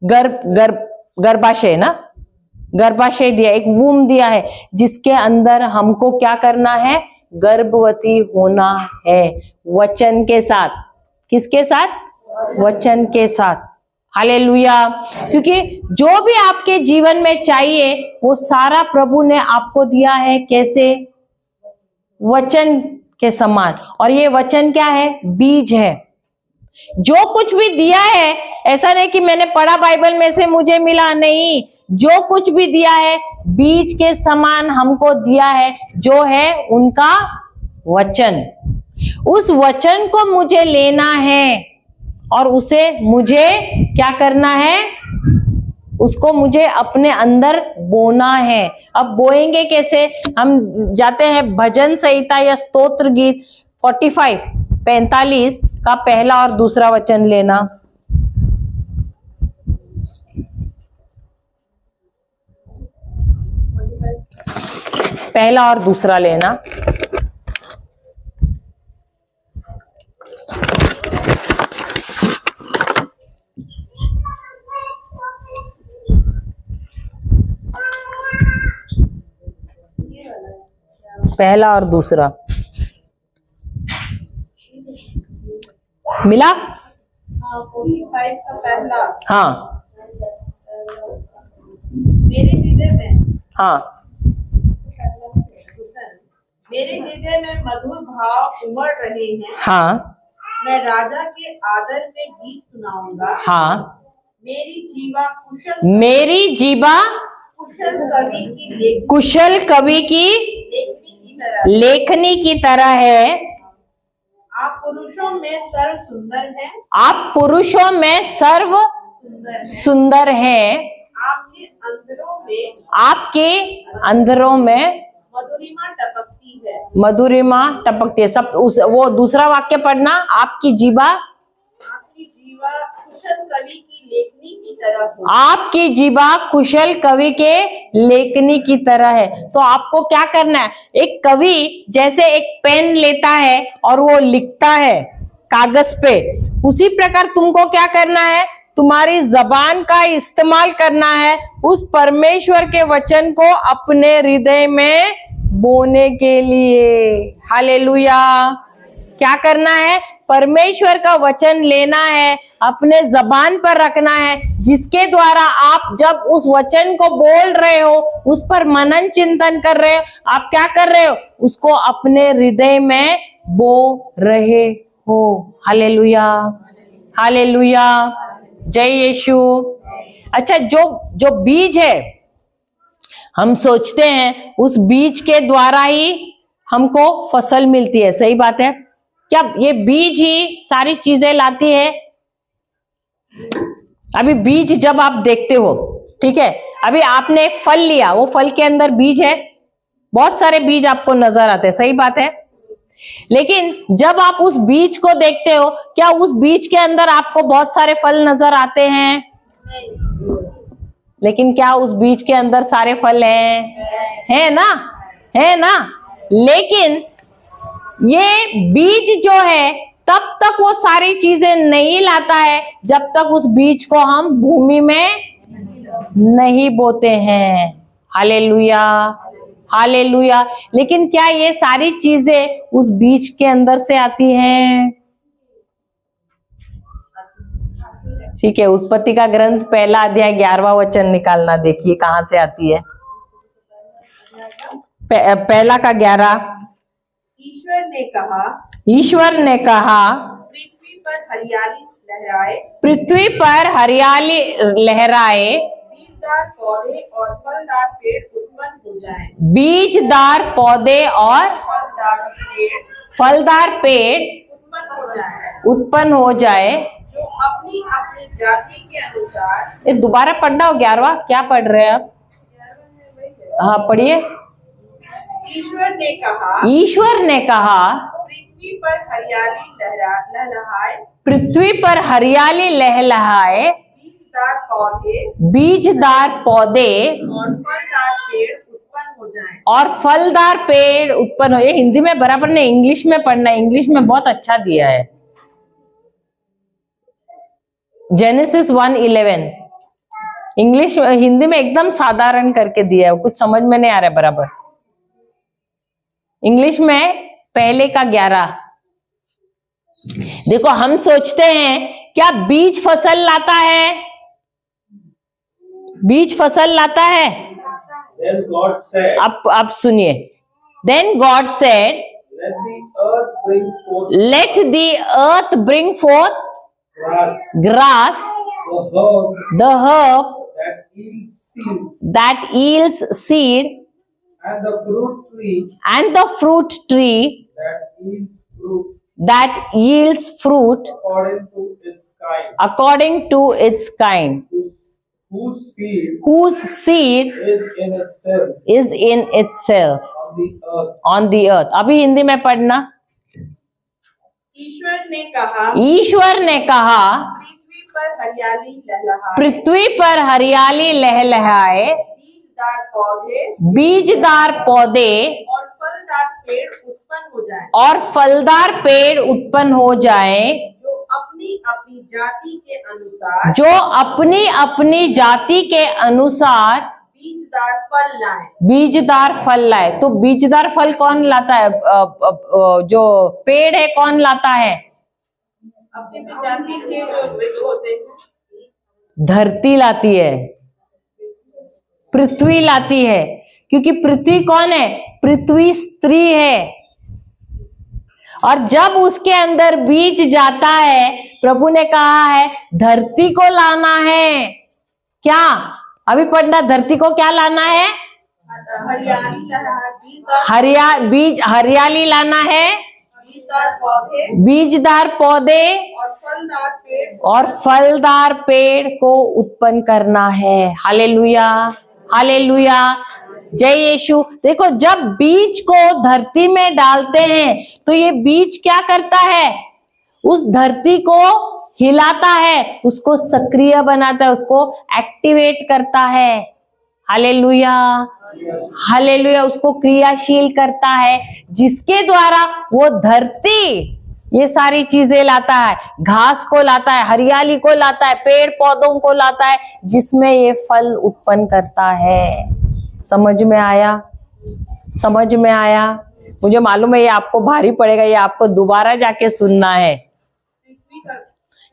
Speaker 1: गर्भाशय ना, गर्भाशय दिया, एक वूम दिया है जिसके अंदर हमको क्या करना है, गर्भवती होना है वचन के साथ। किसके साथ? वचन के साथ। हालेलुया। क्योंकि जो भी आपके जीवन में चाहिए वो सारा प्रभु ने आपको दिया है, कैसे? वचन के समान। और ये वचन क्या है? बीज है। जो कुछ भी दिया है, ऐसा नहीं कि मैंने पढ़ा बाइबल में से मुझे मिला, नहीं, जो कुछ भी दिया है बीज के समान हमको दिया है, जो है उनका वचन। उस वचन को मुझे लेना है और उसे मुझे क्या करना है, उसको मुझे अपने अंदर बोना है। अब बोएंगे कैसे? हम जाते हैं भजन संहिता या स्तोत्र गीत 45 का पहला और दूसरा वचन लेना। पहला और दूसरा लेना। पहला और दूसरा मिला?
Speaker 2: 45 का पहला।
Speaker 1: हाँ।
Speaker 2: मेरे हृदय में,
Speaker 1: हाँ,
Speaker 2: मेरे हृदय में मधुर भाव उमड़ रहे हैं।
Speaker 1: हाँ,
Speaker 2: मैं राजा के आदर में गीत सुनाऊंगा।
Speaker 1: हाँ।
Speaker 2: मेरी जीवा
Speaker 1: कुशल कवि की लेखनी की तरह है।
Speaker 2: आप पुरुषों में सर्व सुंदर हैं।
Speaker 1: आप पुरुषों में सर्व सुंदर हैं। आपके अंदरों में
Speaker 2: मधुरिमा टपकती है।
Speaker 1: मधुरिमा टपकती है। सब वो दूसरा वाक्य पढ़ना। आपकी जीवा
Speaker 2: कुशल कवि की लेखनी की तरह हो।
Speaker 1: आपकी जीवा कुशल कवि के लेखनी की तरह है। तो आपको क्या करना है? एक कवि जैसे एक पेन लेता है और वो लिखता है कागज पे, उसी प्रकार तुमको क्या करना है? तुम्हारी जबान का इस्तेमाल करना है उस परमेश्वर के वचन को अपने हृदय में बोने के लिए। हालेलुया। क्या करना है? परमेश्वर का वचन लेना है, अपने जबान पर रखना है, जिसके द्वारा आप जब उस वचन को बोल रहे हो, उस पर मनन चिंतन कर रहे हो, आप क्या कर रहे हो? उसको अपने हृदय में बो रहे हो। हालेलुया, हालेलुया, जय यीशु। अच्छा, जो बीज है, हम सोचते हैं उस बीज के द्वारा ही हमको फसल मिलती है। सही बात है क्या? ये बीज ही सारी चीजें लाती है। अभी बीज जब आप देखते हो, ठीक है, अभी आपने एक फल लिया, वो फल के अंदर बीज है, बहुत सारे बीज आपको नजर आते हैं। सही बात है। लेकिन जब आप उस बीज को देखते हो, क्या उस बीज के अंदर आपको बहुत सारे फल नजर आते हैं? लेकिन क्या उस बीज के अंदर सारे फल हैं? है ना, है ना। लेकिन ये बीज जो है, तब तक वो सारी चीजें नहीं लाता है जब तक उस बीज को हम भूमि में नहीं बोते हैं। Hallelujah, hallelujah. लेकिन क्या ये सारी चीजें उस बीज के अंदर से आती हैं? ठीक है, उत्पत्ति का ग्रंथ 1 अध्याय 11वां वचन निकालना, देखिए कहां से आती है। 1 का 11।
Speaker 2: ईश्वर ने कहा,
Speaker 1: ईश्वर ने कहा,
Speaker 2: पृथ्वी पर हरियाली लहराए,
Speaker 1: पृथ्वी पर हरियाली लहराए,
Speaker 2: बीजदार पौधे और फलदार पेड़ उत्पन्न हो जाएं।
Speaker 1: बीजदार पौधे और फलदार पेड़
Speaker 2: उत्पन्न हो जाएं,
Speaker 1: उत्पन्न हो जाए,
Speaker 2: जो अपनी अपनी जाति के अनुसार।
Speaker 1: ये दोबारा पढ़ना हो 11वां, क्या पढ़ रहे हैं आप? हाँ पढ़िए।
Speaker 2: ईश्वर ने कहा,
Speaker 1: ईश्वर ने कहा,
Speaker 2: पृथ्वी पर हरियाली लहराए,
Speaker 1: पृथ्वी पर हरियाली लहलहाए,
Speaker 2: बीजदार पौधे
Speaker 1: बीजदार पौधे
Speaker 2: और फलदार पेड़ उत्पन्न हो जाएं।
Speaker 1: और फलदार पेड़ उत्पन्न हो। ये हिंदी में बराबर नहीं, इंग्लिश में पढ़ना है, इंग्लिश में बहुत अच्छा दिया है। जेनेसिस 1:11 इंग्लिश, हिंदी में एकदम साधारण करके दिया है, कुछ समझ में नहीं आ रहा है बराबर। इंग्लिश में 1 का 11। देखो, हम सोचते हैं क्या बीज फसल लाता है? बीज फसल लाता है?
Speaker 3: Then God said,
Speaker 1: आप सुनिए। Then God said,
Speaker 3: let the earth bring forth
Speaker 1: let the earth bring forth
Speaker 3: grass,
Speaker 1: grass,
Speaker 3: the
Speaker 1: the
Speaker 3: herb
Speaker 1: herb
Speaker 3: that yields
Speaker 1: that
Speaker 3: seed,
Speaker 1: yields seed,
Speaker 3: and the fruit tree
Speaker 1: and the fruit tree
Speaker 3: that yields fruit
Speaker 1: that yields fruit
Speaker 3: according to its kind,
Speaker 1: according to its kind,
Speaker 3: whose seed
Speaker 1: is in itself
Speaker 3: on the earth.
Speaker 1: अभी हिंदी में पढ़ना।
Speaker 2: ईश्वर ने कहा,
Speaker 1: ईश्वर ने कहा,
Speaker 2: पृथ्वी पर हरियाली लहराए,
Speaker 1: पृथ्वी पर हरियाली लहलहाए,
Speaker 2: बीजदार पौधे
Speaker 1: बीजदार पौधे
Speaker 2: और फलदार पेड़ उत्पन्न हो जाएं,
Speaker 1: और फलदार पेड़ उत्पन्न हो जाएं,
Speaker 2: जो अपनी अपनी जाति के अनुसार,
Speaker 1: जो अपनी अपनी जाति के अनुसार
Speaker 2: बीजदार फल लाएं।
Speaker 1: बीजदार फल लाए। तो बीजदार फल कौन लाता है? जो पेड़ है कौन लाता है?
Speaker 2: अपनी अपनी जाति के जो होते हैं,
Speaker 1: धरती लाती है, पृथ्वी लाती है। क्योंकि पृथ्वी कौन है? पृथ्वी स्त्री है। और जब उसके अंदर बीज जाता है, प्रभु ने कहा है धरती को लाना है। क्या? अभी पढ़ना, धरती को क्या लाना है?
Speaker 2: हरियाली लहराए,
Speaker 1: हरियाली लाना है,
Speaker 2: बीजदार पौधे
Speaker 1: बीजदार पौधे
Speaker 2: और फलदार पेड़
Speaker 1: को उत्पन्न करना है। हालेलुया, हालेलुया, जय यीशु। देखो, जब बीज को धरती में डालते हैं तो ये बीज क्या करता है? उस धरती को हिलाता है, उसको सक्रिय बनाता है, उसको एक्टिवेट करता है। हालेलुया, हालेलुया, उसको क्रियाशील करता है, जिसके द्वारा वो धरती ये सारी चीजें लाता है, घास को लाता है, हरियाली को लाता है, पेड़ पौधों को लाता है, जिसमें ये फल उत्पन्न करता है। समझ में आया? समझ में आया? मुझे मालूम है ये आपको भारी पड़ेगा, ये आपको दोबारा जाके सुनना है,
Speaker 2: पृथ्वी का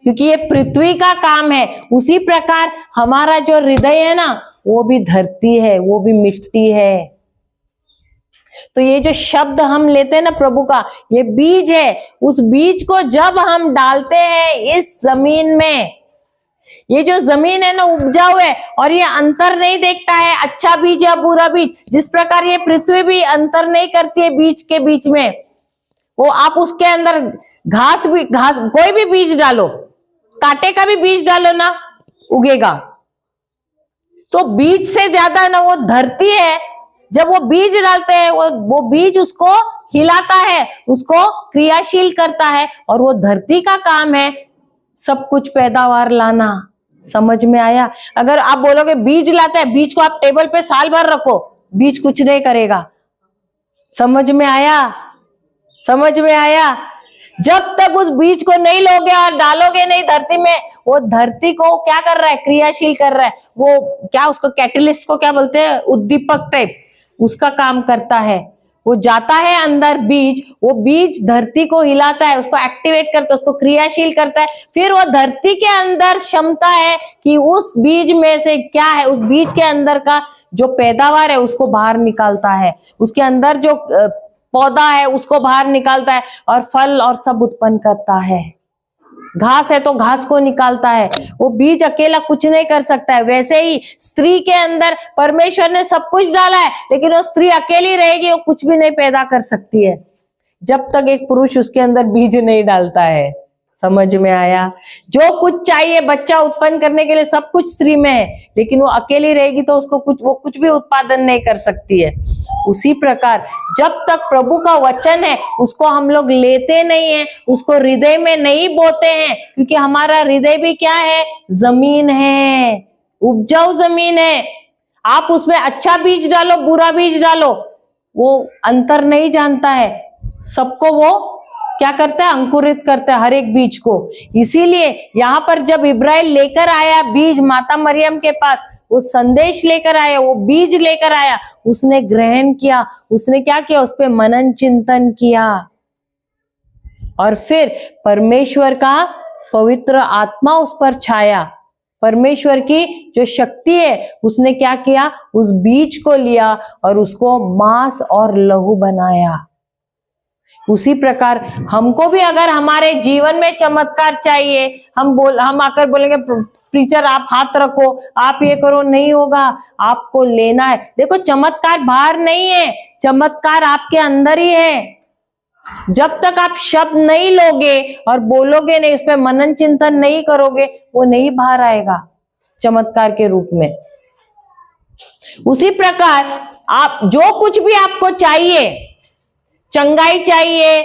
Speaker 1: क्योंकि ये पृथ्वी का काम है। उसी प्रकार हमारा जो हृदय है ना, वो भी धरती है, वो भी मिट्टी है। तो ये जो शब्द हम लेते हैं ना प्रभु का, ये बीज है। उस बीज को जब हम डालते हैं इस जमीन में, ये जो जमीन है ना उपजाऊ है, और ये अंतर नहीं देखता है अच्छा बीज या बुरा बीज। जिस प्रकार ये पृथ्वी भी अंतर नहीं करती है बीज के बीच में, वो आप उसके अंदर घास कोई भी बीज डालो, कांटे का भी बीज डालो ना, उगेगा। तो बीज से ज्यादा ना वो धरती है, जब वो बीज डालते हैं वो बीज उसको हिलाता है, उसको क्रियाशील करता है, और वो धरती का काम है सब कुछ पैदावार लाना। समझ में आया? अगर आप बोलोगे बीज लाता है, बीज को आप टेबल पे साल भर रखो, बीज कुछ नहीं करेगा। समझ में आया? समझ में आया? जब तक उस बीज को नहीं लोगे और डालोगे नहीं धरती में, वो धरती को क्या कर रहा है? क्रियाशील कर रहा है। वो क्या, उसको कैटलिस्ट को क्या बोलते हैं? उद्दीपक टाइप, उसका काम करता है। वो जाता है अंदर बीज, वो बीज धरती को हिलाता है, उसको एक्टिवेट करता है, उसको क्रियाशील करता है। फिर वो धरती के अंदर क्षमता है कि उस बीज में से क्या है, उस बीज के अंदर का जो पैदावार है उसको बाहर निकालता है, उसके अंदर जो पौधा है उसको बाहर निकालता है, और फल और सब उत्पन्न करता है। घास है तो घास को निकालता है। वो बीज अकेला कुछ नहीं कर सकता है। वैसे ही स्त्री के अंदर परमेश्वर ने सब कुछ डाला है, लेकिन वो स्त्री अकेली रहेगी, वो कुछ भी नहीं पैदा कर सकती है जब तक एक पुरुष उसके अंदर बीज नहीं डालता है। समझ में आया? जो कुछ चाहिए बच्चा उत्पन्न करने के लिए सब कुछ स्त्री में है, लेकिन वो अकेली रहेगी तो उसको वो कुछ भी उत्पादन नहीं कर सकती है। उसी प्रकार जब तक प्रभु का वचन है उसको हम लोग लेते नहीं है, उसको हृदय में नहीं बोते हैं, क्योंकि हमारा हृदय भी क्या है? जमीन है, उपजाऊ जमीन है। आप उसमें अच्छा बीज डालो, बुरा बीज डालो, वो अंतर नहीं जानता है। सबको वो क्या करता है? अंकुरित करता है हर एक बीज को। इसीलिए यहाँ पर जब इब्राहिम लेकर आया बीज माता मरियम के पास, वो संदेश लेकर आया, वो बीज लेकर आया, उसने ग्रहण किया, उसने क्या किया? उस पर मनन चिंतन किया, और फिर परमेश्वर का पवित्र आत्मा उस पर छाया। परमेश्वर की जो शक्ति है उसने क्या किया? उस बीज को लिया और उसको मांस और लहू बनाया। उसी प्रकार हमको भी अगर हमारे जीवन में चमत्कार चाहिए, हम आकर बोलेंगे प्रीचर आप हाथ रखो, आप ये करो, नहीं होगा। आपको लेना है। देखो चमत्कार बाहर नहीं है, चमत्कार आपके अंदर ही है। जब तक आप शब्द नहीं लोगे और बोलोगे नहीं, उस पर मनन चिंतन नहीं करोगे, वो नहीं बाहर आएगा चमत्कार के रूप में। उसी प्रकार आप जो कुछ भी आपको चाहिए, चंगाई चाहिए,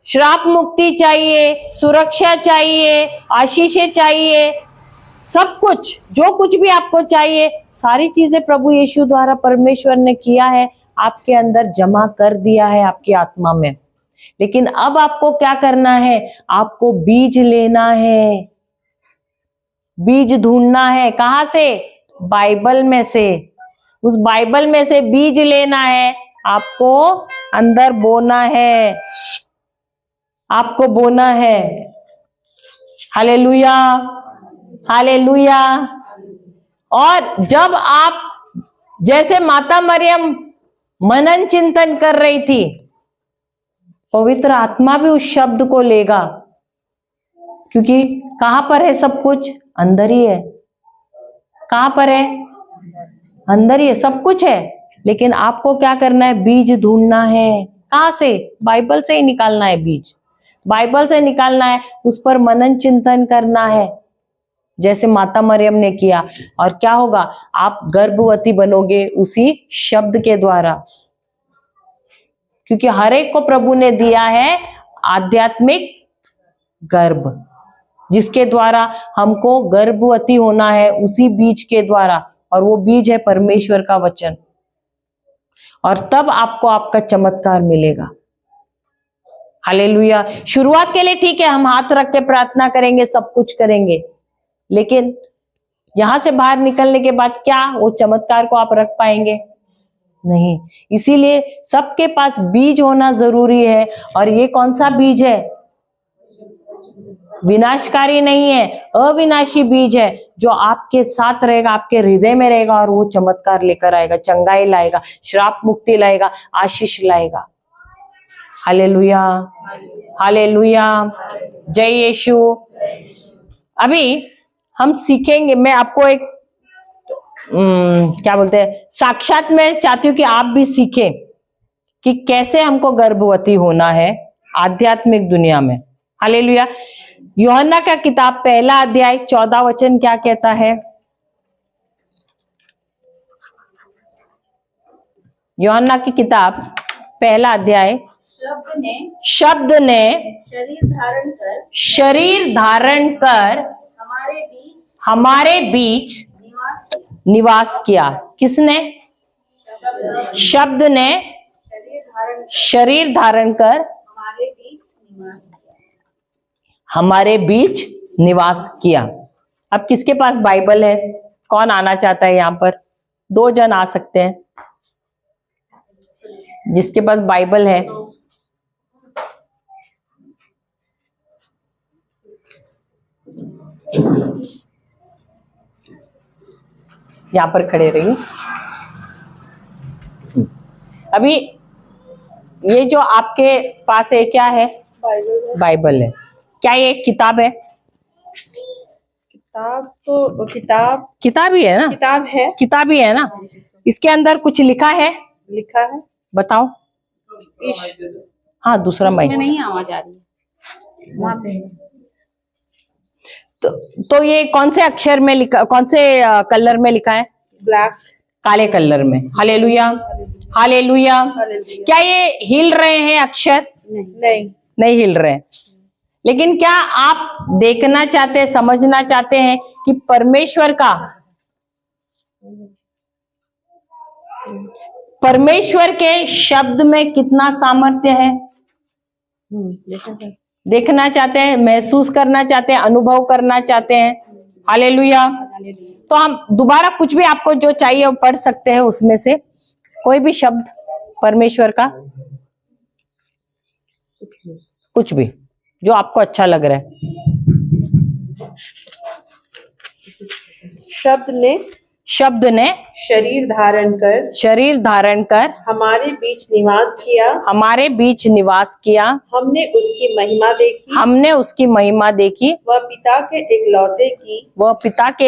Speaker 1: श्राप मुक्ति चाहिए, सुरक्षा चाहिए, आशीषें चाहिए, सब कुछ जो कुछ भी आपको चाहिए, सारी चीजें प्रभु यीशु द्वारा परमेश्वर ने किया है, आपके अंदर जमा कर दिया है आपकी आत्मा में। लेकिन अब आपको क्या करना है? आपको बीज लेना है, बीज ढूंढना है। कहां से? बाइबल में से। उस बाइबल में से बीज लेना है, आपको अंदर बोना है, आपको बोना है। Hallelujah, hallelujah. और जब आप जैसे माता मरियम मनन चिंतन कर रही थी, पवित्र आत्मा भी उस शब्द को लेगा, क्योंकि कहां पर है सब कुछ? अंदर ही है। कहां पर है? अंदर ही है, सब कुछ है। लेकिन आपको क्या करना है? बीज ढूंढना है। कहां से? बाइबल से ही निकालना है बीज, बाइबल से निकालना है, उस पर मनन चिंतन करना है जैसे माता मरियम ने किया। और क्या होगा? आप गर्भवती बनोगे उसी शब्द के द्वारा, क्योंकि हर एक को प्रभु ने दिया है आध्यात्मिक गर्भ, जिसके द्वारा हमको गर्भवती होना है, उसी बीज के द्वारा। और वो बीज है परमेश्वर का वचन। और तब आपको आपका चमत्कार मिलेगा। हालेलुया। शुरुआत के लिए ठीक है, हम हाथ रख के प्रार्थना करेंगे, सब कुछ करेंगे, लेकिन यहां से बाहर निकलने के बाद क्या वो चमत्कार को आप रख पाएंगे? नहीं। इसीलिए सबके पास बीज होना जरूरी है। और ये कौन सा बीज है? विनाशकारी नहीं है, अविनाशी बीज है, जो आपके साथ रहेगा, आपके हृदय में रहेगा और वो चमत्कार लेकर आएगा, चंगाई लाएगा, श्राप मुक्ति लाएगा, आशीष लाएगा। हालेलुया, हालेलुया, जय यीशु। अभी हम सीखेंगे, मैं आपको एक क्या बोलते हैं, साक्षात मैं चाहती हूँ कि आप भी सीखें कि कैसे हमको गर्भवती होना है आध्यात्मिक दुनिया में। हालेलुया। यूहन्ना का किताब पहला अध्याय 14 वचन क्या कहता है? यूहन्ना की किताब पहला अध्याय। शब्द ने शरीर धारण कर हमारे बीच निवास किया। किसने? शब्द ने शरीर धारण कर हमारे बीच निवास किया। अब किसके पास बाइबल है? कौन आना चाहता है? यहाँ पर 2 जन आ सकते हैं, जिसके पास बाइबल है। यहाँ पर खड़े रहिए। अभी ये जो आपके पास है क्या है? बाइबल है। क्या ये एक किताब है? किताब ही है ना? किताब ही है ना? इसके अंदर कुछ लिखा है? बताओ। हाँ, दूसरा माइक
Speaker 2: नहीं आवाज आ रही है वहां पे।
Speaker 1: तो ये कौन से अक्षर में लिखा, कौन से कलर में लिखा है?
Speaker 2: ब्लैक,
Speaker 1: काले कलर में। Hallelujah, hallelujah. क्या ये हिल रहे हैं अक्षर? नहीं हिल रहे हैं। लेकिन क्या आप देखना चाहते हैं, समझना चाहते हैं कि परमेश्वर के शब्द में कितना सामर्थ्य है? देखना चाहते हैं, महसूस करना चाहते हैं, अनुभव करना चाहते हैं। हालेलुया। तो हम दोबारा कुछ भी आपको जो चाहिए वो पढ़ सकते हैं, उसमें से कोई भी शब्द परमेश्वर का, कुछ भी जो आपको अच्छा लग रहा है। शब्द ने
Speaker 2: शरीर धारण कर
Speaker 1: हमारे बीच निवास किया।
Speaker 2: हमने उसकी महिमा देखी।
Speaker 1: वह पिता के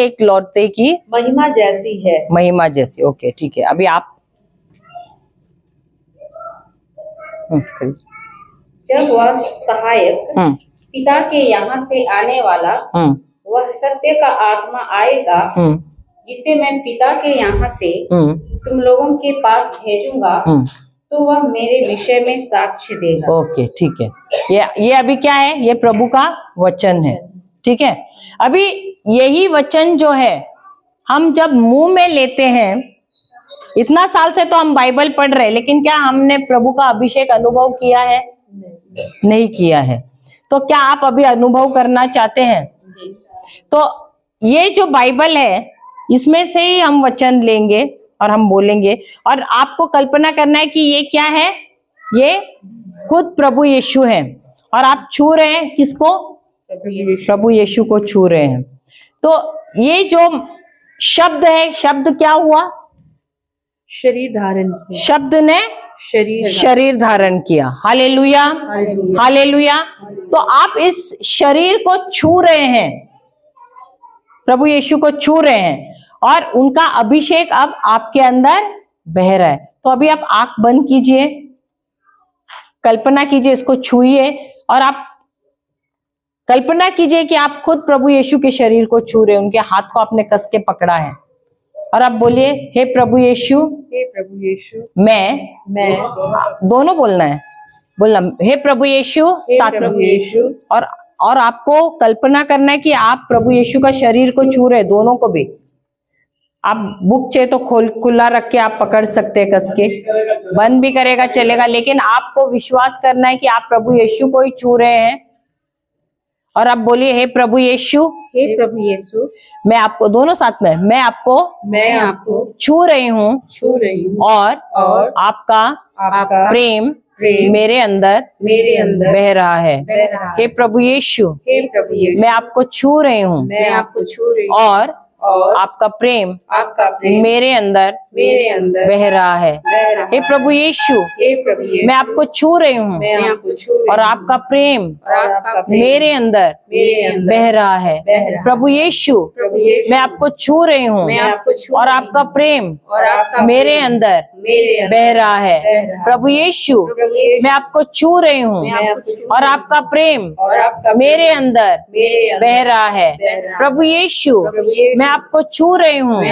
Speaker 1: इकलौते की
Speaker 2: महिमा जैसी।
Speaker 1: ओके, ठीक है। अभी आप
Speaker 4: जब वह सहायक पिता के यहाँ से आने वाला वह सत्य का आत्मा आएगा, जिसे मैं पिता के यहाँ से तुम लोगों के पास भेजूंगा, तो वह मेरे विषय में साक्ष्य देगा।
Speaker 1: ओके, ठीक है। ये अभी क्या है? ये प्रभु का वचन है। ठीक है। अभी यही वचन जो है हम जब मुंह में लेते हैं, इतना साल से तो हम बाइबल पढ़ रहे हैं, लेकिन क्या हमने प्रभु का अभिषेक अनुभव किया है? नहीं किया है। तो क्या आप अभी अनुभव करना चाहते हैं? तो ये जो बाइबल है, इसमें से ही हम वचन लेंगे और हम बोलेंगे। और आपको कल्पना करना है कि ये क्या है? ये खुद प्रभु यीशु है। और आप छू रहे हैं किसको? प्रभु यीशु को छू रहे हैं। तो ये जो शब्द है, शब्द क्या हुआ?
Speaker 2: शरीर धारण किया।
Speaker 1: शब्द ने शरीर धारण किया। Hallelujah, hallelujah. तो आप इस शरीर को छू रहे हैं, प्रभु यीशु को छू रहे हैं, और उनका अभिषेक अब आपके अंदर बह रहा है। तो अभी आप आंख बंद कीजिए, कल्पना कीजिए, इसको छूइए, और आप कल्पना कीजिए कि आप खुद प्रभु यीशु के शरीर को छू रहे हैं, उनके हाथ को आपने कस के पकड़ा है, और आप बोलिए, हे प्रभु यीशु, मैं दोनों बोलना है, हे प्रभु यीशु, साथ में। और आपको कल्पना करना है कि आप प्रभु यीशु का शरीर को छू रहे, दोनों को भी। आप बुक चाहिए तो खुला रख के आप पकड़ सकते हैं, कस के, बंद भी करेगा चलेगा, लेकिन आपको विश्वास करना है कि आप प्रभु यीशु को ही छू रहे हैं। और आप बोलिए, हे प्रभु यीशु,
Speaker 4: हे प्रभु यीशु,
Speaker 1: मैं आपको, दोनों साथ में, मैं आपको छू रही हूँ और आपका प्रेम मेरे अंदर बह रहा है। हे प्रभु यीशु, मैं आपको छू रही हूँ और आपका प्रेम मेरे अंदर बह रहा है। हे प्रभु यीशु, मैं आपको छू रही हूँ और आपका प्रेम मेरे अंदर बह रहा है। प्रभु यीशु, मैं आपको छू रही हूँ और आपका प्रेम मेरे अंदर बह रहा है। प्रभु यीशु, मैं आपको छू रही हूँ और आपका प्रेम मेरे अंदर बह रहा है। प्रभु यीशु, मैं आपको छू रही हूँ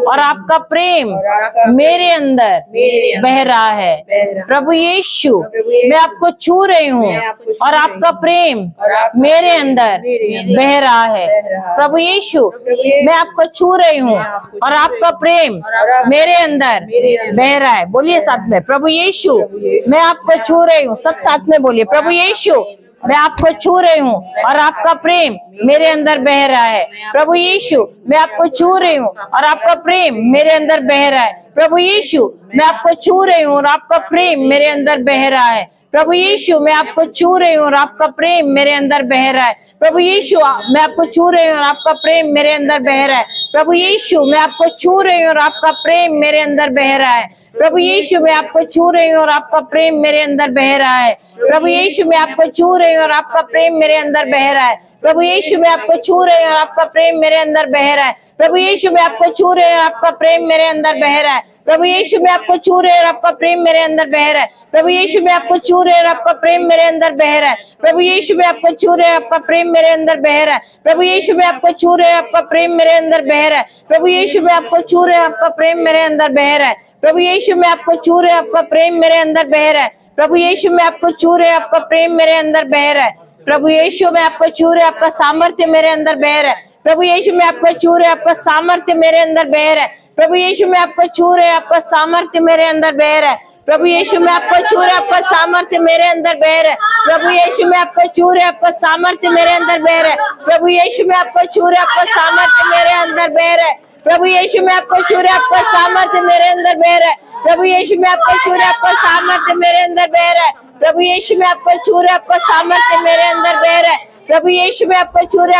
Speaker 1: और आपका प्रेम मेरे अंदर बह रहा है। प्रभु यीशु, मैं आपको छू रही हूँ और आपका प्रेम मेरे अंदर बह रहा है। प्रभु यीशु, मैं आपको छू रही हूँ और आपका प्रेम मेरे अंदर बह रहा है। बोलिए साथ में, प्रभु यीशु, मैं आपको छू रही हूँ। सब साथ में बोलिए, प्रभु यीशु, मैं आपको छू रही हूँ और आपका प्रेम मेरे अंदर बह रहा है। प्रभु यीशु, मैं आपको छू रही हूँ और आपका प्रेम मेरे अंदर बह रहा है। प्रभु यीशु, मैं आपको छू रही हूँ और आपका प्रेम मेरे अंदर बह रहा है। प्रभु यीशु, मैं आपको छू रही हूँ और आपका प्रेम मेरे अंदर बह रहा है। प्रभु यीशु, मैं आपको छू रही हूँ और आपका प्रेम मेरे अंदर बह रहा है। प्रभु यीशु, मैं आपको छू रही हूँ और आपका प्रेम मेरे अंदर बह रहा है। प्रभु यीशु, मैं आपको छू रही हूँ और आपका प्रेम मेरे अंदर बह रहा है। प्रभु यीशु, मैं आपको छू रही हूँ और आपका प्रेम मेरे अंदर बह रहा है। प्रभु यीशु, मैं आपको छू रही हूँ और आपका प्रेम मेरे अंदर बह रहा है। प्रभु यीशु, मैं आपको छू रही हूँ और आपका प्रेम मेरे अंदर बह रहा है। प्रभु यीशु, मैं आपको छू रही हूँ और आपका प्रेम मेरे अंदर बह रहा है। प्रभु यीशु, मैं आपको छू रही हूँ और आपका प्रेम मेरे अंदर बह रहा है। प्रभु यीशु, मैं आपको छू रही हूँ, आपका प्रेम मेरे अंदर बह रहा है। प्रभु यीशु, मैं आपको छू रही हूँ, आपका प्रेम मेरे अंदर बह रहा है। प्रभु यीशु, मैं आपको छू रही हूँ, आपका प्रेम मेरे अंदर बह रहा है। प्रभु यीशु, मैं आपको छू रही हूँ, आपका प्रेम मेरे अंदर बह रहा है। प्रभु यीशु, मैं आपको छू रही हूँ, आपका प्रेम मेरे अंदर बह रहा है। प्रभु यीशु, मैं आपको छू रही हूँ, आपका सामर्थ्य मेरे अंदर बह रहा है। प्रभु यीशु, मैं आपको छू रही हूँ, आपका सामर्थ्य मेरे अंदर बह रहा है। प्रभु यीशु, मैं आपको छू रही हूँ, आपका सामर्थ्य मेरे अंदर बह रहा है। प्रभु यीशु, मैं आपको छू रही हूँ, आपका सामर्थ्य मेरे अंदर बह रहा है। प्रभु यीशु, मैं आपको छू रही हूँ, आपका सामर्थ्य मेरे अंदर बह रहा है। प्रभु यीशु, मैं आपको छू रही हूँ, आपका सामर्थ्य मेरे अंदर बह रहा है। प्रभु यीशु, मैं आपको छू रही हूँ, आपका सामर्थ्य मेरे अंदर बह रहा है। प्रभु यीशु, मैं आपको छू रही हूँ, आपका सामर्थ्य मेरे अंदर बह रहा है। प्रभु यीशु, मैं आपको छू रही हूँ, आपका सामर्थ्य मेरे अंदर बह रहा है। प्रभु यीशु, मैं आपको छू रही हूँ, आपका सामर्थ्य मेरे अंदर बह रहा है। प्रभु यीशु, मैं आपको छू रही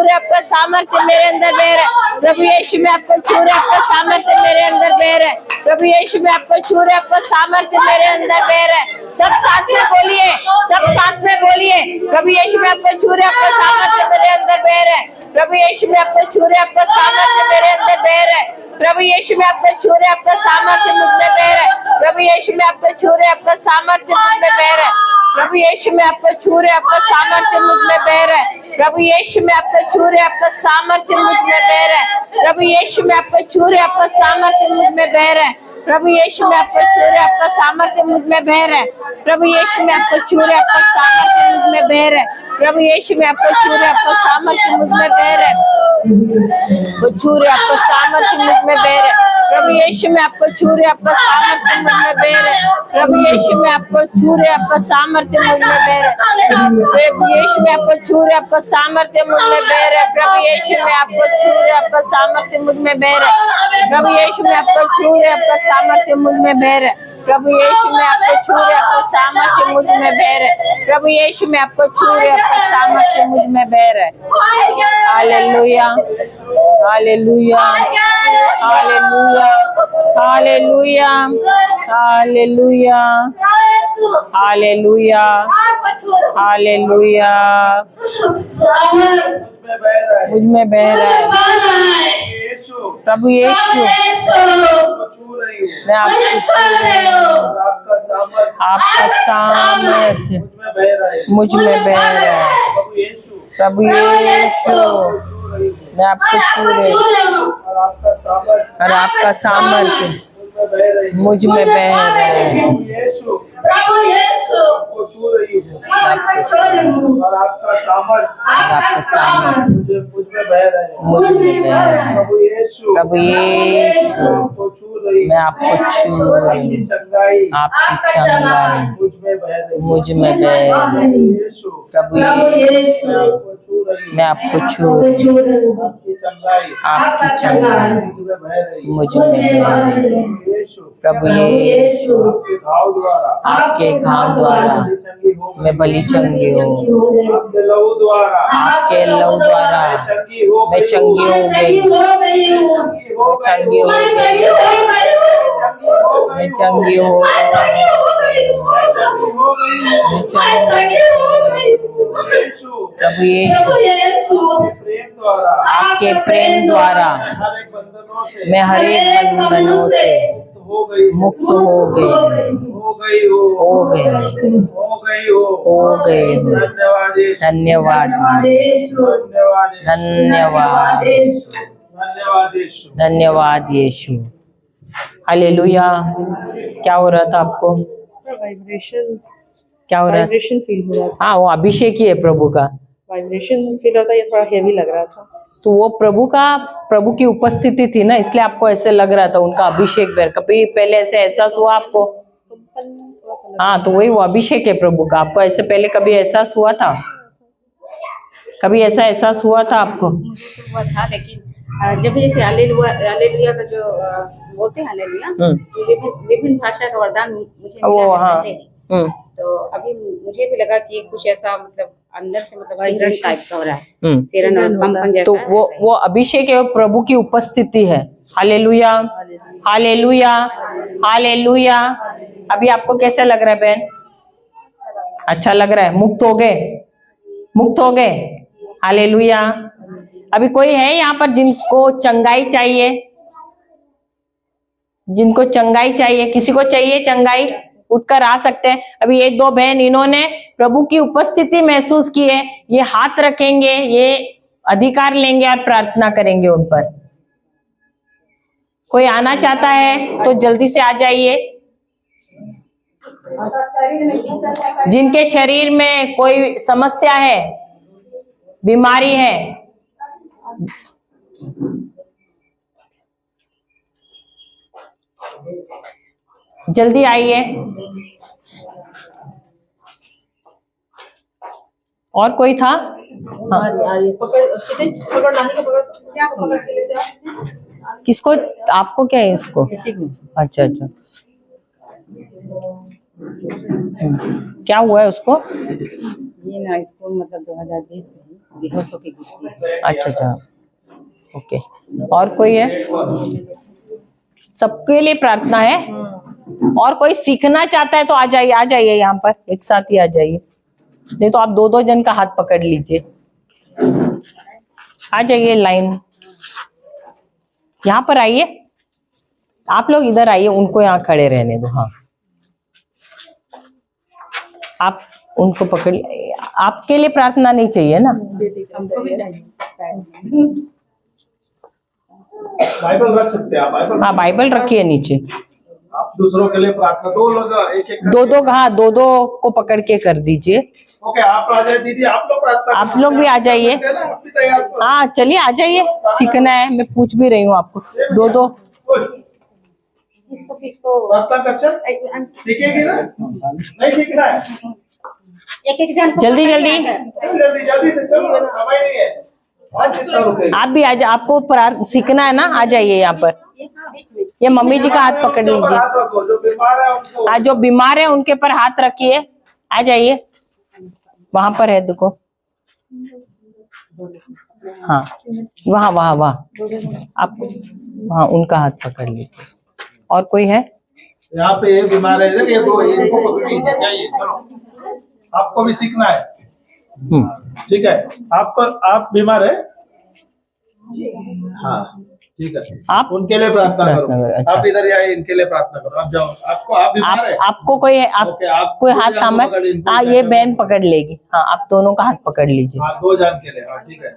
Speaker 1: हूँ, आपका सामर्थ्य मेरे अंदर बह रहा है। प्रभु यीशु, मैं आपको छू रही हूँ, आपका सामर्थ्य मेरे अंदर बह रहा है। प्रभु यीशु, मैं आपको छू रही हूँ, आपका सामर्थ्य मेरे अंदर बह रहा है। सब साथ में बोलिए, सब साथ में बोलिए, प्रभु यीशु, मैं आपको छू रही हूँ, आपका सामर्थ्य मेरे अंदर बह रहा है। प्रभु यीशु, मैं आपको छू रही हूँ, आपका सामर्थ्य मेरे अंदर बह रहा है। प्रभु यीशु, मैं आपको छू रही हूँ, आपका सामर्थ्य मुझ में बह रहा है। प्रभु यीशु, मैं आपको छू रही हूँ, आपका सामर्थ्य मुझ में बह रहा है। प्रभु यीशु, मैं आपको छू रही हूँ, आपका सामर्थ्य मुझ में बह रहा है। प्रभु यीशु, मैं आपको छू रही हूँ, आपका सामर्थ्य मुझ में बह रहा है। प्रभु यीशु, मैं आपको छू रही हूँ, आपका सामर्थ्य मुझ में बह रहा है। प्रभु यीशु, मैं आपको छू रही हूँ, आपका सामर्थ्य मुझ में बह रहा है। प्रभु यीशु, मैं आपको छू रही हूँ, आपका सामर्थ्य मुझ में बह रहा है। प्रभु यीशु, मैं आपको छू रही हूँ, आपका सामर्थ्य मुझ में बह रहा है। वो छू रहे, आपका सामर्थ्य मुझ में बह रहा है। प्रभु यीशु, मैं आपको छू रहे, आपका सामर्थ्य मुझ में बह रहा है। प्रभु यीशु, मैं आपको छू रहे, आपका सामर्थ्य मुझ में बह रहा है। प्रभु यीशु, मैं आपको छू रहे, आपका सामर्थ्य मुझ में बह रहा है। प्रभु यीशु, मैं आपको छू रहे, आपका सामर्थ्य मुझ में बह रहा है। प्रभु यीशु, मैं आपको छू रहे, आपका सामर्थ्य मुझ में बह रहा है। प्रभु यीशु, मैं आपको छू रहे, आपका सामर्थ्य मुझ में बह रहा है। प्रभु यीशु, मैं आपको छू रहे, आपका सामर्थ्य मुझ में बह रहा है। Hallelujah, hallelujah, hallelujah, hallelujah, hallelujah, hallelujah, hallelujah. मुझ में बह रहा है। प्रभु यीशु, मैं आपको छू रही हूँ, आपका सामर्थ्य मुझ में बह रहा है। प्रभु यीशु, मैं आपको छू रही हूँ और आपका सामर्थ्य मुझ में बह रहा है।
Speaker 3: और आपका सामर्थ मुझ में बह रहे हैं।
Speaker 1: मुझ में बह रहे हैं।
Speaker 3: प्रभु यीशु
Speaker 1: प्रभु यीशु
Speaker 3: आपको छू रही
Speaker 1: मैं आपको छू रही
Speaker 3: आपकी
Speaker 1: हूँ।
Speaker 3: चंगाई
Speaker 1: आपकी चंगाई
Speaker 3: मुझ में बह रही
Speaker 1: मुझ में बह रही है।
Speaker 3: प्रभु यीशु
Speaker 1: प्रभु यीशु
Speaker 3: आपको छू रही
Speaker 1: मैं आपको छू रही हूँ।
Speaker 3: आपकी चंगाई
Speaker 1: आपकी चंगाई
Speaker 3: मुझ में बह रही
Speaker 1: मुझ में बह रही है।
Speaker 3: प्रभु यीशु
Speaker 1: प्रभु यीशु
Speaker 3: आपके घाव द्वारा
Speaker 1: आपके घाव द्वारा
Speaker 3: चंगी हो गई।
Speaker 1: मैं बलि चंगी हूँ।
Speaker 3: आपके लहू द्वारा
Speaker 1: आपके लहू द्वारा
Speaker 3: चंगी हो
Speaker 1: मैं
Speaker 3: गई।
Speaker 1: चंगी हो गई। मैं चंगी हो गई। मैं चंगी हो गई। मैं चंगी हो गई। प्रभु यीशु
Speaker 3: प्रेम द्वारा
Speaker 1: आपके प्रेम द्वारा
Speaker 3: हर एक बंधनों से
Speaker 1: मैं हर एक बंधनों से
Speaker 3: हो गई
Speaker 1: मुक्त हो गई।
Speaker 3: हो गई हो
Speaker 1: हो गई।
Speaker 3: हो गई हो
Speaker 1: हो गई।
Speaker 3: धन्यवाद यीशु।
Speaker 1: धन्यवाद
Speaker 3: धन्यवाद यीशु।
Speaker 1: धन्यवाद
Speaker 3: धन्यवाद यीशु।
Speaker 1: धन्यवाद यीशु। हालेलुया। क्या हो रहा था आपको?
Speaker 2: वाइब्रेशन
Speaker 1: क्या हो रहा है?
Speaker 2: वाइब्रेशन फील हो रहा था।
Speaker 1: हाँ, वो अभिषेक ही है प्रभु का।
Speaker 2: वाइब्रेशन फील होता है, ये थोड़ा हेवी लग रहा था।
Speaker 1: तो वो प्रभु की उपस्थिति थी ना, इसलिए आपको ऐसे लग रहा था उनका अभिषेक बैर। कभी पहले ऐसे एहसास हुआ आपको? हाँ, तो वही वो अभिषेक है प्रभु का। आपको ऐसे पहले कभी एहसास हुआ था? कभी ऐसा एहसास हुआ था आपको?
Speaker 4: मुझे तो हुआ था, लेकिन जब जैसे हालेलुया का जो बोलते हैं हालेलुया, विभिन्न भाषा का वरदान मुझे
Speaker 1: वो
Speaker 4: मिला है
Speaker 1: हाँ।
Speaker 4: पहले। तो अभी मुझे भी लगा कि कुछ ऐसा मतलब अंदर से मतलब सिरन टाइप का हो रहा है, सिरन और कंपन जैसा
Speaker 1: तो
Speaker 4: है,
Speaker 1: वो
Speaker 4: ऐसा ही।
Speaker 1: वो अभिषेक है, वो प्रभु की उपस्थिति है। Hallelujah, hallelujah, hallelujah. अभी आपको कैसा लग रहा है बहन? अच्छा लग रहा है? मुक्त हो गए? मुक्त हो गए? हालेलुया। अभी कोई है यहाँ पर जिनको चंगाई चाहिए? जिनको चंगाई चाहिए? किसी को चाहिए चंगाई? उठकर आ सकते हैं। अभी एक दो बहन इन्होंने प्रभु की उपस्थिति महसूस की है, ये हाथ रखेंगे, ये अधिकार लेंगे और प्रार्थना करेंगे उन पर। कोई आना चाहता है तो जल्दी से आ जाइए। जिनके शरीर में कोई समस्या है, बीमारी है, जल्दी आइए। और कोई था? हाँ। किसको? आपको क्या है? इसको? अच्छा अच्छा। क्या हुआ है उसको?
Speaker 4: ये ना इसको मतलब 2020 बेहोश होके गिरी थी।
Speaker 1: अच्छा अच्छा, ओके। और कोई है? सबके लिए प्रार्थना है। और कोई सीखना चाहता है तो आ जाइए, आ जाइए यहाँ पर, एक साथ ही आ जाइए। नहीं तो आप दो दो जन का हाथ पकड़ लीजिए। आ जाइए, लाइन यहाँ पर आइए। आप लोग इधर आइए, उनको यहाँ खड़े रहने दो। हाँ, आप उनको पकड़। आपके लिए प्रार्थना नहीं चाहिए ना?
Speaker 4: हमको भी चाहिए।
Speaker 3: बाइबल रख सकते हैं आप? बाइबल
Speaker 1: हाँ, बाइबल रखिए नीचे।
Speaker 3: आप दूसरों के लिए प्रार्थना, दो लोग एक एक
Speaker 1: दो दो, हाँ, दो दो को पकड़ के कर दीजिए।
Speaker 3: ओके, आप आ जाए दीदी, आप लोग प्रार्थना
Speaker 1: आप लोग भी आ जाइए।
Speaker 3: आप भी तैयार हो।
Speaker 1: हाँ, चलिए आ जाइए। सीखना है, मैं पूछ भी रही हूँ आपको। दो दो।
Speaker 3: प्रार्थना कर चल, सीखेगी ना? नहीं सीखना है?
Speaker 4: एक जन
Speaker 1: जल्दी जल्दी
Speaker 3: चल जल्दी जल्दी से चलो, समय नहीं है। आज कितना रुकेगा?
Speaker 1: आप भी आ जाइए। आपको सीखना है ना? आ जाइए यहाँ पर। ये मम्मी जी का हाथ पकड़ लीजिए।
Speaker 3: हाथ रखो, जो बीमार है उनको।
Speaker 1: हाँ, जो बीमार है उनके पर हाथ रखिए। आ जाइए, वहां पर है, देखो। हाँ, वहाँ वहाँ वहाँ आप, हाँ, उनका हाथ पकड़ लीजिए। और कोई है?
Speaker 3: यहाँ पे ये बीमार है, ये दो, इनको पकड़ लीजिए। जाइए, चलो, आपको भी सीखना है। ठीक है, आप बीमार है? हाँ, ठीक है।
Speaker 1: आप
Speaker 3: उनके लिए प्रार्थना करो।
Speaker 1: अच्छा।
Speaker 3: आप इधर आइए, इनके लिए प्रार्थना करो। आप जाओ। आप बीमार है?
Speaker 1: आपको कोई है? आप
Speaker 3: ओके, आप
Speaker 1: कोई
Speaker 3: दो
Speaker 1: हाथ
Speaker 3: जन
Speaker 1: थामा?
Speaker 3: पकड़ लीजिए,
Speaker 1: हाँ, ये बहन पकड़ लेगी। हाँ, आप दोनों का हाथ पकड़ लीजिए।
Speaker 3: हाँ, दो जन के लिए। हाँ, ठीक है।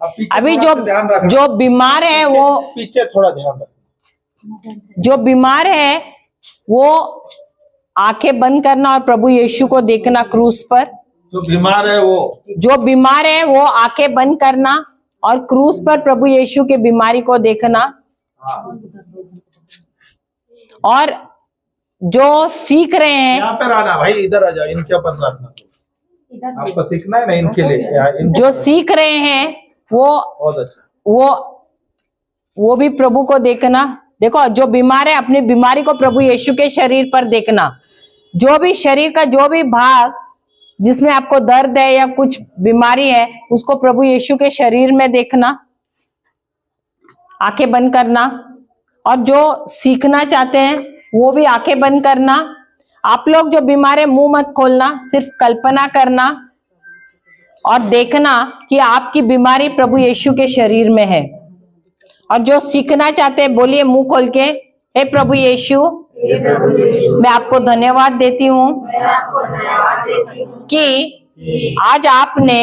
Speaker 3: अब पीछे
Speaker 1: अभी
Speaker 3: थोड़ा सा ध्यान रखना।
Speaker 1: जो बीमार है वो,
Speaker 3: पीछे थोड़ा ध्यान रखना।
Speaker 1: जो बीमार है वो आंखें बंद करना और प्रभु यीशु को देखना क्रूस पर।
Speaker 3: जो बीमार है
Speaker 1: वो आंखें बंद करना और क्रूस पर प्रभु यीशु के बीमारी को देखना।
Speaker 3: हाँ।
Speaker 1: और जो सीख रहे हैं,
Speaker 3: यहाँ पर आना भाई, इधर आ जाओ, इनके ऊपर प्रार्थना करो। आपको सीखना है ना इनके लिए,
Speaker 1: जो सीख रहे हैं वो
Speaker 3: बहुत अच्छा,
Speaker 1: वो भी प्रभु को देखना। देखो, जो बीमार है अपनी बीमारी को प्रभु यीशु के शरीर पर देखना। जो भी शरीर का जो भी भाग जिसमें आपको दर्द है या कुछ बीमारी है, उसको प्रभु यीशु के शरीर में देखना, आंखें बंद करना। और जो सीखना चाहते हैं वो भी आंखें बंद करना। आप लोग जो बीमार है मुंह मत खोलना, सिर्फ कल्पना करना और देखना कि आपकी बीमारी प्रभु यीशु के शरीर में है। और जो सीखना चाहते हैं बोलिए मुंह खोल के, हे प्रभु यीशु, मैं आपको धन्यवाद देती हूँ कि आज आपने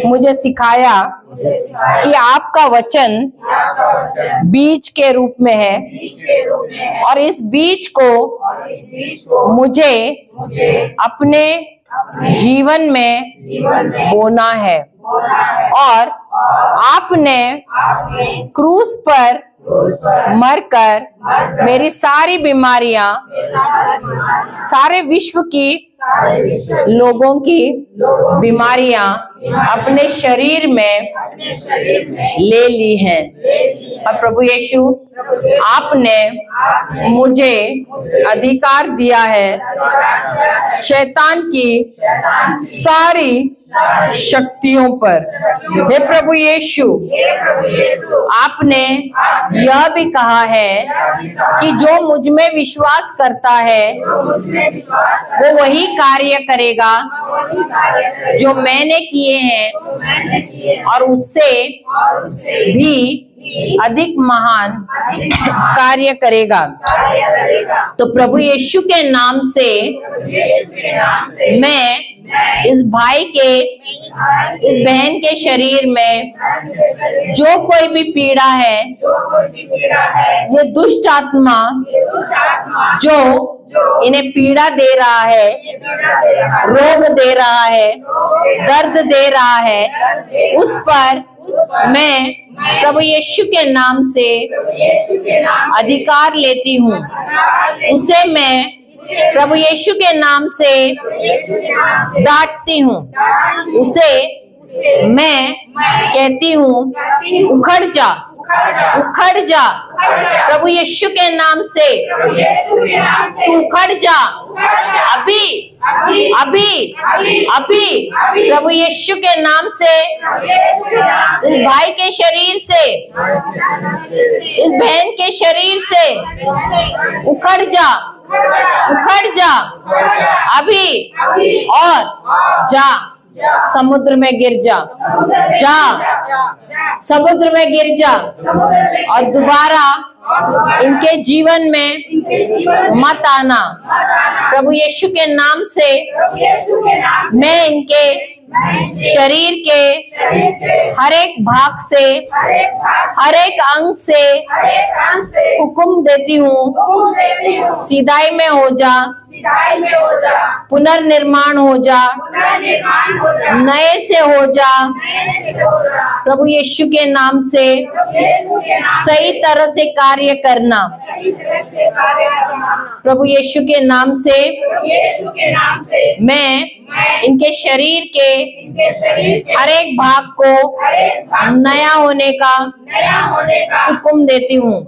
Speaker 1: मुझे सिखाया कि आपका वचन बीज के रूप में है और इस बीज को मुझे अपने जीवन में बोना है। और आपने क्रूस पर मरकर मेरी सारी बीमारियां, सारे विश्व की लोगों की बीमारियां अपने शरीर में ले ली हैं। और प्रभु यीशु, आपने मुझे अधिकार दिया है शैतान की सारी शक्तियों पर। हे प्रभु यीशु, आपने यह भी कहा है कि जो मुझ में विश्वास करता है वो वही कार्य करेगा जो मैंने किए हैं और उससे भी अधिक महान कार्य करेगा। तो प्रभु यीशु के नाम से मैं इस भाई के, इस बहन के शरीर में जो कोई भी पीड़ा है, ये दुष्ट आत्मा जो इन्हें पीड़ा दे रहा है, रोग दे रहा है, दर्द दे रहा है, उस पर मैं प्रभु यीशु के नाम से अधिकार लेती हूँ। उसे मैं प्रभु यीशु के नाम से डांटती हूँ। उसे मैं कहती हूँ उखड़ जा, उखड़ जा, प्रभु यीशु के नाम से तू उखड़ जा, अभी अभी अभी प्रभु यीशु के नाम से इस भाई के शरीर से, इस बहन के शरीर से उखड़ जा, उखड़ जा अभी, और जा समुद्र में गिर जा, जा समुद्र में गिर जा और दोबारा इनके जीवन में मत आना। प्रभु यीशु के नाम से मैं इनके शरीर के हर एक भाग से, हर एक अंग से हुक्म देती हूँ, सीधाई में हो जा, पुनर्निर्माण हो जा, नए से हो जा। प्रभु यीशु के नाम से सही तरह से कार्य करना। प्रभु यीशु के नाम से मैं इनके शरीर के हर एक भाग को नया होने का हुक्म देती हूँ।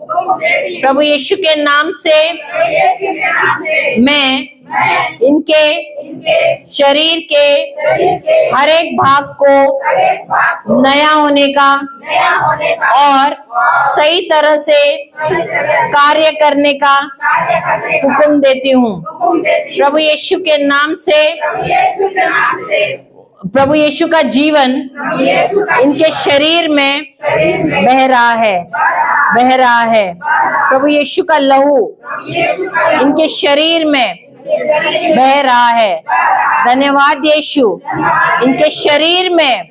Speaker 1: प्रभु यीशु के नाम से मैं इनके शरीर के हर एक भाग को नया होने का और सही तरह से कार्य करने का हुक्म देती हूँ। प्रभु यीशु के नाम से प्रभु यीशु का जीवन इनके शरीर में बह रहा है, बह रहा है। प्रभु यीशु का लहू इनके शरीर में बह रहा है। धन्यवाद यीशु। इनके शरीर में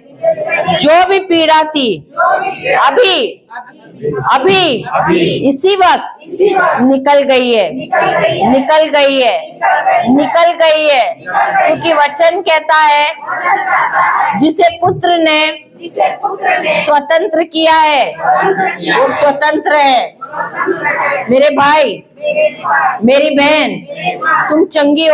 Speaker 1: जो भी पीड़ा थी अभी अभी इसी वक्त निकल गई है, निकल गई है, निकल गई है, क्योंकि वचन कहता है जिसे पुत्र ने स्वतंत्र किया है वो स्वतंत्र है। मेरे भाई, मेरी बहन, तुम चंगी